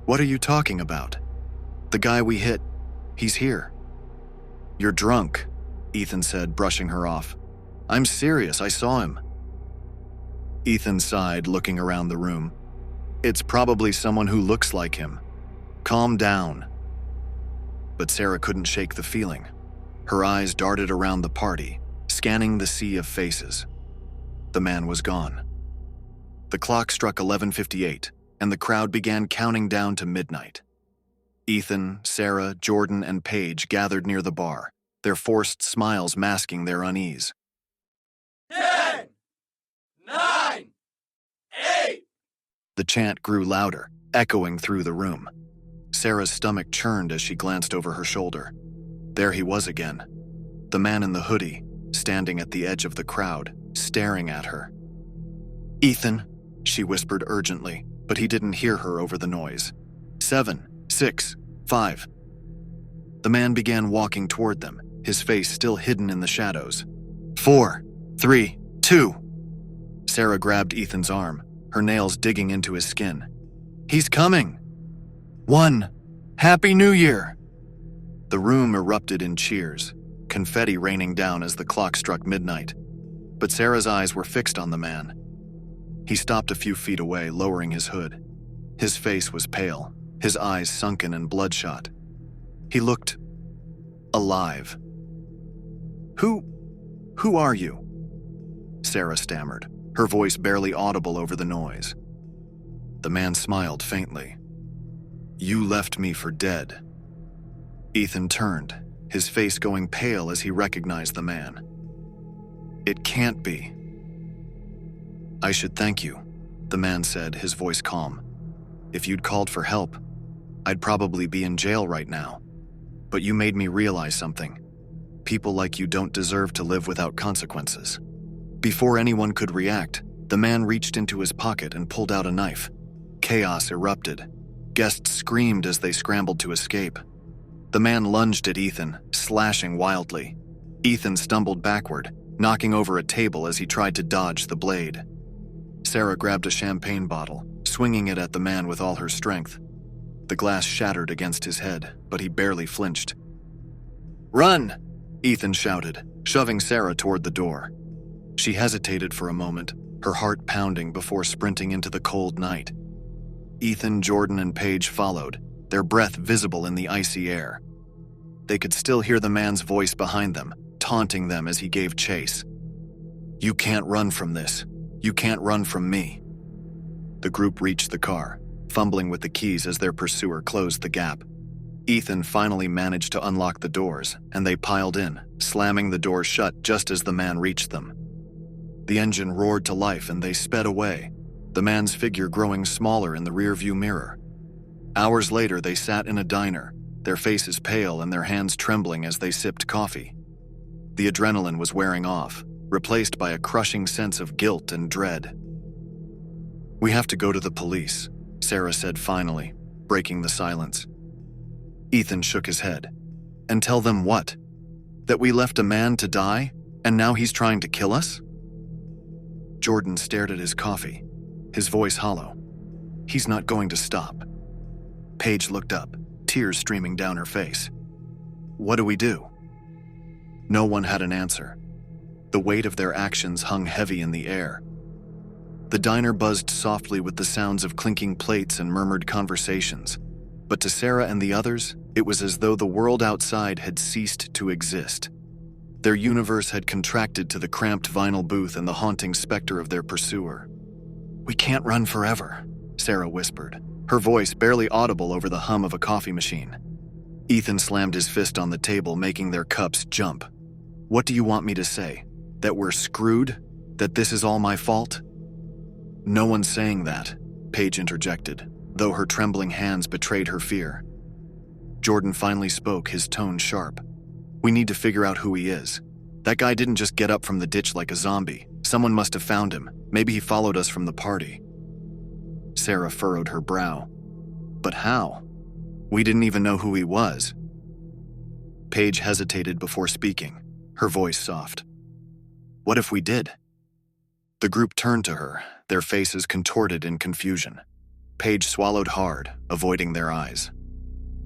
"What are you talking about?" "The guy we hit. He's here." "You're drunk," Ethan said, brushing her off. "I'm serious, I saw him." Ethan sighed, looking around the room. "It's probably someone who looks like him. Calm down." But Sarah couldn't shake the feeling. Her eyes darted around the party, scanning the sea of faces. The man was gone. The clock struck 11:58, and the crowd began counting down to midnight. Ethan, Sarah, Jordan, and Paige gathered near the bar, their forced smiles masking their unease. 10, 9, 8. The chant grew louder, echoing through the room. Sarah's stomach churned as she glanced over her shoulder. There he was again, the man in the hoodie, standing at the edge of the crowd, staring at her. "Ethan," she whispered urgently, but he didn't hear her over the noise. 7, 6, 5. The man began walking toward them, his face still hidden in the shadows. 4, 3, 2. Sarah grabbed Ethan's arm, her nails digging into his skin. "He's coming!" 1. Happy New Year! The room erupted in cheers, confetti raining down as the clock struck midnight. But Sarah's eyes were fixed on the man. He stopped a few feet away, lowering his hood. His face was pale, his eyes sunken and bloodshot. He looked alive. Who are you?" Sarah stammered, her voice barely audible over the noise. The man smiled faintly. "You left me for dead." Ethan turned, his face going pale as he recognized the man. "It can't be." "I should thank you," the man said, his voice calm. "If you'd called for help, I'd probably be in jail right now. But you made me realize something. People like you don't deserve to live without consequences." Before anyone could react, the man reached into his pocket and pulled out a knife. Chaos erupted. Guests screamed as they scrambled to escape. The man lunged at Ethan, slashing wildly. Ethan stumbled backward, knocking over a table as he tried to dodge the blade. Sarah grabbed a champagne bottle, swinging it at the man with all her strength. The glass shattered against his head, but he barely flinched. "Run!" Ethan shouted, shoving Sarah toward the door. She hesitated for a moment, her heart pounding before sprinting into the cold night. Ethan, Jordan, and Paige followed, their breath visible in the icy air. They could still hear the man's voice behind them, taunting them as he gave chase. "You can't run from this. You can't run from me." The group reached the car, fumbling with the keys as their pursuer closed the gap. Ethan finally managed to unlock the doors, and they piled in, slamming the doors shut just as the man reached them. The engine roared to life and they sped away, the man's figure growing smaller in the rearview mirror. Hours later, they sat in a diner, their faces pale and their hands trembling as they sipped coffee. The adrenaline was wearing off, replaced by a crushing sense of guilt and dread. "We have to go to the police," Sarah said finally, breaking the silence. Ethan shook his head. "And tell them what? That we left a man to die, and now he's trying to kill us?" Jordan stared at his coffee, his voice hollow. "He's not going to stop." Paige looked up, tears streaming down her face. "What do we do?" No one had an answer. The weight of their actions hung heavy in the air. The diner buzzed softly with the sounds of clinking plates and murmured conversations, but to Sarah and the others, it was as though the world outside had ceased to exist. Their universe had contracted to the cramped vinyl booth and the haunting specter of their pursuer. "We can't run forever," Sarah whispered, her voice barely audible over the hum of a coffee machine. Ethan slammed his fist on the table, making their cups jump. "What do you want me to say? That we're screwed? That this is all my fault?" "No one's saying that," Paige interjected, though her trembling hands betrayed her fear. Jordan finally spoke, his tone sharp. "We need to figure out who he is. That guy didn't just get up from the ditch like a zombie. Someone must have found him. Maybe he followed us from the party." Sarah furrowed her brow. But how? We didn't even know who he was. Paige hesitated before speaking, her voice soft. What if we did? The group turned to her, their faces contorted in confusion. Paige swallowed hard, avoiding their eyes.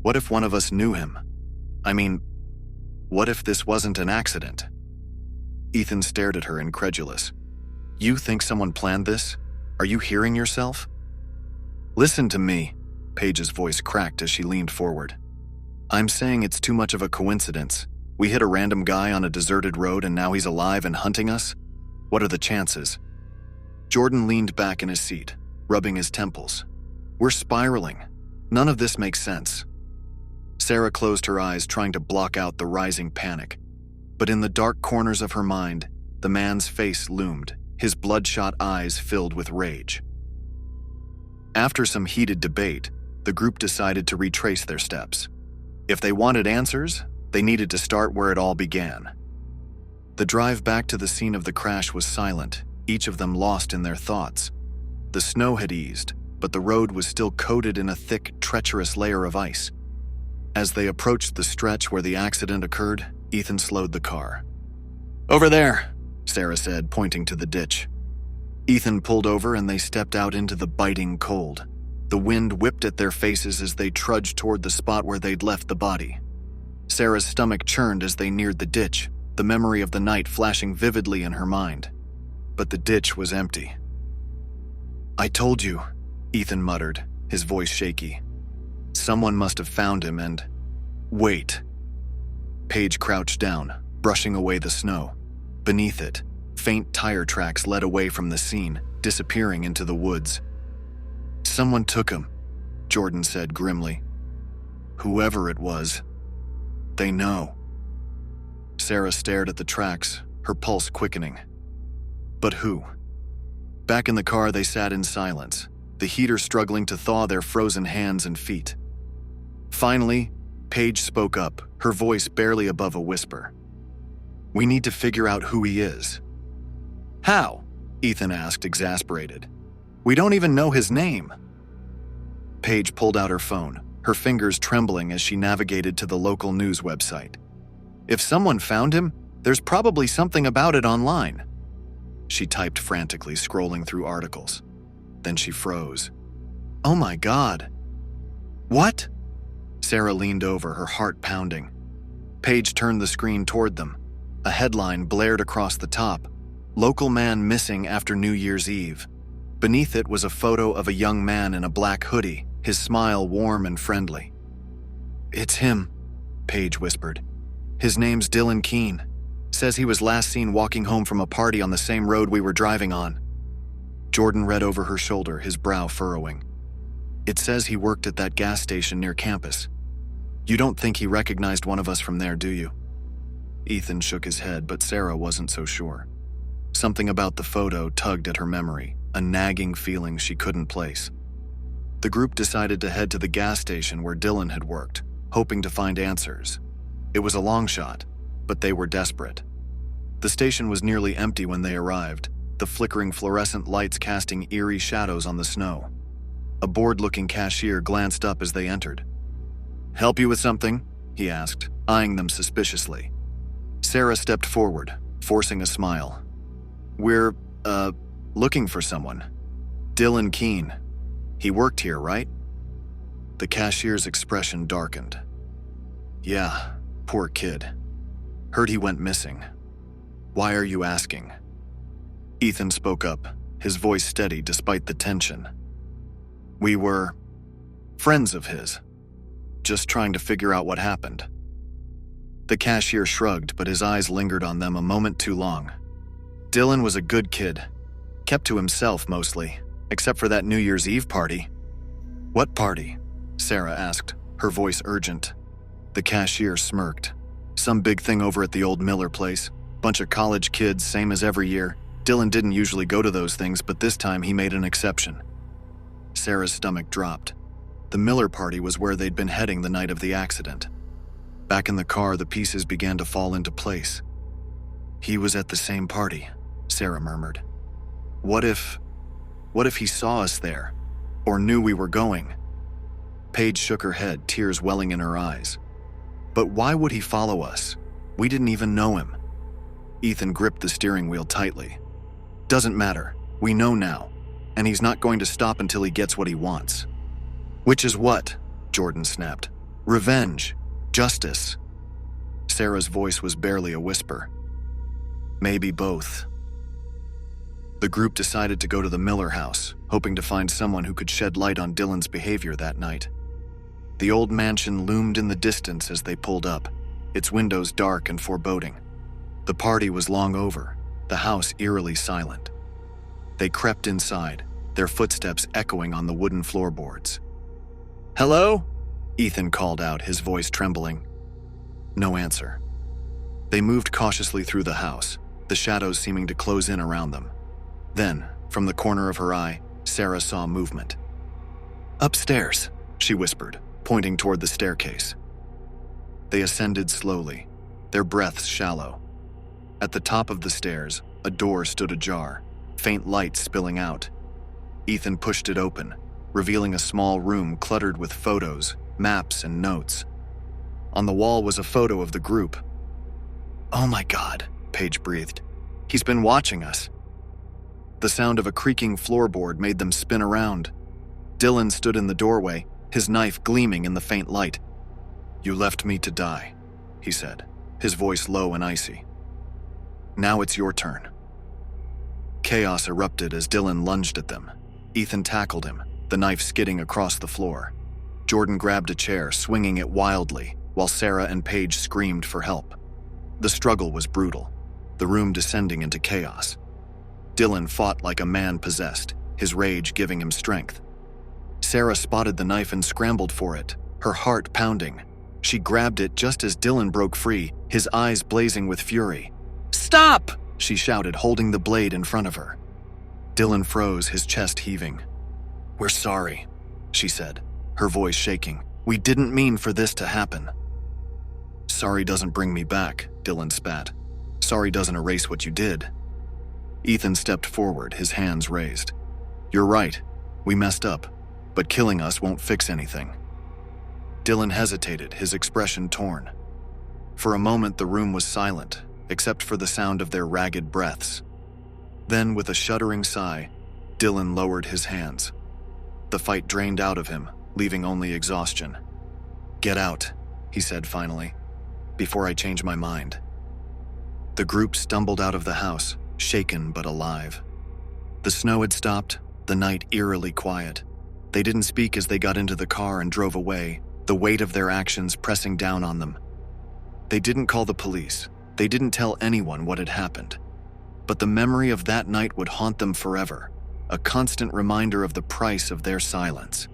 What if one of us knew him? I mean, what if this wasn't an accident? Ethan stared at her incredulous. You think someone planned this? Are you hearing yourself? Listen to me, Paige's voice cracked as she leaned forward. I'm saying it's too much of a coincidence. We hit a random guy on a deserted road and now he's alive and hunting us? What are the chances? Jordan leaned back in his seat, rubbing his temples. We're spiraling. None of this makes sense. Sarah closed her eyes, trying to block out the rising panic. But in the dark corners of her mind, the man's face loomed, his bloodshot eyes filled with rage. After some heated debate, the group decided to retrace their steps. If they wanted answers, they needed to start where it all began. The drive back to the scene of the crash was silent, each of them lost in their thoughts. The snow had eased, but the road was still coated in a thick, treacherous layer of ice. As they approached the stretch where the accident occurred, Ethan slowed the car. Over there, Sarah said, pointing to the ditch. Ethan pulled over and they stepped out into the biting cold. The wind whipped at their faces as they trudged toward the spot where they'd left the body. Sarah's stomach churned as they neared the ditch, the memory of the night flashing vividly in her mind. But the ditch was empty. I told you, Ethan muttered, his voice shaky. Someone must have found him and… Wait. Paige crouched down, brushing away the snow. Beneath it, faint tire tracks led away from the scene, disappearing into the woods. Someone took him, Jordan said grimly. Whoever it was, they know. Sarah stared at the tracks, her pulse quickening. But who? Back in the car, they sat in silence, the heater struggling to thaw their frozen hands and feet. Finally, Paige spoke up, her voice barely above a whisper. We need to figure out who he is. How? Ethan asked, exasperated. We don't even know his name. Paige pulled out her phone, her fingers trembling as she navigated to the local news website. If someone found him, there's probably something about it online. She typed frantically, scrolling through articles. Then she froze. Oh my God. What? Sarah leaned over, her heart pounding. Paige turned the screen toward them. A headline blared across the top. Local man missing after New Year's Eve. Beneath it was a photo of a young man in a black hoodie, his smile warm and friendly. It's him, Paige whispered. His name's Dylan Keene. Says he was last seen walking home from a party on the same road we were driving on. Jordan read over her shoulder, his brow furrowing. It says he worked at that gas station near campus. You don't think he recognized one of us from there, do you? Ethan shook his head, but Sarah wasn't so sure. Something about the photo tugged at her memory, a nagging feeling she couldn't place. The group decided to head to the gas station where Dylan had worked, hoping to find answers. It was a long shot, but they were desperate. The station was nearly empty when they arrived, the flickering fluorescent lights casting eerie shadows on the snow. A bored-looking cashier glanced up as they entered. Help you with something? He asked, eyeing them suspiciously. Sarah stepped forward, forcing a smile. We're, looking for someone. Dylan Keene. He worked here, right? The cashier's expression darkened. Yeah, poor kid. Heard he went missing. Why are you asking? Ethan spoke up, his voice steady despite the tension. We were friends of his, just trying to figure out what happened. The cashier shrugged, but his eyes lingered on them a moment too long. Dylan was a good kid, kept to himself mostly, except for that New Year's Eve party. What party? Sarah asked, her voice urgent. The cashier smirked. Some big thing over at the old Miller place. Bunch of college kids, same as every year. Dylan didn't usually go to those things, but this time he made an exception. Sarah's stomach dropped. The Miller party was where they'd been heading the night of the accident. Back in the car, the pieces began to fall into place. He was at the same party, Sarah murmured. What if he saw us there? Or knew we were going. Paige shook her head, tears welling in her eyes. But why would he follow us? We didn't even know him. Ethan gripped the steering wheel tightly. Doesn't matter. We know now. And he's not going to stop until he gets what he wants. Which is what? Jordan snapped. Revenge. Justice. Sarah's voice was barely a whisper. Maybe both. The group decided to go to the Miller house, hoping to find someone who could shed light on Dylan's behavior that night. The old mansion loomed in the distance as they pulled up, its windows dark and foreboding. The party was long over, the house eerily silent. They crept inside, their footsteps echoing on the wooden floorboards. "Hello?" Ethan called out, his voice trembling. No answer. They moved cautiously through the house, the shadows seeming to close in around them. Then, from the corner of her eye, Sarah saw movement. "Upstairs," she whispered, pointing toward the staircase. They ascended slowly, their breaths shallow. At the top of the stairs, a door stood ajar, faint light spilling out. Ethan pushed it open, revealing a small room cluttered with photos, maps, and notes. On the wall was a photo of the group. "Oh my God," Paige breathed. "He's been watching us." The sound of a creaking floorboard made them spin around. Dylan stood in the doorway, his knife gleaming in the faint light. "You left me to die," he said, his voice low and icy. "Now it's your turn." Chaos erupted as Dylan lunged at them. Ethan tackled him, the knife skidding across the floor. Jordan grabbed a chair, swinging it wildly, while Sarah and Paige screamed for help. The struggle was brutal, the room descending into chaos. Dylan fought like a man possessed, his rage giving him strength. Sarah spotted the knife and scrambled for it, her heart pounding. She grabbed it just as Dylan broke free, his eyes blazing with fury. "Stop!" she shouted, holding the blade in front of her. Dylan froze, his chest heaving. "We're sorry," she said, her voice shaking. "We didn't mean for this to happen." "Sorry doesn't bring me back," Dylan spat. "Sorry doesn't erase what you did." Ethan stepped forward, his hands raised. "You're right. We messed up. But killing us won't fix anything." Dylan hesitated, his expression torn. For a moment, the room was silent, except for the sound of their ragged breaths. Then, with a shuddering sigh, Dylan lowered his hands. The fight drained out of him, leaving only exhaustion. "Get out," he said finally, "before I change my mind." The group stumbled out of the house, shaken but alive. The snow had stopped, the night eerily quiet. They didn't speak as they got into the car and drove away, the weight of their actions pressing down on them. They didn't call the police. They didn't tell anyone what had happened. But the memory of that night would haunt them forever, a constant reminder of the price of their silence.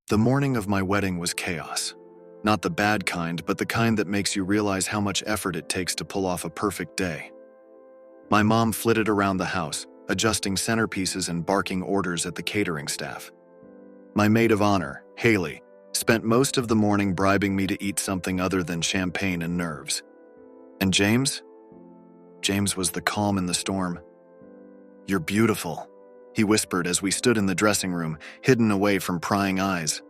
The morning of my wedding was chaos. Not the bad kind, but the kind that makes you realize how much effort it takes to pull off a perfect day. My mom flitted around the house, adjusting centerpieces and barking orders at the catering staff. My maid of honor, Haley, spent most of the morning bribing me to eat something other than champagne and nerves. And James? James was the calm in the storm. "You're beautiful," he whispered as we stood in the dressing room, hidden away from prying eyes.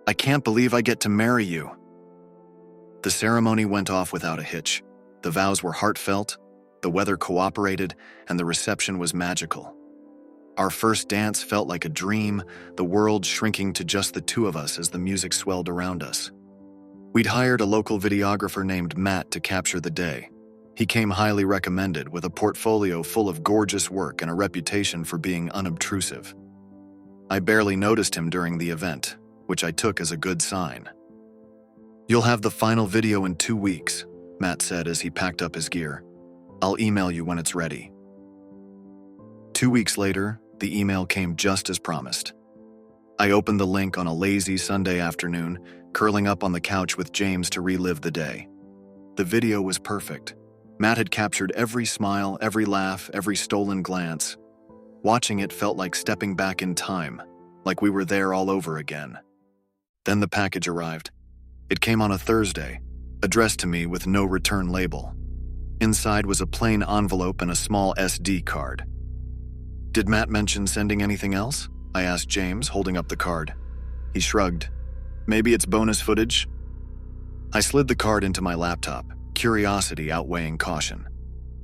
"I can't believe I get to marry you." The ceremony went off without a hitch. The vows were heartfelt, the weather cooperated, and the reception was magical. Our first dance felt like a dream, the world shrinking to just the two of us as the music swelled around us. We'd hired a local videographer named Matt to capture the day. He came highly recommended, with a portfolio full of gorgeous work and a reputation for being unobtrusive. I barely noticed him during the event, which I took as a good sign. "You'll have the final video in 2 weeks," Matt said as he packed up his gear. "I'll email you when it's ready." 2 weeks later, the email came just as promised. I opened the link on a lazy Sunday afternoon, curling up on the couch with James to relive the day. The video was perfect. Matt had captured every smile, every laugh, every stolen glance. Watching it felt like stepping back in time, like we were there all over again. Then the package arrived. It came on a Thursday, addressed to me with no return label. Inside was a plain envelope and a small SD card. "Did Matt mention sending anything else?" I asked James, holding up the card. He shrugged. "Maybe it's bonus footage?" I slid the card into my laptop, curiosity outweighing caution.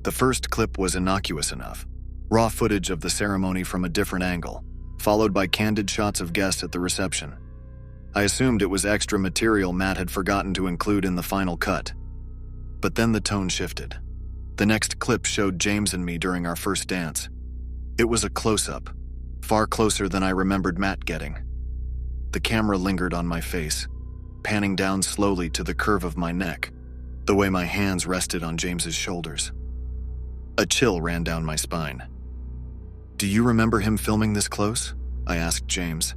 The first clip was innocuous enough. Raw footage of the ceremony from a different angle, followed by candid shots of guests at the reception. I assumed it was extra material Matt had forgotten to include in the final cut. But then the tone shifted. The next clip showed James and me during our first dance. It was a close-up, far closer than I remembered Matt getting. The camera lingered on my face, panning down slowly to the curve of my neck, the way my hands rested on James's shoulders. A chill ran down my spine. "Do you remember him filming this close?" I asked James.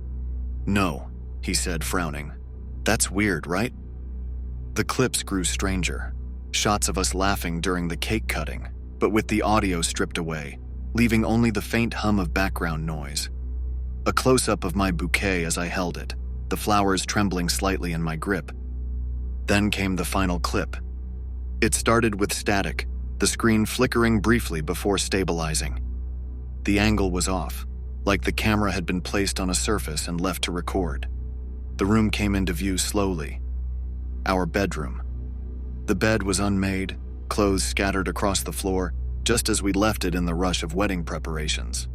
"No," he said, frowning. "That's weird, right?" The clips grew stranger. Shots of us laughing during the cake cutting, but with the audio stripped away, leaving only the faint hum of background noise. A close-up of my bouquet as I held it, the flowers trembling slightly in my grip. Then came the final clip. It started with static, the screen flickering briefly before stabilizing. The angle was off, like the camera had been placed on a surface and left to record. The room came into view slowly. Our bedroom. The bed was unmade, clothes scattered across the floor, just as we left it in the rush of wedding preparations.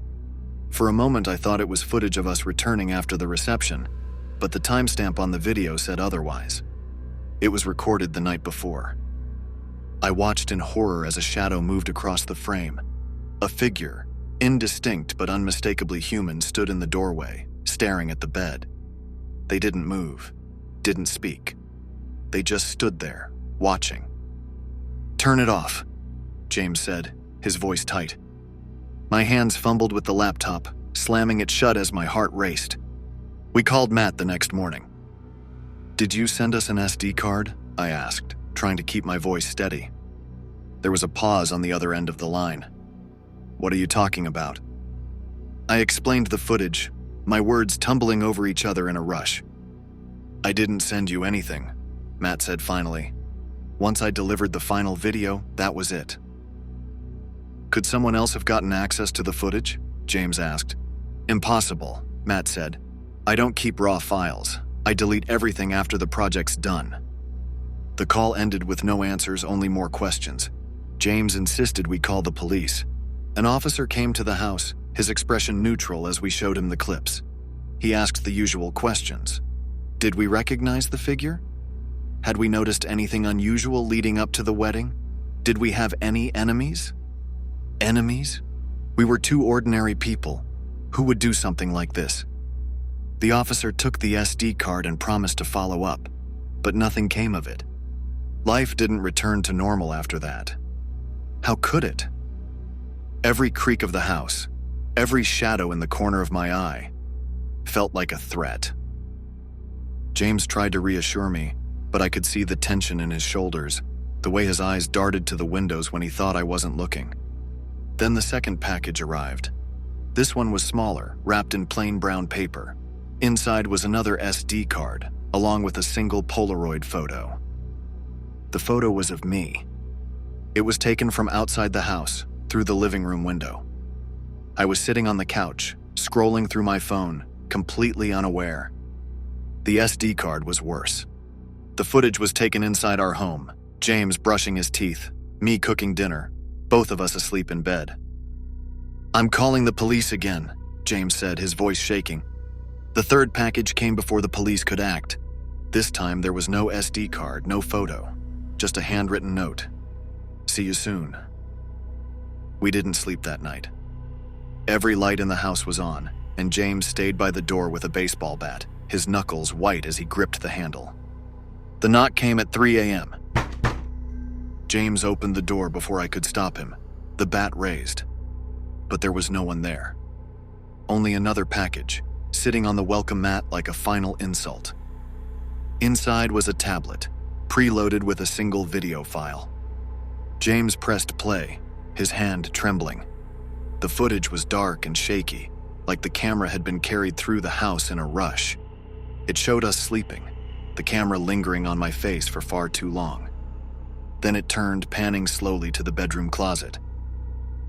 For a moment I thought it was footage of us returning after the reception, but the timestamp on the video said otherwise. It was recorded the night before. I watched in horror as a shadow moved across the frame. A figure, indistinct but unmistakably human, stood in the doorway, staring at the bed. They didn't move, didn't speak. They just stood there, watching. "Turn it off," James said, his voice tight. My hands fumbled with the laptop, slamming it shut as my heart raced. We called Matt the next morning. "Did you send us an SD card?" I asked, trying to keep my voice steady. There was a pause on the other end of the line. "What are you talking about?" I explained the footage, my words tumbling over each other in a rush. "I didn't send you anything," Matt said finally. "Once I delivered the final video, that was it." "Could someone else have gotten access to the footage?" James asked. "Impossible," Matt said. "I don't keep raw files. I delete everything after the project's done." The call ended with no answers, only more questions. James insisted we call the police. An officer came to the house, his expression neutral as we showed him the clips. He asked the usual questions. Did we recognize the figure? Had we noticed anything unusual leading up to the wedding? Did we have any enemies? Enemies? We were two ordinary people. Who would do something like this? The officer took the SD card and promised to follow up, but nothing came of it. Life didn't return to normal after that. How could it? Every creak of the house, every shadow in the corner of my eye, felt like a threat. James tried to reassure me, but I could see the tension in his shoulders, the way his eyes darted to the windows when he thought I wasn't looking. Then the second package arrived. This one was smaller, wrapped in plain brown paper. Inside was another SD card, along with a single Polaroid photo. The photo was of me. It was taken from outside the house, through the living room window. I was sitting on the couch, scrolling through my phone, completely unaware. The SD card was worse. The footage was taken inside our home, James brushing his teeth, me cooking dinner, both of us asleep in bed. "I'm calling the police again," James said, his voice shaking. The third package came before the police could act. This time there was no SD card, no photo, just a handwritten note. "See you soon." We didn't sleep that night. Every light in the house was on, and James stayed by the door with a baseball bat, his knuckles white as he gripped the handle. The knock came at 3 a.m. James opened the door before I could stop him, the bat raised. But there was no one there. Only another package, sitting on the welcome mat like a final insult. Inside was a tablet, preloaded with a single video file. James pressed play, his hand trembling. The footage was dark and shaky, like the camera had been carried through the house in a rush. It showed us sleeping, the camera lingering on my face for far too long. Then it turned, panning slowly to the bedroom closet.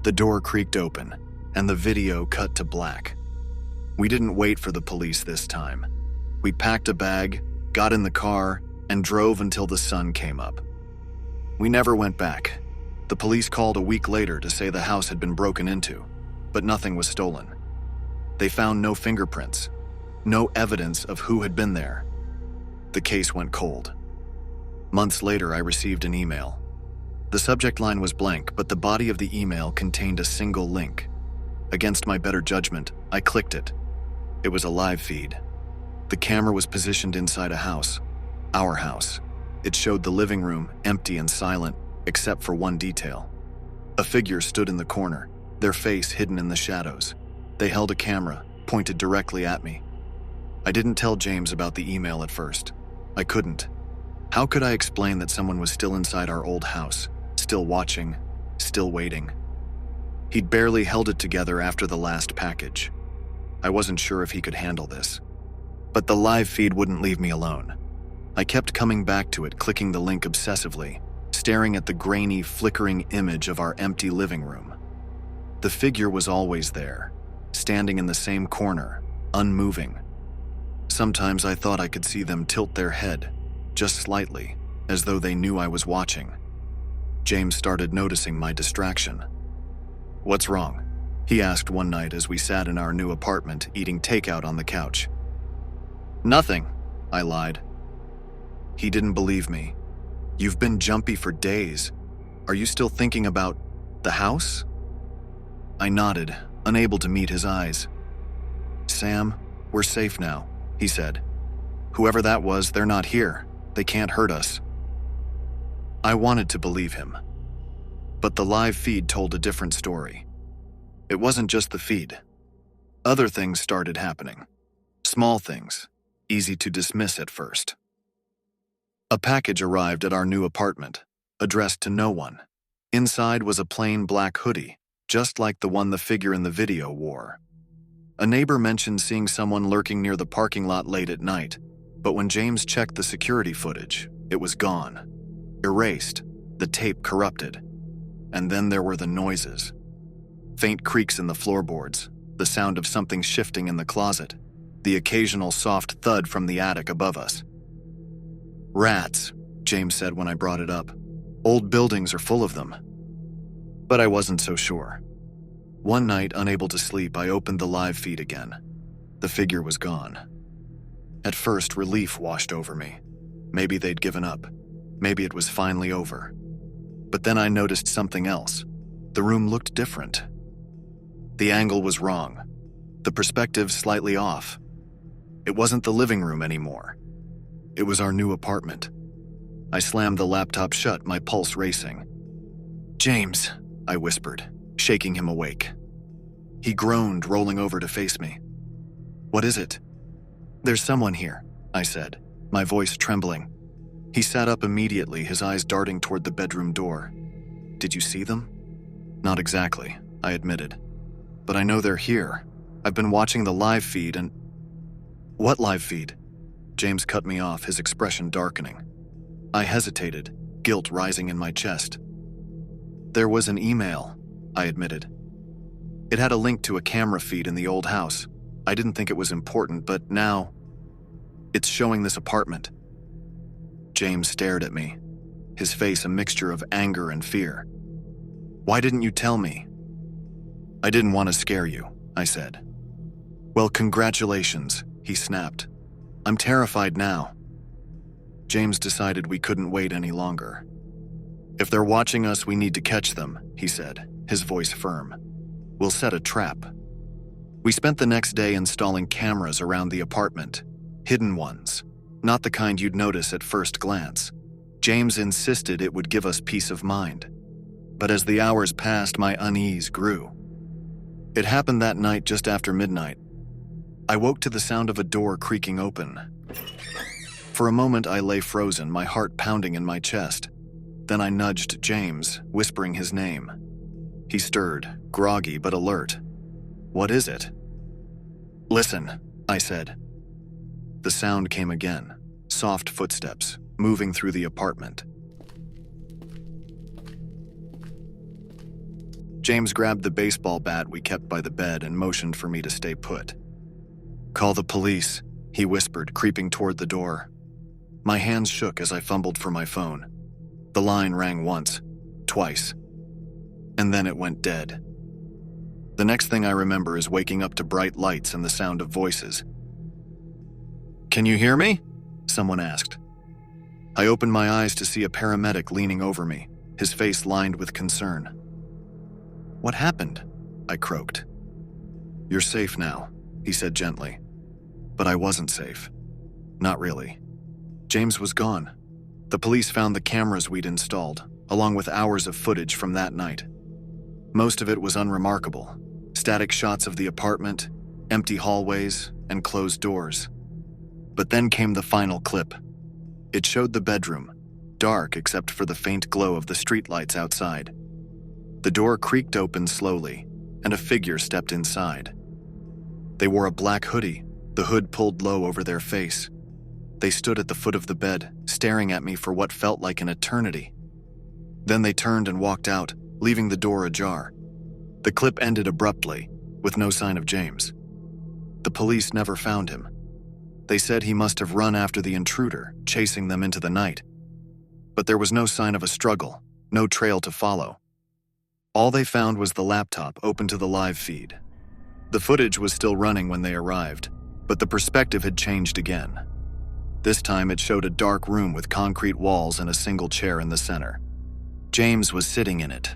The door creaked open, and the video cut to black. We didn't wait for the police this time. We packed a bag, got in the car, and drove until the sun came up. We never went back. The police called a week later to say the house had been broken into, but nothing was stolen. They found no fingerprints, no evidence of who had been there. The case went cold. Months later, I received an email. The subject line was blank, but the body of the email contained a single link. Against my better judgment, I clicked it. It was a live feed. The camera was positioned inside a house, our house. It showed the living room empty and silent, except for one detail. A figure stood in the corner, their face hidden in the shadows. They held a camera, pointed directly at me. I didn't tell James about the email at first. I couldn't. How could I explain that someone was still inside our old house, still watching, still waiting? He'd barely held it together after the last package. I wasn't sure if he could handle this. But the live feed wouldn't leave me alone. I kept coming back to it, clicking the link obsessively, staring at the grainy, flickering image of our empty living room. The figure was always there, standing in the same corner, unmoving. Sometimes I thought I could see them tilt their head, just slightly, as though they knew I was watching. James started noticing my distraction. "What's wrong?" he asked one night as we sat in our new apartment eating takeout on the couch. "Nothing," I lied. He didn't believe me. "You've been jumpy for days. Are you still thinking about the house?" I nodded, unable to meet his eyes. "Sam, we're safe now," he said. "Whoever that was, they're not here. They can't hurt us." I wanted to believe him. But the live feed told a different story. It wasn't just the feed. Other things started happening. Small things, easy to dismiss at first. A package arrived at our new apartment, addressed to no one. Inside was a plain black hoodie, just like the one the figure in the video wore. A neighbor mentioned seeing someone lurking near the parking lot late at night, but when James checked the security footage, it was gone. Erased, the tape corrupted. And then there were the noises. Faint creaks in the floorboards, the sound of something shifting in the closet, the occasional soft thud from the attic above us. "Rats," James said when I brought it up. "Old buildings are full of them." But I wasn't so sure. One night, unable to sleep, I opened the live feed again. The figure was gone. At first, relief washed over me. Maybe they'd given up. Maybe it was finally over. But then I noticed something else. The room looked different. The angle was wrong. The perspective slightly off. It wasn't the living room anymore. It was our new apartment. I slammed the laptop shut, my pulse racing. "James," I whispered, shaking him awake. He groaned, rolling over to face me. "What is it?" "There's someone here," I said, my voice trembling. He sat up immediately, his eyes darting toward the bedroom door. "Did you see them?" "Not exactly," I admitted. "But I know they're here. I've been watching the live feed and—" "What live feed?" James cut me off, his expression darkening. I hesitated, guilt rising in my chest. "There was an email," I admitted. "It had a link to a camera feed in the old house. I didn't think it was important, but now it's showing this apartment." James stared at me, his face a mixture of anger and fear. "Why didn't you tell me?" "I didn't want to scare you," I said. "Well, congratulations," he snapped. "I'm terrified now." James decided we couldn't wait any longer. "If they're watching us, we need to catch them," he said, his voice firm. "We'll set a trap." We spent the next day installing cameras around the apartment, hidden ones, not the kind you'd notice at first glance. James insisted it would give us peace of mind. But as the hours passed, my unease grew. It happened that night just after midnight. I woke to the sound of a door creaking open. For a moment, I lay frozen, my heart pounding in my chest. Then I nudged James, whispering his name. He stirred, groggy but alert. "What is it?" "Listen," I said. The sound came again, soft footsteps, moving through the apartment. James grabbed the baseball bat we kept by the bed and motioned for me to stay put. "Call the police," he whispered, creeping toward the door. My hands shook as I fumbled for my phone. The line rang once, twice, and then it went dead. The next thing I remember is waking up to bright lights and the sound of voices. "Can you hear me?" someone asked. I opened my eyes to see a paramedic leaning over me, his face lined with concern. "What happened?" I croaked. "You're safe now," he said gently. But I wasn't safe. Not really. James was gone. The police found the cameras we'd installed, along with hours of footage from that night. Most of it was unremarkable. Static shots of the apartment, empty hallways, and closed doors. But then came the final clip. It showed the bedroom, dark except for the faint glow of the streetlights outside. The door creaked open slowly, and a figure stepped inside. They wore a black hoodie, the hood pulled low over their face. They stood at the foot of the bed, staring at me for what felt like an eternity. Then they turned and walked out, leaving the door ajar. The clip ended abruptly, with no sign of James. The police never found him. They said he must have run after the intruder, chasing them into the night. But there was no sign of a struggle, no trail to follow. All they found was the laptop open to the live feed. The footage was still running when they arrived, but the perspective had changed again. This time it showed a dark room with concrete walls and a single chair in the center. James was sitting in it.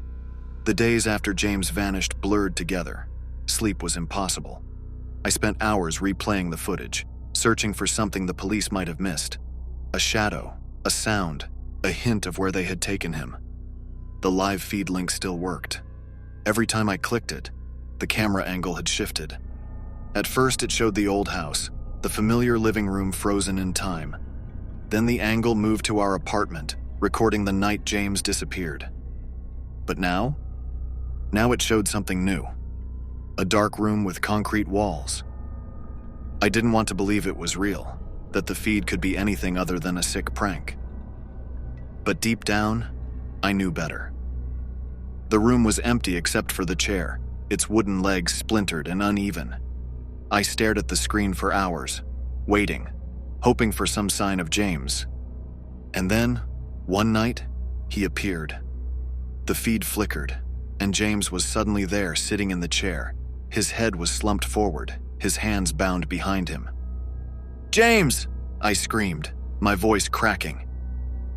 The days after James vanished blurred together. Sleep was impossible. I spent hours replaying the footage, searching for something the police might have missed. A shadow, a sound, a hint of where they had taken him. The live feed link still worked. Every time I clicked it, the camera angle had shifted. At first it showed the old house, the familiar living room frozen in time. Then the angle moved to our apartment, recording the night James disappeared. But now it showed something new. A dark room with concrete walls. I didn't want to believe it was real, that the feed could be anything other than a sick prank. But deep down, I knew better. The room was empty except for the chair, its wooden legs splintered and uneven. I stared at the screen for hours, waiting, hoping for some sign of James. And then, one night, he appeared. The feed flickered, and James was suddenly there sitting in the chair. His head was slumped forward, his hands bound behind him. "James!" I screamed, my voice cracking.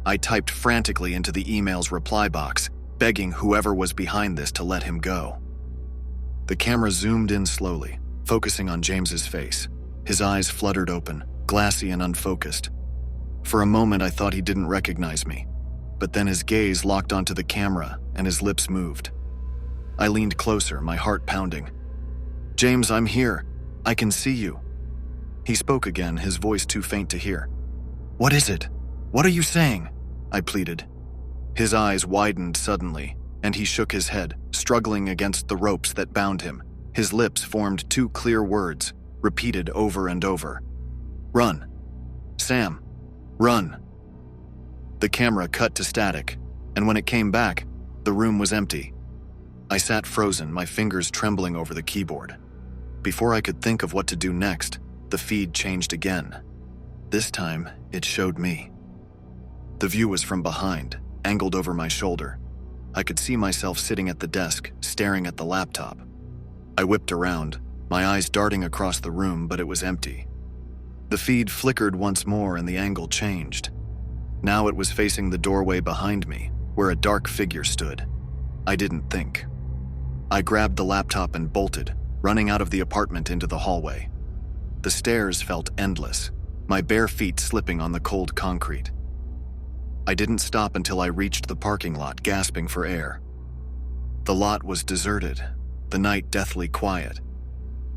I typed frantically into the email's reply box, begging whoever was behind this to let him go. The camera zoomed in slowly, focusing on James's face. His eyes fluttered open, glassy and unfocused. For a moment I thought he didn't recognize me, but then his gaze locked onto the camera and his lips moved. I leaned closer, my heart pounding. "James, I'm here. I can see you." He spoke again, his voice too faint to hear. "What is it? What are you saying?" I pleaded. His eyes widened suddenly, and he shook his head, struggling against the ropes that bound him. His lips formed two clear words, repeated over and over. "Run. Sam, run." The camera cut to static, and when it came back, the room was empty. I sat frozen, my fingers trembling over the keyboard. Before I could think of what to do next, the feed changed again. This time, it showed me. The view was from behind, angled over my shoulder. I could see myself sitting at the desk, staring at the laptop. I whipped around, my eyes darting across the room, but it was empty. The feed flickered once more and the angle changed. Now it was facing the doorway behind me, where a dark figure stood. I didn't think. I grabbed the laptop and bolted, running out of the apartment into the hallway. The stairs felt endless, my bare feet slipping on the cold concrete. I didn't stop until I reached the parking lot, gasping for air. The lot was deserted, the night deathly quiet.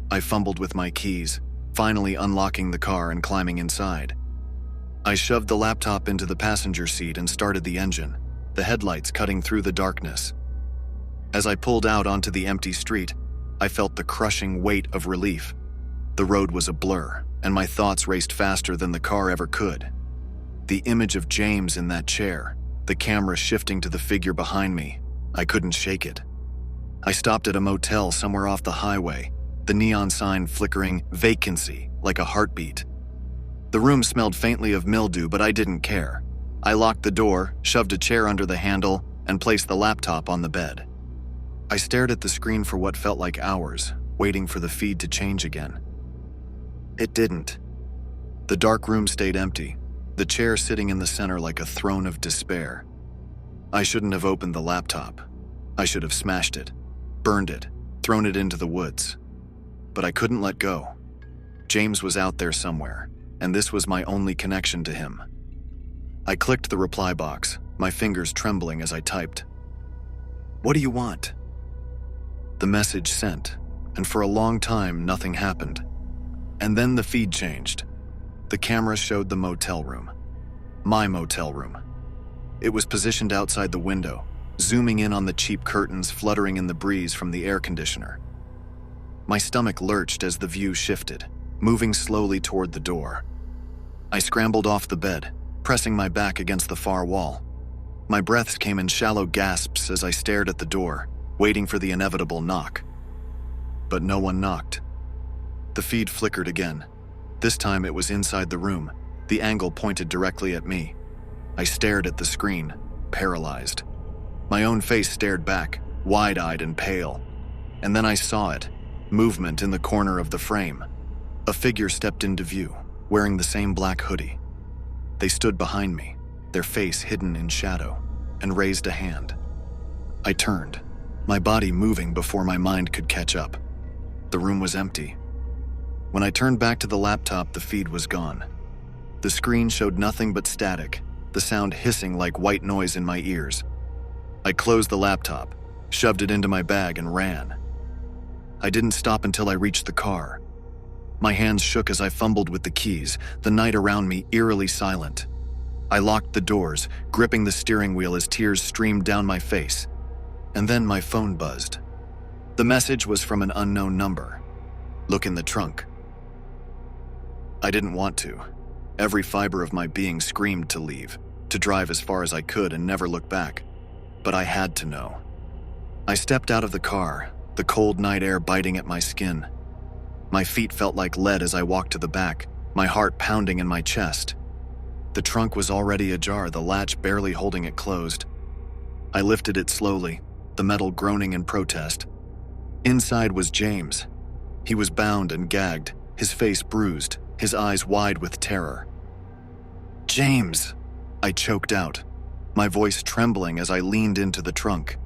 I fumbled with my keys, finally unlocking the car and climbing inside. I shoved the laptop into the passenger seat and started the engine, the headlights cutting through the darkness. As I pulled out onto the empty street, I felt the crushing weight of relief. The road was a blur, and my thoughts raced faster than the car ever could. The image of James in that chair, the camera shifting to the figure behind me, I couldn't shake it. I stopped at a motel somewhere off the highway, the neon sign flickering vacancy like a heartbeat. The room smelled faintly of mildew, but I didn't care. I locked the door, shoved a chair under the handle, and placed the laptop on the bed. I stared at the screen for what felt like hours, waiting for the feed to change again. It didn't. The dark room stayed empty, the chair sitting in the center like a throne of despair. I shouldn't have opened the laptop. I should have smashed it, burned it, thrown it into the woods. But I couldn't let go. James was out there somewhere, and this was my only connection to him. I clicked the reply box, my fingers trembling as I typed. "What do you want?" The message sent, and for a long time nothing happened. And then the feed changed. The camera showed the motel room. My motel room. It was positioned outside the window, zooming in on the cheap curtains fluttering in the breeze from the air conditioner. My stomach lurched as the view shifted, moving slowly toward the door. I scrambled off the bed, pressing my back against the far wall. My breaths came in shallow gasps as I stared at the door, waiting for the inevitable knock. But no one knocked. The feed flickered again. This time it was inside the room, the angle pointed directly at me. I stared at the screen, paralyzed. My own face stared back, wide-eyed and pale. And then I saw it, movement in the corner of the frame. A figure stepped into view, wearing the same black hoodie. They stood behind me, their face hidden in shadow, and raised a hand. I turned, my body moving before my mind could catch up. The room was empty. When I turned back to the laptop, the feed was gone. The screen showed nothing but static, the sound hissing like white noise in my ears. I closed the laptop, shoved it into my bag, and ran. I didn't stop until I reached the car. My hands shook as I fumbled with the keys, the night around me eerily silent. I locked the doors, gripping the steering wheel as tears streamed down my face. And then my phone buzzed. The message was from an unknown number. "Look in the trunk." I didn't want to. Every fiber of my being screamed to leave, to drive as far as I could and never look back. But I had to know. I stepped out of the car, the cold night air biting at my skin. My feet felt like lead as I walked to the back, my heart pounding in my chest. The trunk was already ajar, the latch barely holding it closed. I lifted it slowly, the metal groaning in protest. Inside was James. He was bound and gagged, his face bruised, his eyes wide with terror. "James!" I choked out, my voice trembling as I leaned into the trunk.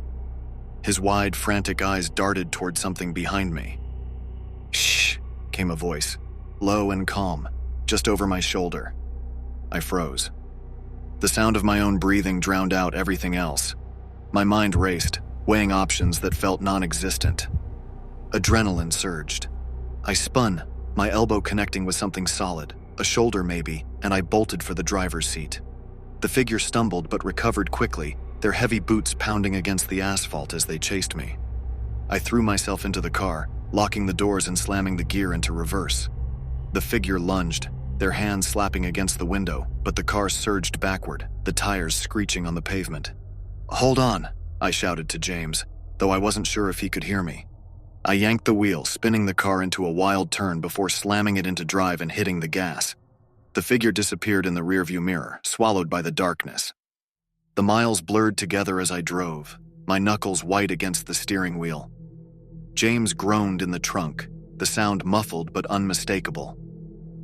His wide, frantic eyes darted toward something behind me. "Shh," came a voice, low and calm, just over my shoulder. I froze. The sound of my own breathing drowned out everything else. My mind raced, weighing options that felt non-existent. Adrenaline surged. I spun, my elbow connecting with something solid, a shoulder maybe, and I bolted for the driver's seat. The figure stumbled but recovered quickly, their heavy boots pounding against the asphalt as they chased me. I threw myself into the car, locking the doors and slamming the gear into reverse. The figure lunged, their hands slapping against the window, but the car surged backward, the tires screeching on the pavement. "Hold on," I shouted to James, though I wasn't sure if he could hear me. I yanked the wheel, spinning the car into a wild turn before slamming it into drive and hitting the gas. The figure disappeared in the rearview mirror, swallowed by the darkness. The miles blurred together as I drove, my knuckles white against the steering wheel. James groaned in the trunk, the sound muffled but unmistakable.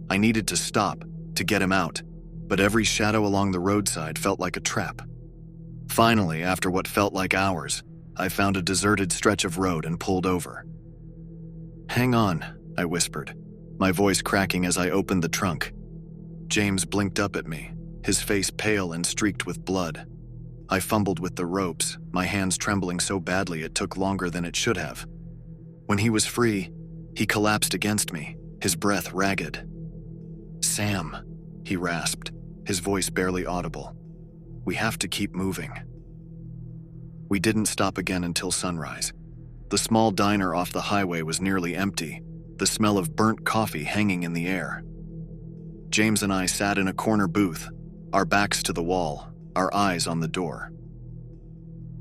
I needed to stop, to get him out, but every shadow along the roadside felt like a trap. Finally, after what felt like hours, I found a deserted stretch of road and pulled over. "Hang on," I whispered, my voice cracking as I opened the trunk. James blinked up at me, his face pale and streaked with blood. I fumbled with the ropes, my hands trembling so badly it took longer than it should have. When he was free, he collapsed against me, his breath ragged. "Sam," he rasped, his voice barely audible. "We have to keep moving." We didn't stop again until sunrise. The small diner off the highway was nearly empty, the smell of burnt coffee hanging in the air. James and I sat in a corner booth, our backs to the wall, our eyes on the door.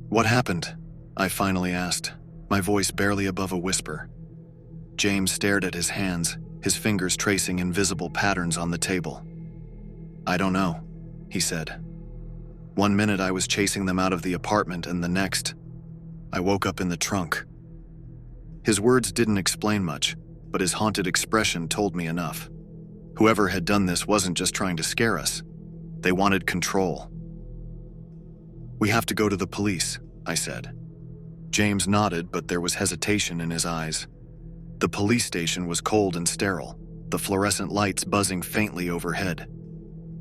"What happened?" I finally asked. my voice barely above a whisper. James stared at his hands, his fingers tracing invisible patterns on the table. "I don't know," he said. "One minute I was chasing them out of the apartment, and the next, I woke up in the trunk." His words didn't explain much, but his haunted expression told me enough. Whoever had done this wasn't just trying to scare us. They wanted control. "We have to go to the police," I said. James nodded, but there was hesitation in his eyes. The police station was cold and sterile, the fluorescent lights buzzing faintly overhead.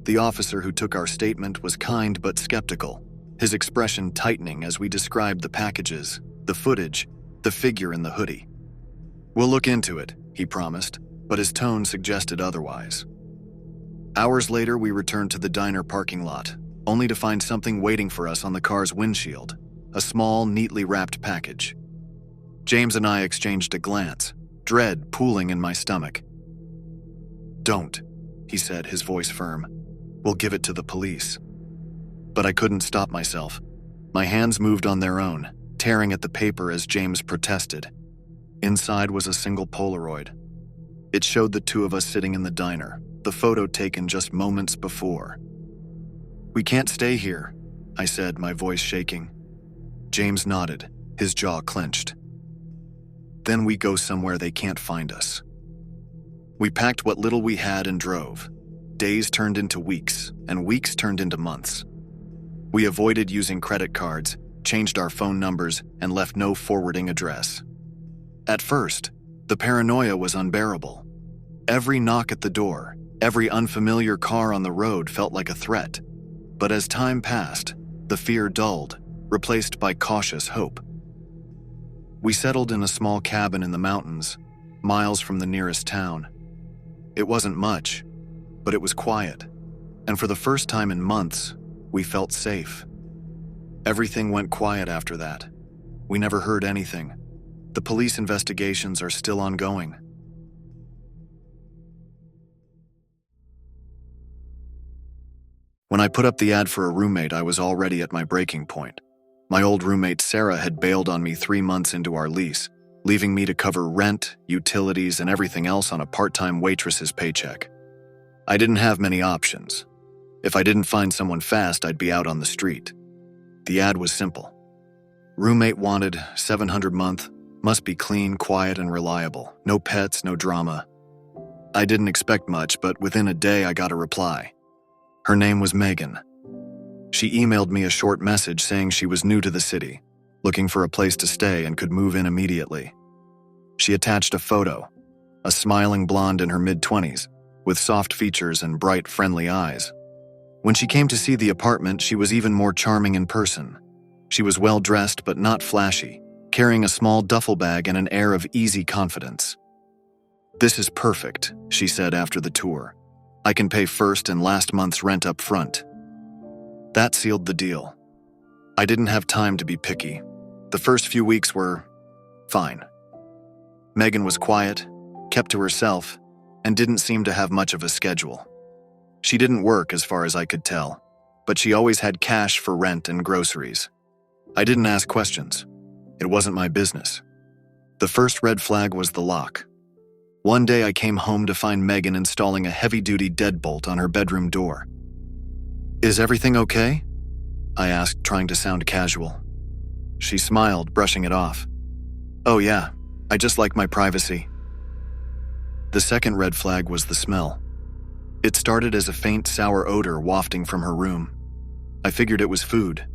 The officer who took our statement was kind but skeptical, his expression tightening as we described the packages, the footage, the figure in the hoodie. "We'll look into it," he promised, but his tone suggested otherwise. Hours later, we returned to the diner parking lot, only to find something waiting for us on the car's windshield, a small, neatly wrapped package. James and I exchanged a glance, dread pooling in my stomach. "Don't," he said, his voice firm. "We'll give it to the police." But I couldn't stop myself. My hands moved on their own, tearing at the paper as James protested. Inside was a single Polaroid. It showed the two of us sitting in the diner, the photo taken just moments before. "We can't stay here," I said, my voice shaking. James nodded, his jaw clenched. "Then we go somewhere they can't find us." We packed what little we had and drove. Days turned into weeks, and weeks turned into months. We avoided using credit cards, changed our phone numbers, and left no forwarding address. At first, the paranoia was unbearable. Every knock at the door, every unfamiliar car on the road felt like a threat. But as time passed, the fear dulled, replaced by cautious hope. We settled in a small cabin in the mountains, miles from the nearest town. It wasn't much, but it was quiet, and for the first time in months, we felt safe. Everything went quiet after that. We never heard anything. The police investigations are still ongoing. When I put up the ad for a roommate, I was already at my breaking point. My old roommate Sarah had bailed on me 3 months into our lease, leaving me to cover rent, utilities, and everything else on a part-time waitress's paycheck. I didn't have many options. If I didn't find someone fast, I'd be out on the street. The ad was simple. Roommate wanted, $700 month, must be clean, quiet, and reliable. No pets, no drama. I didn't expect much, but within a day I got a reply. Her name was Megan. She emailed me a short message saying she was new to the city, looking for a place to stay and could move in immediately. She attached a photo, a smiling blonde in her mid-20s, with soft features and bright, friendly eyes. When she came to see the apartment, she was even more charming in person. She was well-dressed but not flashy, carrying a small duffel bag and an air of easy confidence. "This is perfect," she said after the tour. "I can pay first and last month's rent up front." That sealed the deal. I didn't have time to be picky. The first few weeks were fine. Megan was quiet, kept to herself, and didn't seem to have much of a schedule. She didn't work as far as I could tell, but she always had cash for rent and groceries. I didn't ask questions. It wasn't my business. The first red flag was the lock. One day I came home to find Megan installing a heavy-duty deadbolt on her bedroom door. "Is everything okay?" I asked, trying to sound casual. She smiled, brushing it off. "Oh yeah, I just like my privacy." The second red flag was the smell. It started as a faint, sour odor wafting from her room. I figured it was food.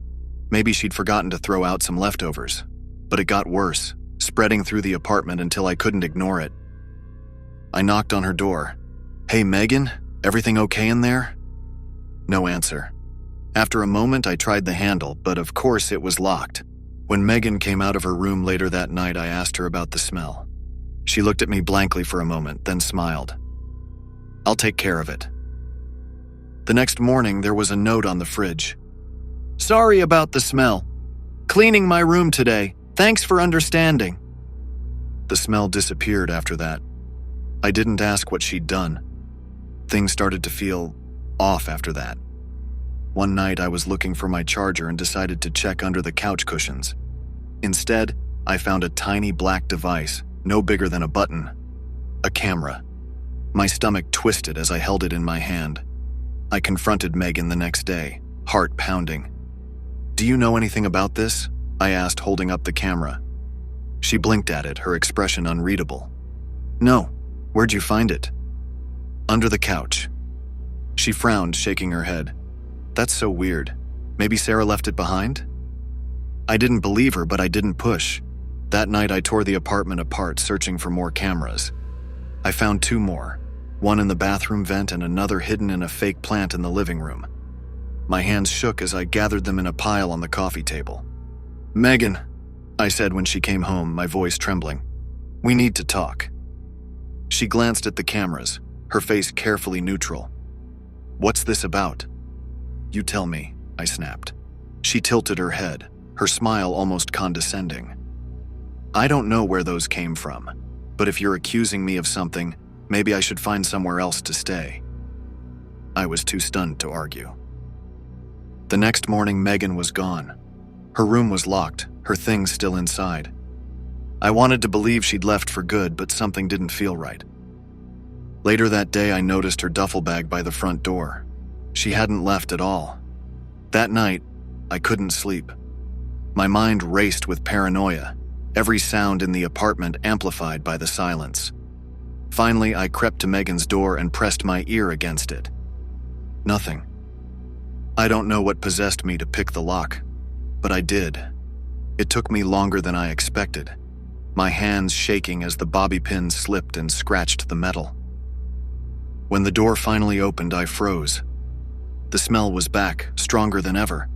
Maybe she'd forgotten to throw out some leftovers. But it got worse, spreading through the apartment until I couldn't ignore it. I knocked on her door. "Hey, Megan, everything okay in there?" No answer. After a moment, I tried the handle, but of course it was locked. When Megan came out of her room later that night, I asked her about the smell. She looked at me blankly for a moment, then smiled. "I'll take care of it." The next morning, there was a note on the fridge. "Sorry about the smell. Cleaning my room today. Thanks for understanding." The smell disappeared after that. I didn't ask what she'd done. Things started to feel off after that. One night I was looking for my charger and decided to check under the couch cushions. Instead, I found a tiny black device, no bigger than a button. A camera. My stomach twisted as I held it in my hand. I confronted Megan the next day, heart pounding. "Do you know anything about this?" I asked, holding up the camera. She blinked at it, her expression unreadable. "No. Where'd you find it?" "Under the couch." She frowned, shaking her head. "That's so weird. Maybe Sarah left it behind?" I didn't believe her, but I didn't push. That night I tore the apartment apart, searching for more cameras. I found 2 more, one in the bathroom vent and another hidden in a fake plant in the living room. My hands shook as I gathered them in a pile on the coffee table. "Megan," I said when she came home, my voice trembling. "We need to talk." She glanced at the cameras, her face carefully neutral. "What's this about?" "You tell me," I snapped. She tilted her head, her smile almost condescending. "I don't know where those came from, but if you're accusing me of something, maybe I should find somewhere else to stay." I was too stunned to argue. The next morning, Megan was gone. Her room was locked, her things still inside. I wanted to believe she'd left for good, but something didn't feel right. Later that day, I noticed her duffel bag by the front door. She hadn't left at all. That night, I couldn't sleep. My mind raced with paranoia, every sound in the apartment amplified by the silence. Finally, I crept to Megan's door and pressed my ear against it. Nothing. I don't know what possessed me to pick the lock, but I did. It took me longer than I expected, my hands shaking as the bobby pins slipped and scratched the metal. When the door finally opened, I froze. The smell was back, stronger than ever.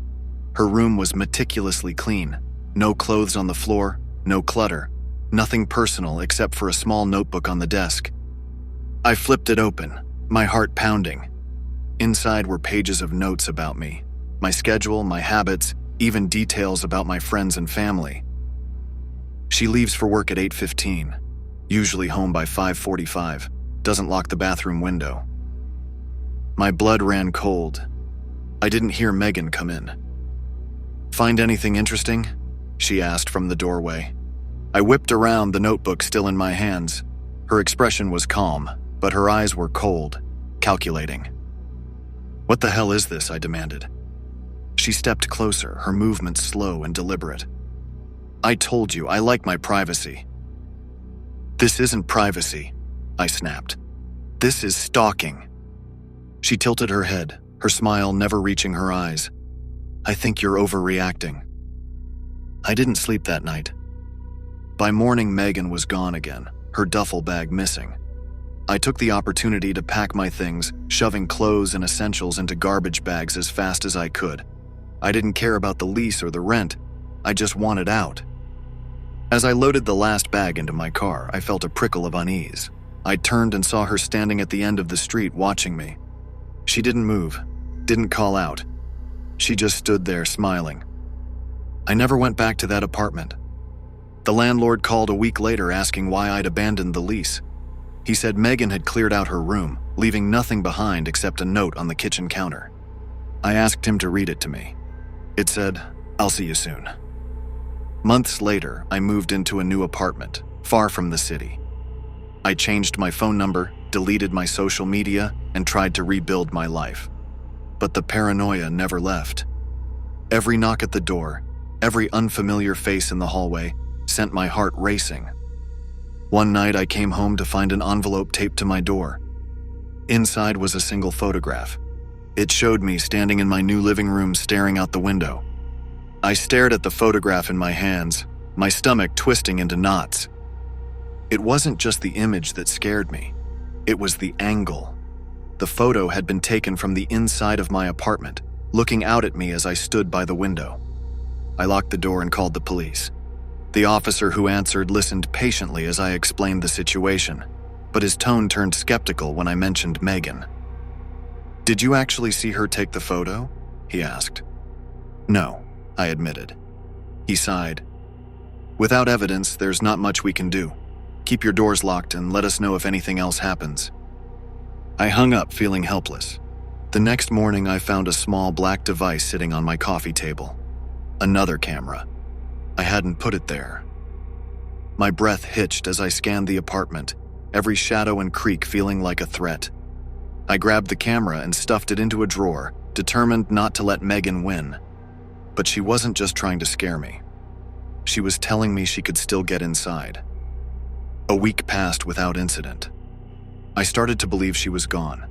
Her room was meticulously clean. No clothes on the floor, no clutter, nothing personal except for a small notebook on the desk. I flipped it open, my heart pounding. Inside were pages of notes about me, my schedule, my habits, even details about my friends and family. She leaves for work at 8:15, usually home by 5:45, doesn't lock the bathroom window. My blood ran cold. I didn't hear Megan come in. "Find anything interesting?" she asked from the doorway. I whipped around, the notebook still in my hands. Her expression was calm, but her eyes were cold, calculating. "What the hell is this?" I demanded. She stepped closer, her movements slow and deliberate. "I told you, I like my privacy." "This isn't privacy," I snapped. "This is stalking." She tilted her head, her smile never reaching her eyes. "I think you're overreacting." I didn't sleep that night. By morning, Megan was gone again, her duffel bag missing. I took the opportunity to pack my things, shoving clothes and essentials into garbage bags as fast as I could. I didn't care about the lease or the rent, I just wanted out. As I loaded the last bag into my car, I felt a prickle of unease. I turned and saw her standing at the end of the street watching me. She didn't move, didn't call out. She just stood there smiling. I never went back to that apartment. The landlord called a week later asking why I'd abandoned the lease. He said Megan had cleared out her room, leaving nothing behind except a note on the kitchen counter. I asked him to read it to me. It said, "I'll see you soon." Months later, I moved into a new apartment, far from the city. I changed my phone number, deleted my social media, and tried to rebuild my life. But the paranoia never left. Every knock at the door, every unfamiliar face in the hallway, sent my heart racing. One night I came home to find an envelope taped to my door. Inside was a single photograph. It showed me standing in my new living room staring out the window. I stared at the photograph in my hands, my stomach twisting into knots. It wasn't just the image that scared me. It was the angle. The photo had been taken from the inside of my apartment, looking out at me as I stood by the window. I locked the door and called the police. The officer who answered listened patiently as I explained the situation, but his tone turned skeptical when I mentioned Megan. "Did you actually see her take the photo?" he asked. "No," I admitted. He sighed. "Without evidence, there's not much we can do. Keep your doors locked and let us know if anything else happens." I hung up, feeling helpless. The next morning, I found a small black device sitting on my coffee table. Another camera. I hadn't put it there. My breath hitched as I scanned the apartment, every shadow and creak feeling like a threat. I grabbed the camera and stuffed it into a drawer, determined not to let Megan win. But she wasn't just trying to scare me. She was telling me she could still get inside. A week passed without incident. I started to believe she was gone,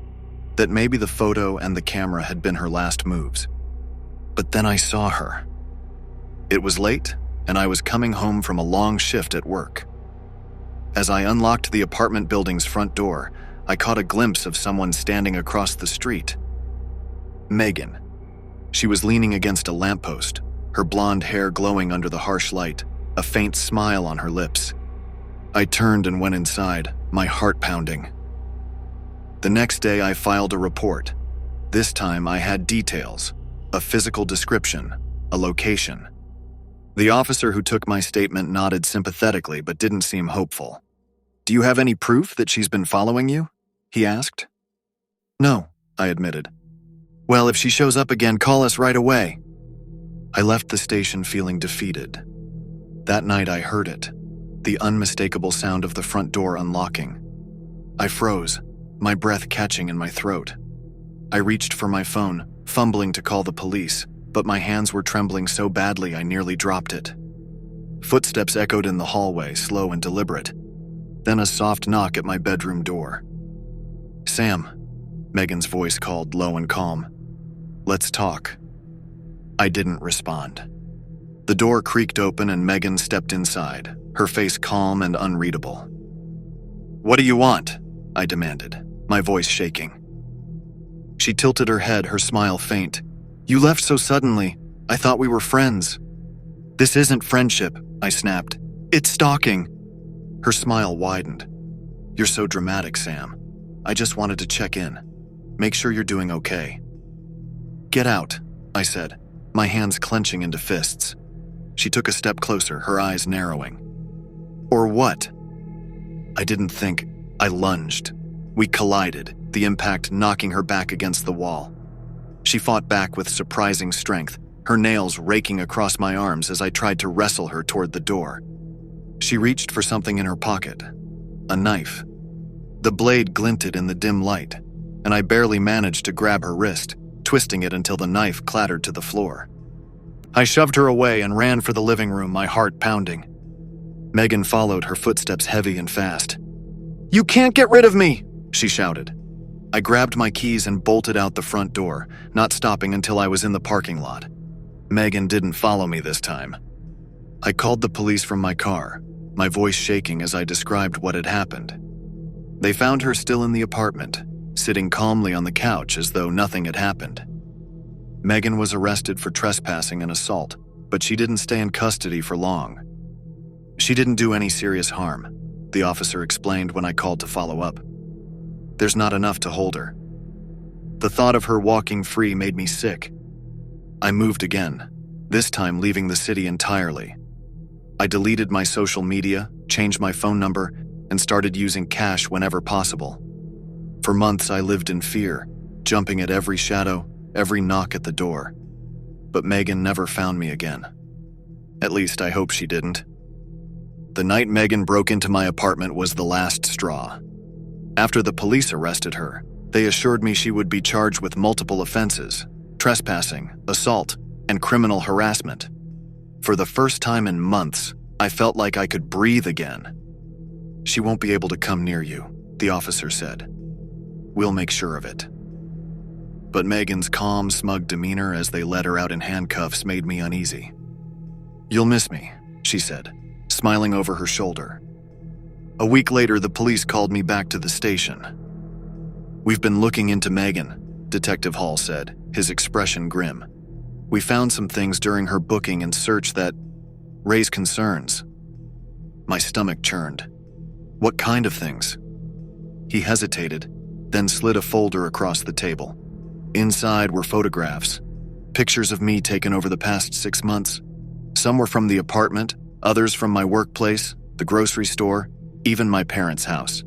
that maybe the photo and the camera had been her last moves. But then I saw her. It was late, and I was coming home from a long shift at work. As I unlocked the apartment building's front door, I caught a glimpse of someone standing across the street. Megan. She was leaning against a lamppost, her blonde hair glowing under the harsh light, a faint smile on her lips. I turned and went inside, my heart pounding. The next day I filed a report. This time I had details, a physical description, a location. The officer who took my statement nodded sympathetically but didn't seem hopeful. "Do you have any proof that she's been following you?" he asked. "No," I admitted. "Well, if she shows up again, call us right away." I left the station feeling defeated. That night I heard it, the unmistakable sound of the front door unlocking. I froze, my breath catching in my throat. I reached for my phone, fumbling to call the police, but my hands were trembling so badly I nearly dropped it. Footsteps echoed in the hallway, slow and deliberate. Then a soft knock at my bedroom door. "Sam," Megan's voice called, low and calm. "Let's talk." I didn't respond. The door creaked open and Megan stepped inside, her face calm and unreadable. "What do you want?" I demanded, my voice shaking. She tilted her head, her smile faint. "You left so suddenly. I thought we were friends." "This isn't friendship," I snapped. "It's stalking." Her smile widened. "You're so dramatic, Sam. I just wanted to check in. Make sure you're doing okay." "Get out," I said, my hands clenching into fists. She took a step closer, her eyes narrowing. "Or what?" I didn't think. I lunged. We collided, the impact knocking her back against the wall. She fought back with surprising strength, her nails raking across my arms as I tried to wrestle her toward the door. She reached for something in her pocket, a knife. The blade glinted in the dim light, and I barely managed to grab her wrist, twisting it until the knife clattered to the floor. I shoved her away and ran for the living room, my heart pounding. Megan followed, her footsteps heavy and fast. "You can't get rid of me!" she shouted. I grabbed my keys and bolted out the front door, not stopping until I was in the parking lot. Megan didn't follow me this time. I called the police from my car, my voice shaking as I described what had happened. They found her still in the apartment, sitting calmly on the couch as though nothing had happened. Megan was arrested for trespassing and assault, but she didn't stay in custody for long. "She didn't do any serious harm," the officer explained when I called to follow up. "There's not enough to hold her." The thought of her walking free made me sick. I moved again, this time leaving the city entirely. I deleted my social media, changed my phone number, and started using cash whenever possible. For months I lived in fear, jumping at every shadow, every knock at the door. But Megan never found me again. At least I hope she didn't. The night Megan broke into my apartment was the last straw. After the police arrested her, they assured me she would be charged with multiple offenses: trespassing, assault, and criminal harassment. For the first time in months, I felt like I could breathe again. "She won't be able to come near you," the officer said. "We'll make sure of it." But Megan's calm, smug demeanor as they led her out in handcuffs made me uneasy. "You'll miss me," she said, smiling over her shoulder. A week later, the police called me back to the station. "We've been looking into Megan," Detective Hall said, his expression grim. "We found some things during her booking and search that raise concerns." My stomach churned. "What kind of things?" He hesitated, then slid a folder across the table. Inside were photographs, pictures of me taken over the past 6 months. Some were from the apartment, others from my workplace, the grocery store, even my parents' house.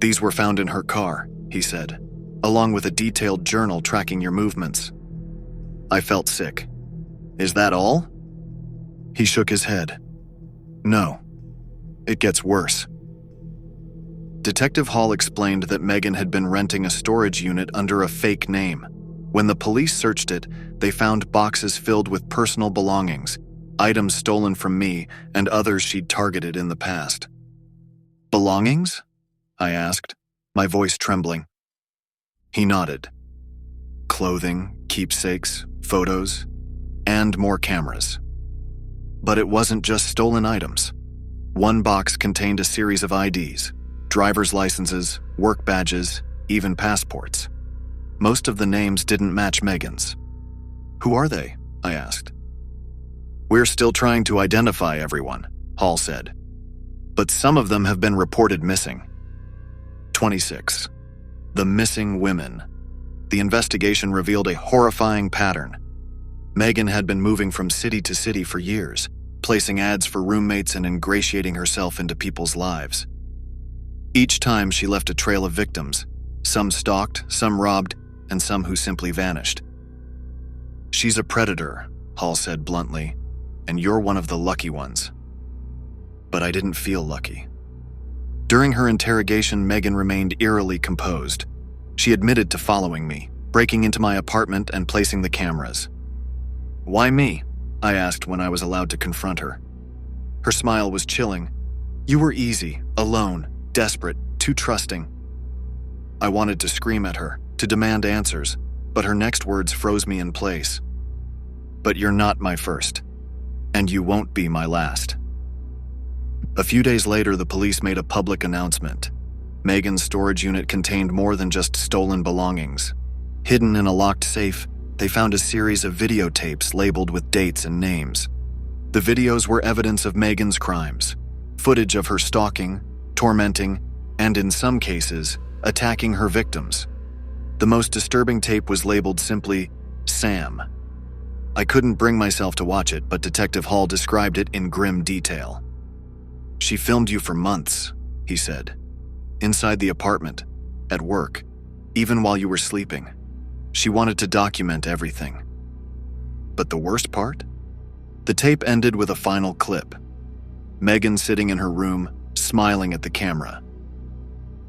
"These were found in her car," he said, "along with a detailed journal tracking your movements." I felt sick. "Is that all?" He shook his head. "No. It gets worse. Detective Hall explained that Megan had been renting a storage unit under a fake name. When the police searched it, they found boxes filled with personal belongings, items stolen from me, and others she'd targeted in the past. Belongings? I asked, my voice trembling. He nodded. Clothing, keepsakes, photos, and more cameras. But it wasn't just stolen items. One box contained a series of IDs, driver's licenses, work badges, even passports. Most of the names didn't match Megan's. Who are they? I asked. We're still trying to identify everyone, Hall said. But some of them have been reported missing. 26. The missing women. The investigation revealed a horrifying pattern. Megan had been moving from city to city for years, placing ads for roommates and ingratiating herself into people's lives. Each time she left a trail of victims, some stalked, some robbed, and some who simply vanished. She's a predator, Hall said bluntly, and you're one of the lucky ones. But I didn't feel lucky. During her interrogation, Megan remained eerily composed. She admitted to following me, breaking into my apartment and placing the cameras. Why me? I asked when I was allowed to confront her. Her smile was chilling. You were easy, alone, desperate, too trusting. I wanted to scream at her, to demand answers, but her next words froze me in place. But you're not my first, and you won't be my last. A few days later, the police made a public announcement. Megan's storage unit contained more than just stolen belongings. Hidden in a locked safe, they found a series of videotapes labeled with dates and names. The videos were evidence of Megan's crimes, footage of her stalking, tormenting, and in some cases, attacking her victims. The most disturbing tape was labeled simply, Sam. I couldn't bring myself to watch it, but Detective Hall described it in grim detail. She filmed you for months, he said. Inside the apartment, at work, even while you were sleeping. She wanted to document everything. But the worst part? The tape ended with a final clip. Megan sitting in her room, smiling at the camera.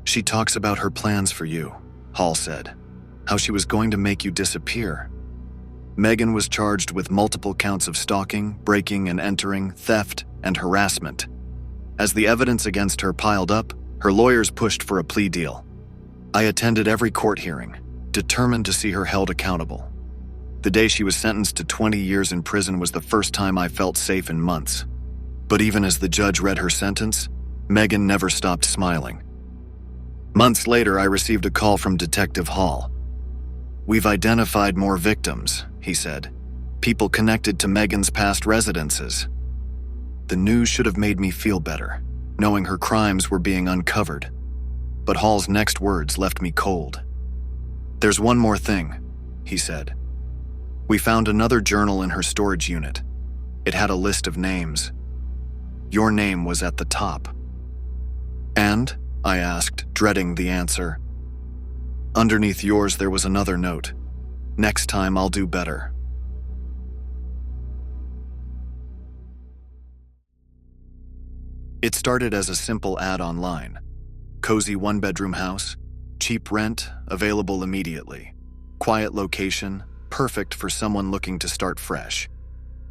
She talks about her plans for you, Hall said. How she was going to make you disappear. Megan was charged with multiple counts of stalking, breaking and entering, theft, and harassment. As the evidence against her piled up, her lawyers pushed for a plea deal. I attended every court hearing, determined to see her held accountable. The day she was sentenced to 20 years in prison was the first time I felt safe in months. But even as the judge read her sentence, Megan never stopped smiling. Months later, I received a call from Detective Hall. We've identified more victims, he said. People connected to Megan's past residences. The news should have made me feel better, knowing her crimes were being uncovered. But Hall's next words left me cold. There's one more thing, he said. We found another journal in her storage unit. It had a list of names. Your name was at the top. And? I asked, dreading the answer. Underneath yours there was another note. Next time I'll do better. It started as a simple ad online. Cozy one-bedroom house, cheap rent, available immediately. Quiet location, perfect for someone looking to start fresh.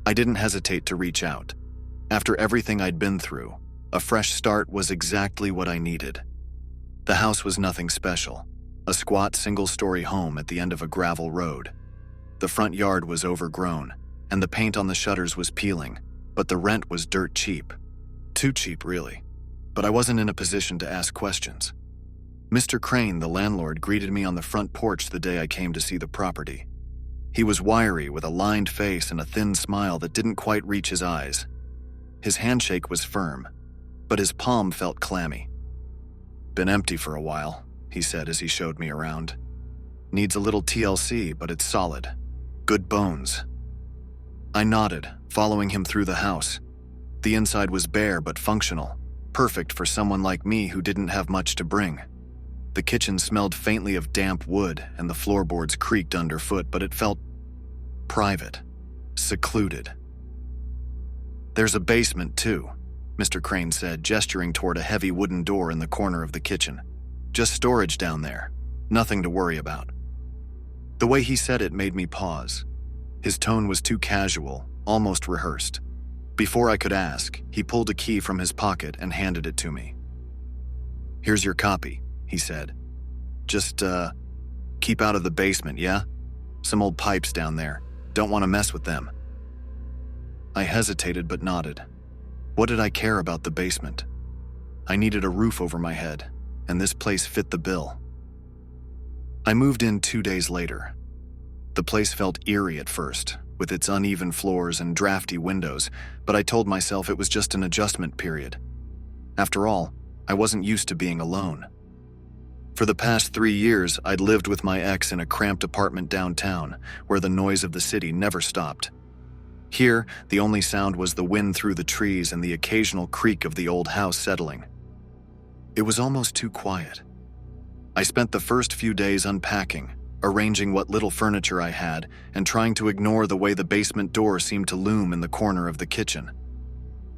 I didn't hesitate to reach out. After everything I'd been through, a fresh start was exactly what I needed. The house was nothing special. A squat single-story home at the end of a gravel road. The front yard was overgrown, and the paint on the shutters was peeling, but the rent was dirt cheap. Too cheap, really. But I wasn't in a position to ask questions. Mr. Crane, the landlord, greeted me on the front porch the day I came to see the property. He was wiry, with a lined face and a thin smile that didn't quite reach his eyes. His handshake was firm, but his palm felt clammy. Been empty for a while, he said as he showed me around. Needs a little TLC, but it's solid. Good bones. I nodded, following him through the house. The inside was bare but functional, perfect for someone like me who didn't have much to bring. The kitchen smelled faintly of damp wood and the floorboards creaked underfoot, but it felt private, secluded. There's a basement too, Mr. Crane said, gesturing toward a heavy wooden door in the corner of the kitchen. "Just storage down there. Nothing to worry about." The way he said it made me pause. His tone was too casual, almost rehearsed. Before I could ask, he pulled a key from his pocket and handed it to me. "Here's your copy," he said. "Just, keep out of the basement, yeah? Some old pipes down there. Don't want to mess with them." I hesitated but nodded. What did I care about the basement? I needed a roof over my head, and this place fit the bill. I moved in 2 days later. The place felt eerie at first, with its uneven floors and drafty windows, but I told myself it was just an adjustment period. After all, I wasn't used to being alone. For the past 3 years, I'd lived with my ex in a cramped apartment downtown, where the noise of the city never stopped. Here, the only sound was the wind through the trees and the occasional creak of the old house settling. It was almost too quiet. I spent the first few days unpacking, arranging what little furniture I had, and trying to ignore the way the basement door seemed to loom in the corner of the kitchen.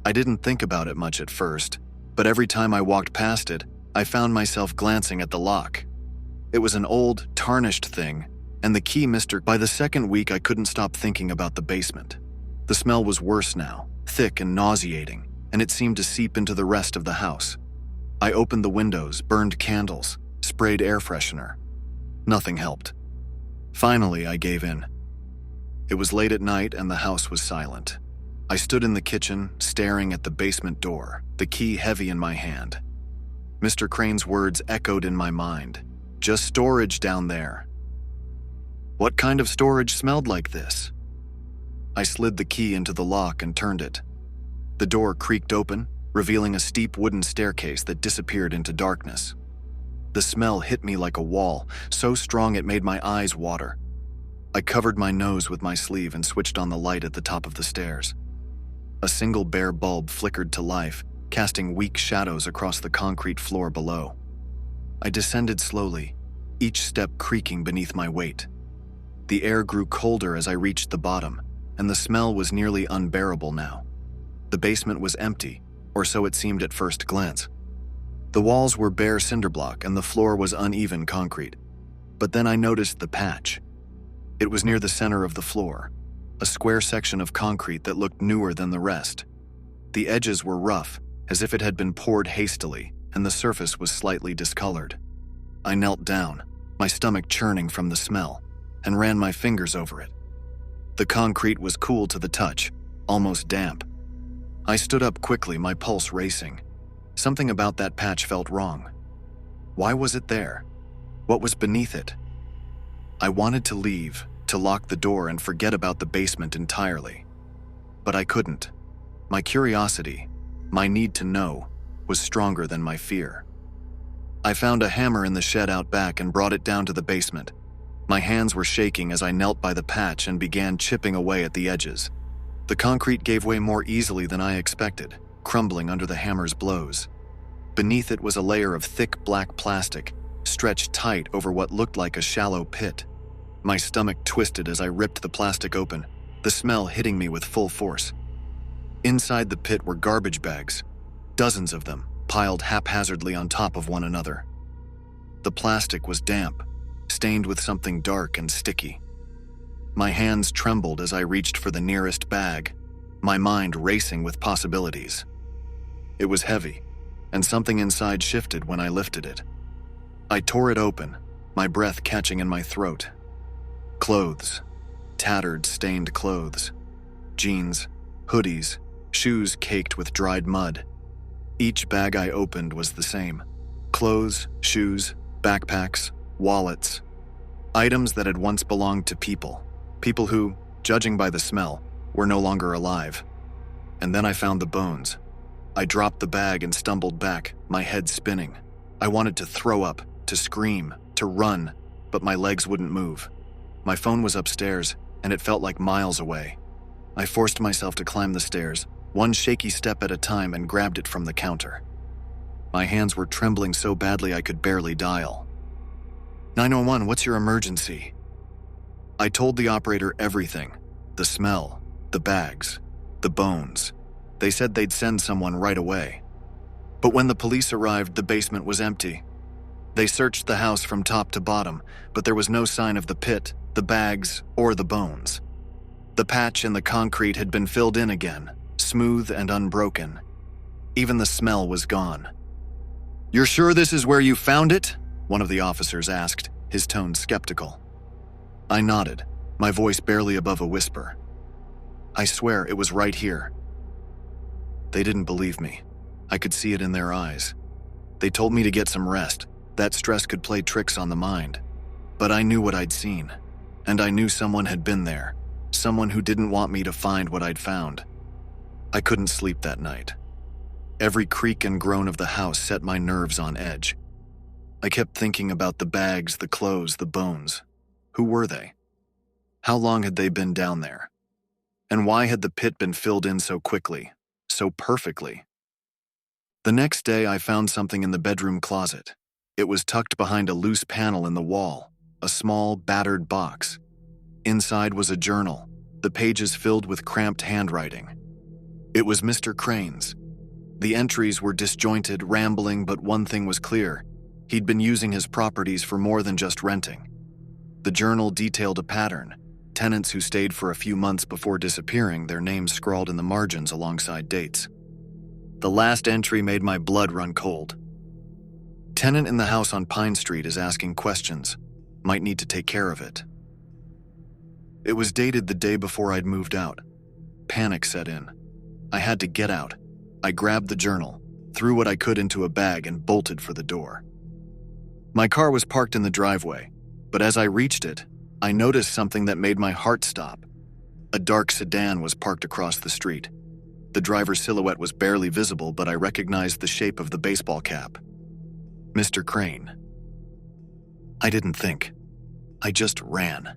I didn't think about it much at first, but every time I walked past it, I found myself glancing at the lock. It was an old, tarnished thing, and the key by the second week I couldn't stop thinking about the basement. The smell was worse now, thick and nauseating, and it seemed to seep into the rest of the house. I opened the windows, burned candles, sprayed air freshener. Nothing helped. Finally, I gave in. It was late at night and the house was silent. I stood in the kitchen, staring at the basement door, the key heavy in my hand. Mr. Crane's words echoed in my mind. "Just storage down there." What kind of storage smelled like this? I slid the key into the lock and turned it. The door creaked open, revealing a steep wooden staircase that disappeared into darkness. The smell hit me like a wall, so strong it made my eyes water. I covered my nose with my sleeve and switched on the light at the top of the stairs. A single bare bulb flickered to life, casting weak shadows across the concrete floor below. I descended slowly, each step creaking beneath my weight. The air grew colder as I reached the bottom, and the smell was nearly unbearable now. The basement was empty, or so it seemed at first glance. The walls were bare cinder block and the floor was uneven concrete. But then I noticed the patch. It was near the center of the floor, a square section of concrete that looked newer than the rest. The edges were rough, as if it had been poured hastily, and the surface was slightly discolored. I knelt down, my stomach churning from the smell, and ran my fingers over it. The concrete was cool to the touch, almost damp. I stood up quickly, my pulse racing. Something about that patch felt wrong. Why was it there? What was beneath it? I wanted to leave, to lock the door and forget about the basement entirely. But I couldn't. My curiosity, my need to know, was stronger than my fear. I found a hammer in the shed out back and brought it down to the basement. My hands were shaking as I knelt by the patch and began chipping away at the edges. The concrete gave way more easily than I expected, crumbling under the hammer's blows. Beneath it was a layer of thick black plastic, stretched tight over what looked like a shallow pit. My stomach twisted as I ripped the plastic open, the smell hitting me with full force. Inside the pit were garbage bags, dozens of them, piled haphazardly on top of one another. The plastic was damp, stained with something dark and sticky. My hands trembled as I reached for the nearest bag, my mind racing with possibilities. It was heavy, and something inside shifted when I lifted it. I tore it open, my breath catching in my throat. Clothes, tattered, stained clothes, jeans, hoodies, shoes caked with dried mud. Each bag I opened was the same. Clothes, shoes, backpacks, wallets. Items that had once belonged to people. People who, judging by the smell, were no longer alive. And then I found the bones. I dropped the bag and stumbled back, my head spinning. I wanted to throw up, to scream, to run, but my legs wouldn't move. My phone was upstairs, and it felt like miles away. I forced myself to climb the stairs, one shaky step at a time, and grabbed it from the counter. My hands were trembling so badly I could barely dial. 911, what's your emergency? I told the operator everything. The smell, the bags, the bones. They said they'd send someone right away. But when the police arrived, the basement was empty. They searched the house from top to bottom, but there was no sign of the pit, the bags, or the bones. The patch in the concrete had been filled in again, smooth and unbroken. Even the smell was gone. "You're sure this is where you found it?" one of the officers asked, his tone skeptical. I nodded, my voice barely above a whisper. "I swear it was right here." They didn't believe me. I could see it in their eyes. They told me to get some rest. That stress could play tricks on the mind. But I knew what I'd seen, and I knew someone had been there, someone who didn't want me to find what I'd found. I couldn't sleep that night. Every creak and groan of the house set my nerves on edge. I kept thinking about the bags, the clothes, the bones. Who were they? How long had they been down there? And why had the pit been filled in so quickly, so perfectly? The next day, I found something in the bedroom closet. It was tucked behind a loose panel in the wall, a small, battered box. Inside was a journal, the pages filled with cramped handwriting. It was Mr. Crane's. The entries were disjointed, rambling, but one thing was clear. He'd been using his properties for more than just renting. The journal detailed a pattern. Tenants who stayed for a few months before disappearing, their names scrawled in the margins alongside dates. The last entry made my blood run cold. "Tenant in the house on Pine Street is asking questions. Might need to take care of it." It was dated the day before I'd moved out. Panic set in. I had to get out. I grabbed the journal, threw what I could into a bag, and bolted for the door. My car was parked in the driveway, but as I reached it, I noticed something that made my heart stop. A dark sedan was parked across the street. The driver's silhouette was barely visible, but I recognized the shape of the baseball cap. Mr. Crane. I didn't think. I just ran.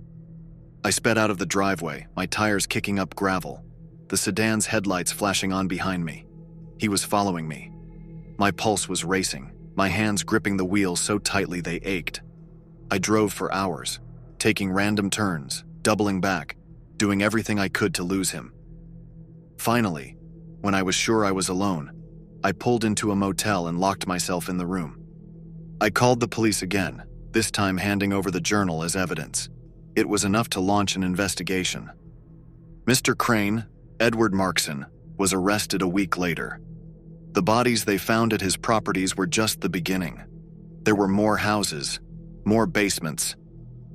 I sped out of the driveway, my tires kicking up gravel, the sedan's headlights flashing on behind me. He was following me. My pulse was racing, my hands gripping the wheel so tightly they ached. I drove for hours, taking random turns, doubling back, doing everything I could to lose him. Finally, when I was sure I was alone, I pulled into a motel and locked myself in the room. I called the police again, this time handing over the journal as evidence. It was enough to launch an investigation. Mr. Crane, Edward Markson, was arrested a week later. The bodies they found at his properties were just the beginning. There were more houses, more basements,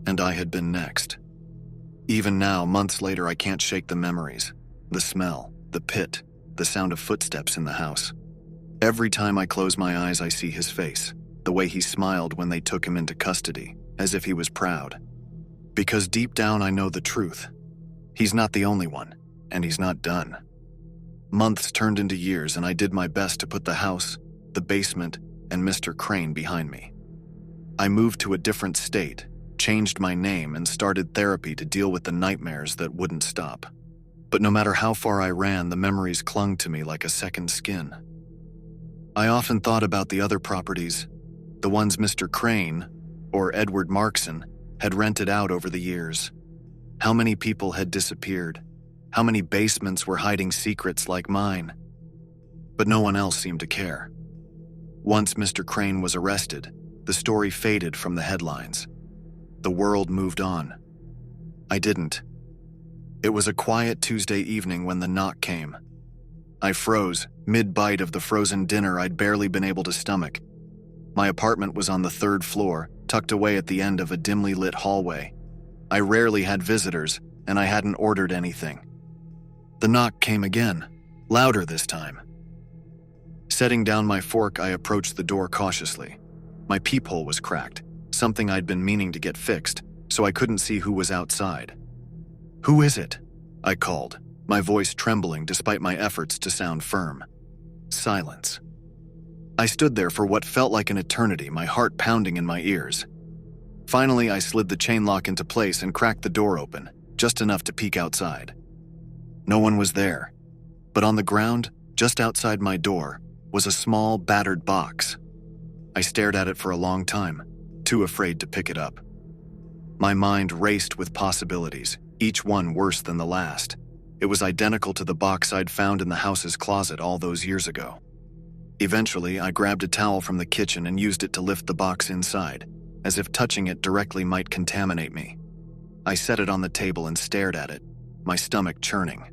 and I had been next. Even now, months later, I can't shake the memories. The smell, the pit, the sound of footsteps in the house. Every time I close my eyes, I see his face, the way he smiled when they took him into custody, as if he was proud. Because deep down I know the truth. He's not the only one, and he's not done. Months turned into years, and I did my best to put the house, the basement, and Mr. Crane behind me. I moved to a different state, changed my name, and started therapy to deal with the nightmares that wouldn't stop. But no matter how far I ran, the memories clung to me like a second skin. I often thought about the other properties, the ones Mr. Crane, or Edward Markson, had rented out over the years. How many people had disappeared? How many basements were hiding secrets like mine? But no one else seemed to care. Once Mr. Crane was arrested, the story faded from the headlines. The world moved on. I didn't. It was a quiet Tuesday evening when the knock came. I froze, mid-bite of the frozen dinner I'd barely been able to stomach. My apartment was on the 3rd floor, tucked away at the end of a dimly lit hallway. I rarely had visitors, and I hadn't ordered anything. The knock came again, louder this time. Setting down my fork, I approached the door cautiously. My peephole was cracked, something I'd been meaning to get fixed, so I couldn't see who was outside. "Who is it?" I called, my voice trembling despite my efforts to sound firm. Silence. I stood there for what felt like an eternity, my heart pounding in my ears. Finally, I slid the chain lock into place and cracked the door open, just enough to peek outside. No one was there, but on the ground, just outside my door, was a small, battered box. I stared at it for a long time, too afraid to pick it up. My mind raced with possibilities, each one worse than the last. It was identical to the box I'd found in the house's closet all those years ago. Eventually, I grabbed a towel from the kitchen and used it to lift the box inside, as if touching it directly might contaminate me. I set it on the table and stared at it, my stomach churning.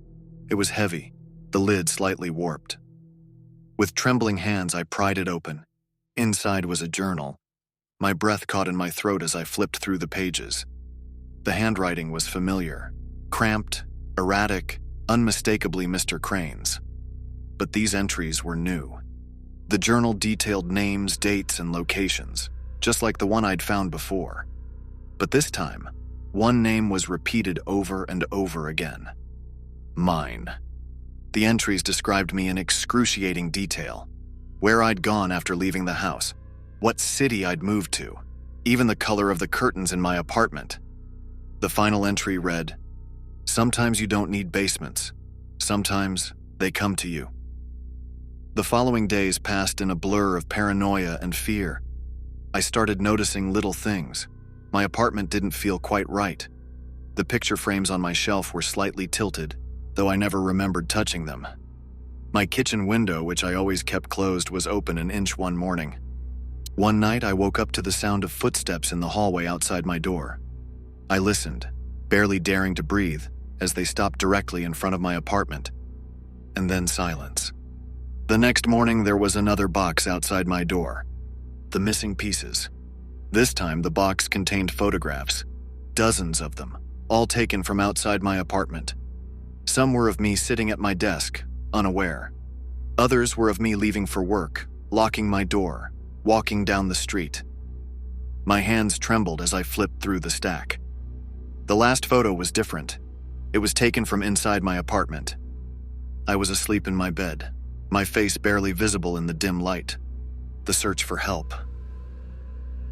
It was heavy, the lid slightly warped. With trembling hands, I pried it open. Inside was a journal. My breath caught in my throat as I flipped through the pages. The handwriting was familiar, cramped, erratic, unmistakably Mr. Crane's. But these entries were new. The journal detailed names, dates, and locations, just like the one I'd found before. But this time, one name was repeated over and over again. Mine. The entries described me in excruciating detail. Where I'd gone after leaving the house, what city I'd moved to, even the color of the curtains in my apartment. The final entry read, "Sometimes you don't need basements. Sometimes they come to you." The following days passed in a blur of paranoia and fear. I started noticing little things. My apartment didn't feel quite right. The picture frames on my shelf were slightly tilted, though I never remembered touching them. My kitchen window, which I always kept closed, was open an inch one morning. One night, I woke up to the sound of footsteps in the hallway outside my door. I listened, barely daring to breathe, as they stopped directly in front of my apartment. And then silence. The next morning, there was another box outside my door. The missing pieces. This time, the box contained photographs, dozens of them, all taken from outside my apartment. Some were of me sitting at my desk, unaware. Others were of me leaving for work, locking my door, walking down the street. My hands trembled as I flipped through the stack. The last photo was different. It was taken from inside my apartment. I was asleep in my bed, my face barely visible in the dim light. The search for help.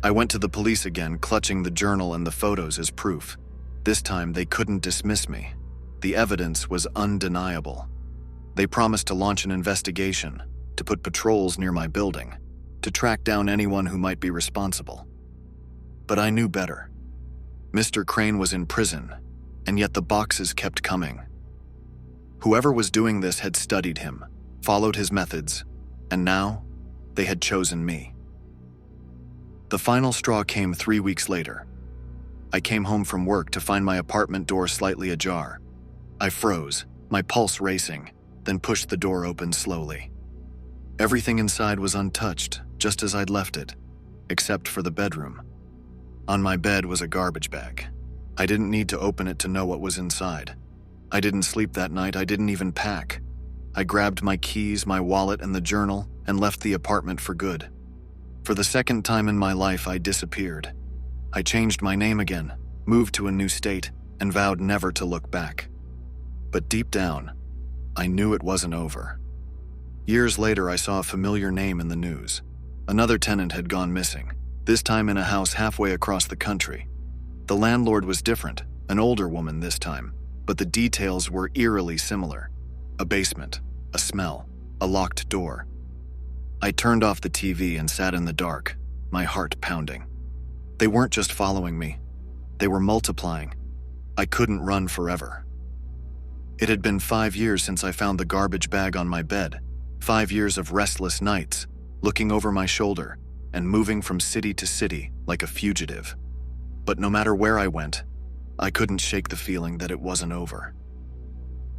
I went to the police again, clutching the journal and the photos as proof. This time, they couldn't dismiss me. The evidence was undeniable. They promised to launch an investigation, to put patrols near my building, to track down anyone who might be responsible. But I knew better. Mr. Crane was in prison, and yet the boxes kept coming. Whoever was doing this had studied him, followed his methods, and now they had chosen me. The final straw came 3 weeks later. I came home from work to find my apartment door slightly ajar. I froze, my pulse racing, then pushed the door open slowly. Everything inside was untouched, just as I'd left it, except for the bedroom. On my bed was a garbage bag. I didn't need to open it to know what was inside. I didn't sleep that night, I didn't even pack. I grabbed my keys, my wallet, and the journal, and left the apartment for good. For the second time in my life, I disappeared. I changed my name again, moved to a new state, and vowed never to look back. But deep down, I knew it wasn't over. Years later, I saw a familiar name in the news. Another tenant had gone missing, this time in a house halfway across the country. The landlord was different, an older woman this time, but the details were eerily similar. A basement, a smell, a locked door. I turned off the TV and sat in the dark, my heart pounding. They weren't just following me. They were multiplying. I couldn't run forever. It had been 5 years since I found the garbage bag on my bed. 5 years of restless nights, looking over my shoulder and moving from city to city like a fugitive. But no matter where I went, I couldn't shake the feeling that it wasn't over.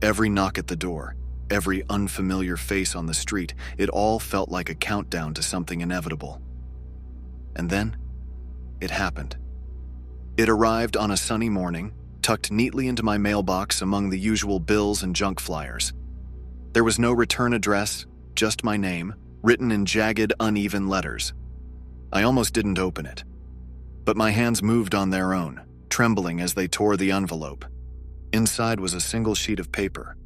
Every knock at the door, every unfamiliar face on the street, it all felt like a countdown to something inevitable. And then, it happened. It arrived on a sunny morning, tucked neatly into my mailbox among the usual bills and junk flyers. There was no return address, just my name, written in jagged, uneven letters. I almost didn't open it. But my hands moved on their own, trembling as they tore the envelope. Inside was a single sheet of paper.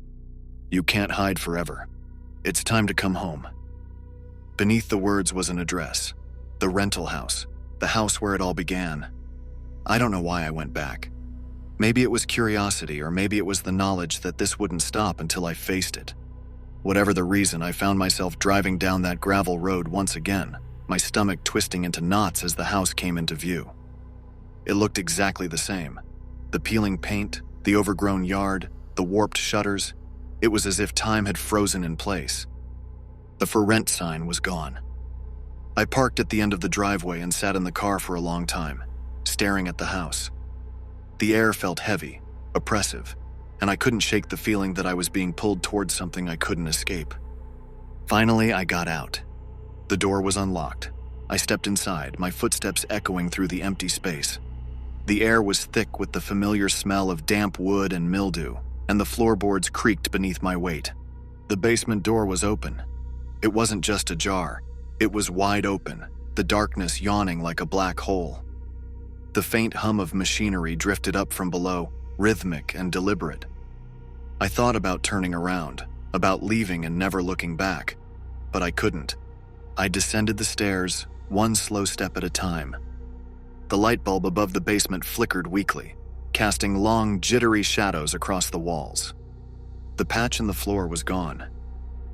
"You can't hide forever. It's time to come home." Beneath the words was an address. The rental house. The house where it all began. I don't know why I went back. Maybe it was curiosity, or maybe it was the knowledge that this wouldn't stop until I faced it. Whatever the reason, I found myself driving down that gravel road once again, my stomach twisting into knots as the house came into view. It looked exactly the same. The peeling paint, the overgrown yard, the warped shutters. It was as if time had frozen in place. The for rent sign was gone. I parked at the end of the driveway and sat in the car for a long time, staring at the house. The air felt heavy, oppressive, and I couldn't shake the feeling that I was being pulled towards something I couldn't escape. Finally, I got out. The door was unlocked. I stepped inside, my footsteps echoing through the empty space. The air was thick with the familiar smell of damp wood and mildew, and the floorboards creaked beneath my weight. The basement door was open. It wasn't just ajar. It was wide open, the darkness yawning like a black hole. The faint hum of machinery drifted up from below, rhythmic and deliberate. I thought about turning around, about leaving and never looking back, but I couldn't. I descended the stairs, one slow step at a time. The light bulb above the basement flickered weakly, casting long, jittery shadows across the walls. The patch in the floor was gone.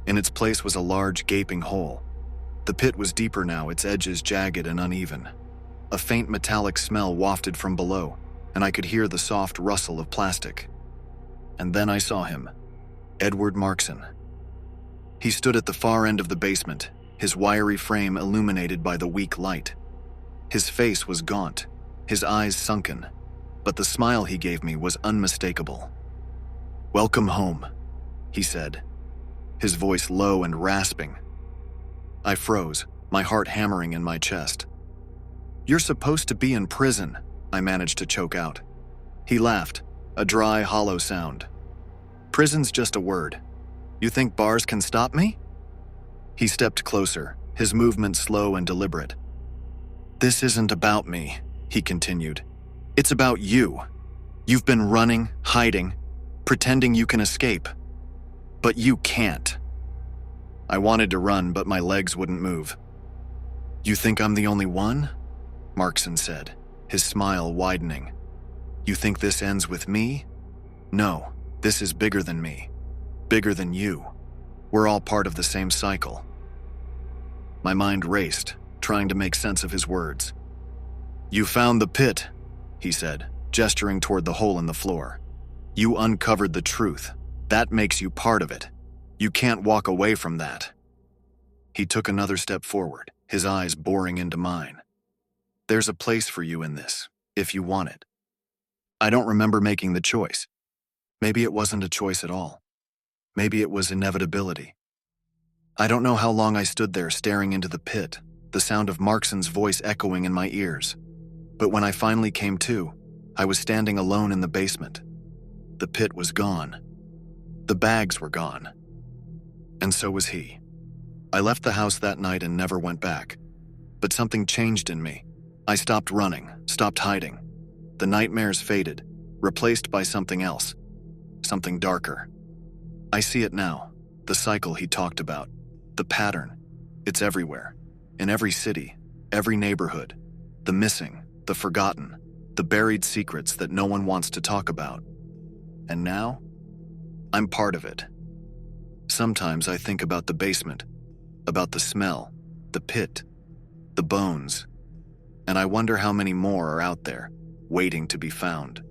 In its place was a large, gaping hole. The pit was deeper now, its edges jagged and uneven. A faint metallic smell wafted from below, and I could hear the soft rustle of plastic. And then I saw him, Edward Markson. He stood at the far end of the basement, his wiry frame illuminated by the weak light. His face was gaunt, his eyes sunken, but the smile he gave me was unmistakable. "Welcome home," he said, his voice low and rasping. I froze, my heart hammering in my chest. "You're supposed to be in prison," I managed to choke out. He laughed, a dry, hollow sound. "Prison's just a word. You think bars can stop me?" He stepped closer, his movement slow and deliberate. "This isn't about me," he continued. "It's about you. You've been running, hiding, pretending you can escape. But you can't." I wanted to run, but my legs wouldn't move. "You think I'm the only one?" Markson said, his smile widening. "You think this ends with me? No, this is bigger than me. Bigger than you. We're all part of the same cycle." My mind raced, trying to make sense of his words. "You found the pit," he said, gesturing toward the hole in the floor. "You uncovered the truth. That makes you part of it. You can't walk away from that." He took another step forward, his eyes boring into mine. "There's a place for you in this, if you want it." I don't remember making the choice. Maybe it wasn't a choice at all. Maybe it was inevitability. I don't know how long I stood there staring into the pit, the sound of Markson's voice echoing in my ears. But when I finally came to, I was standing alone in the basement. The pit was gone. The bags were gone. And so was he. I left the house that night and never went back. But something changed in me. I stopped running, stopped hiding. The nightmares faded, replaced by something else, something darker. I see it now, the cycle he talked about, the pattern. It's everywhere, in every city, every neighborhood. The missing, the forgotten, the buried secrets that no one wants to talk about. And now, I'm part of it. Sometimes I think about the basement, about the smell, the pit, the bones, and I wonder how many more are out there, waiting to be found.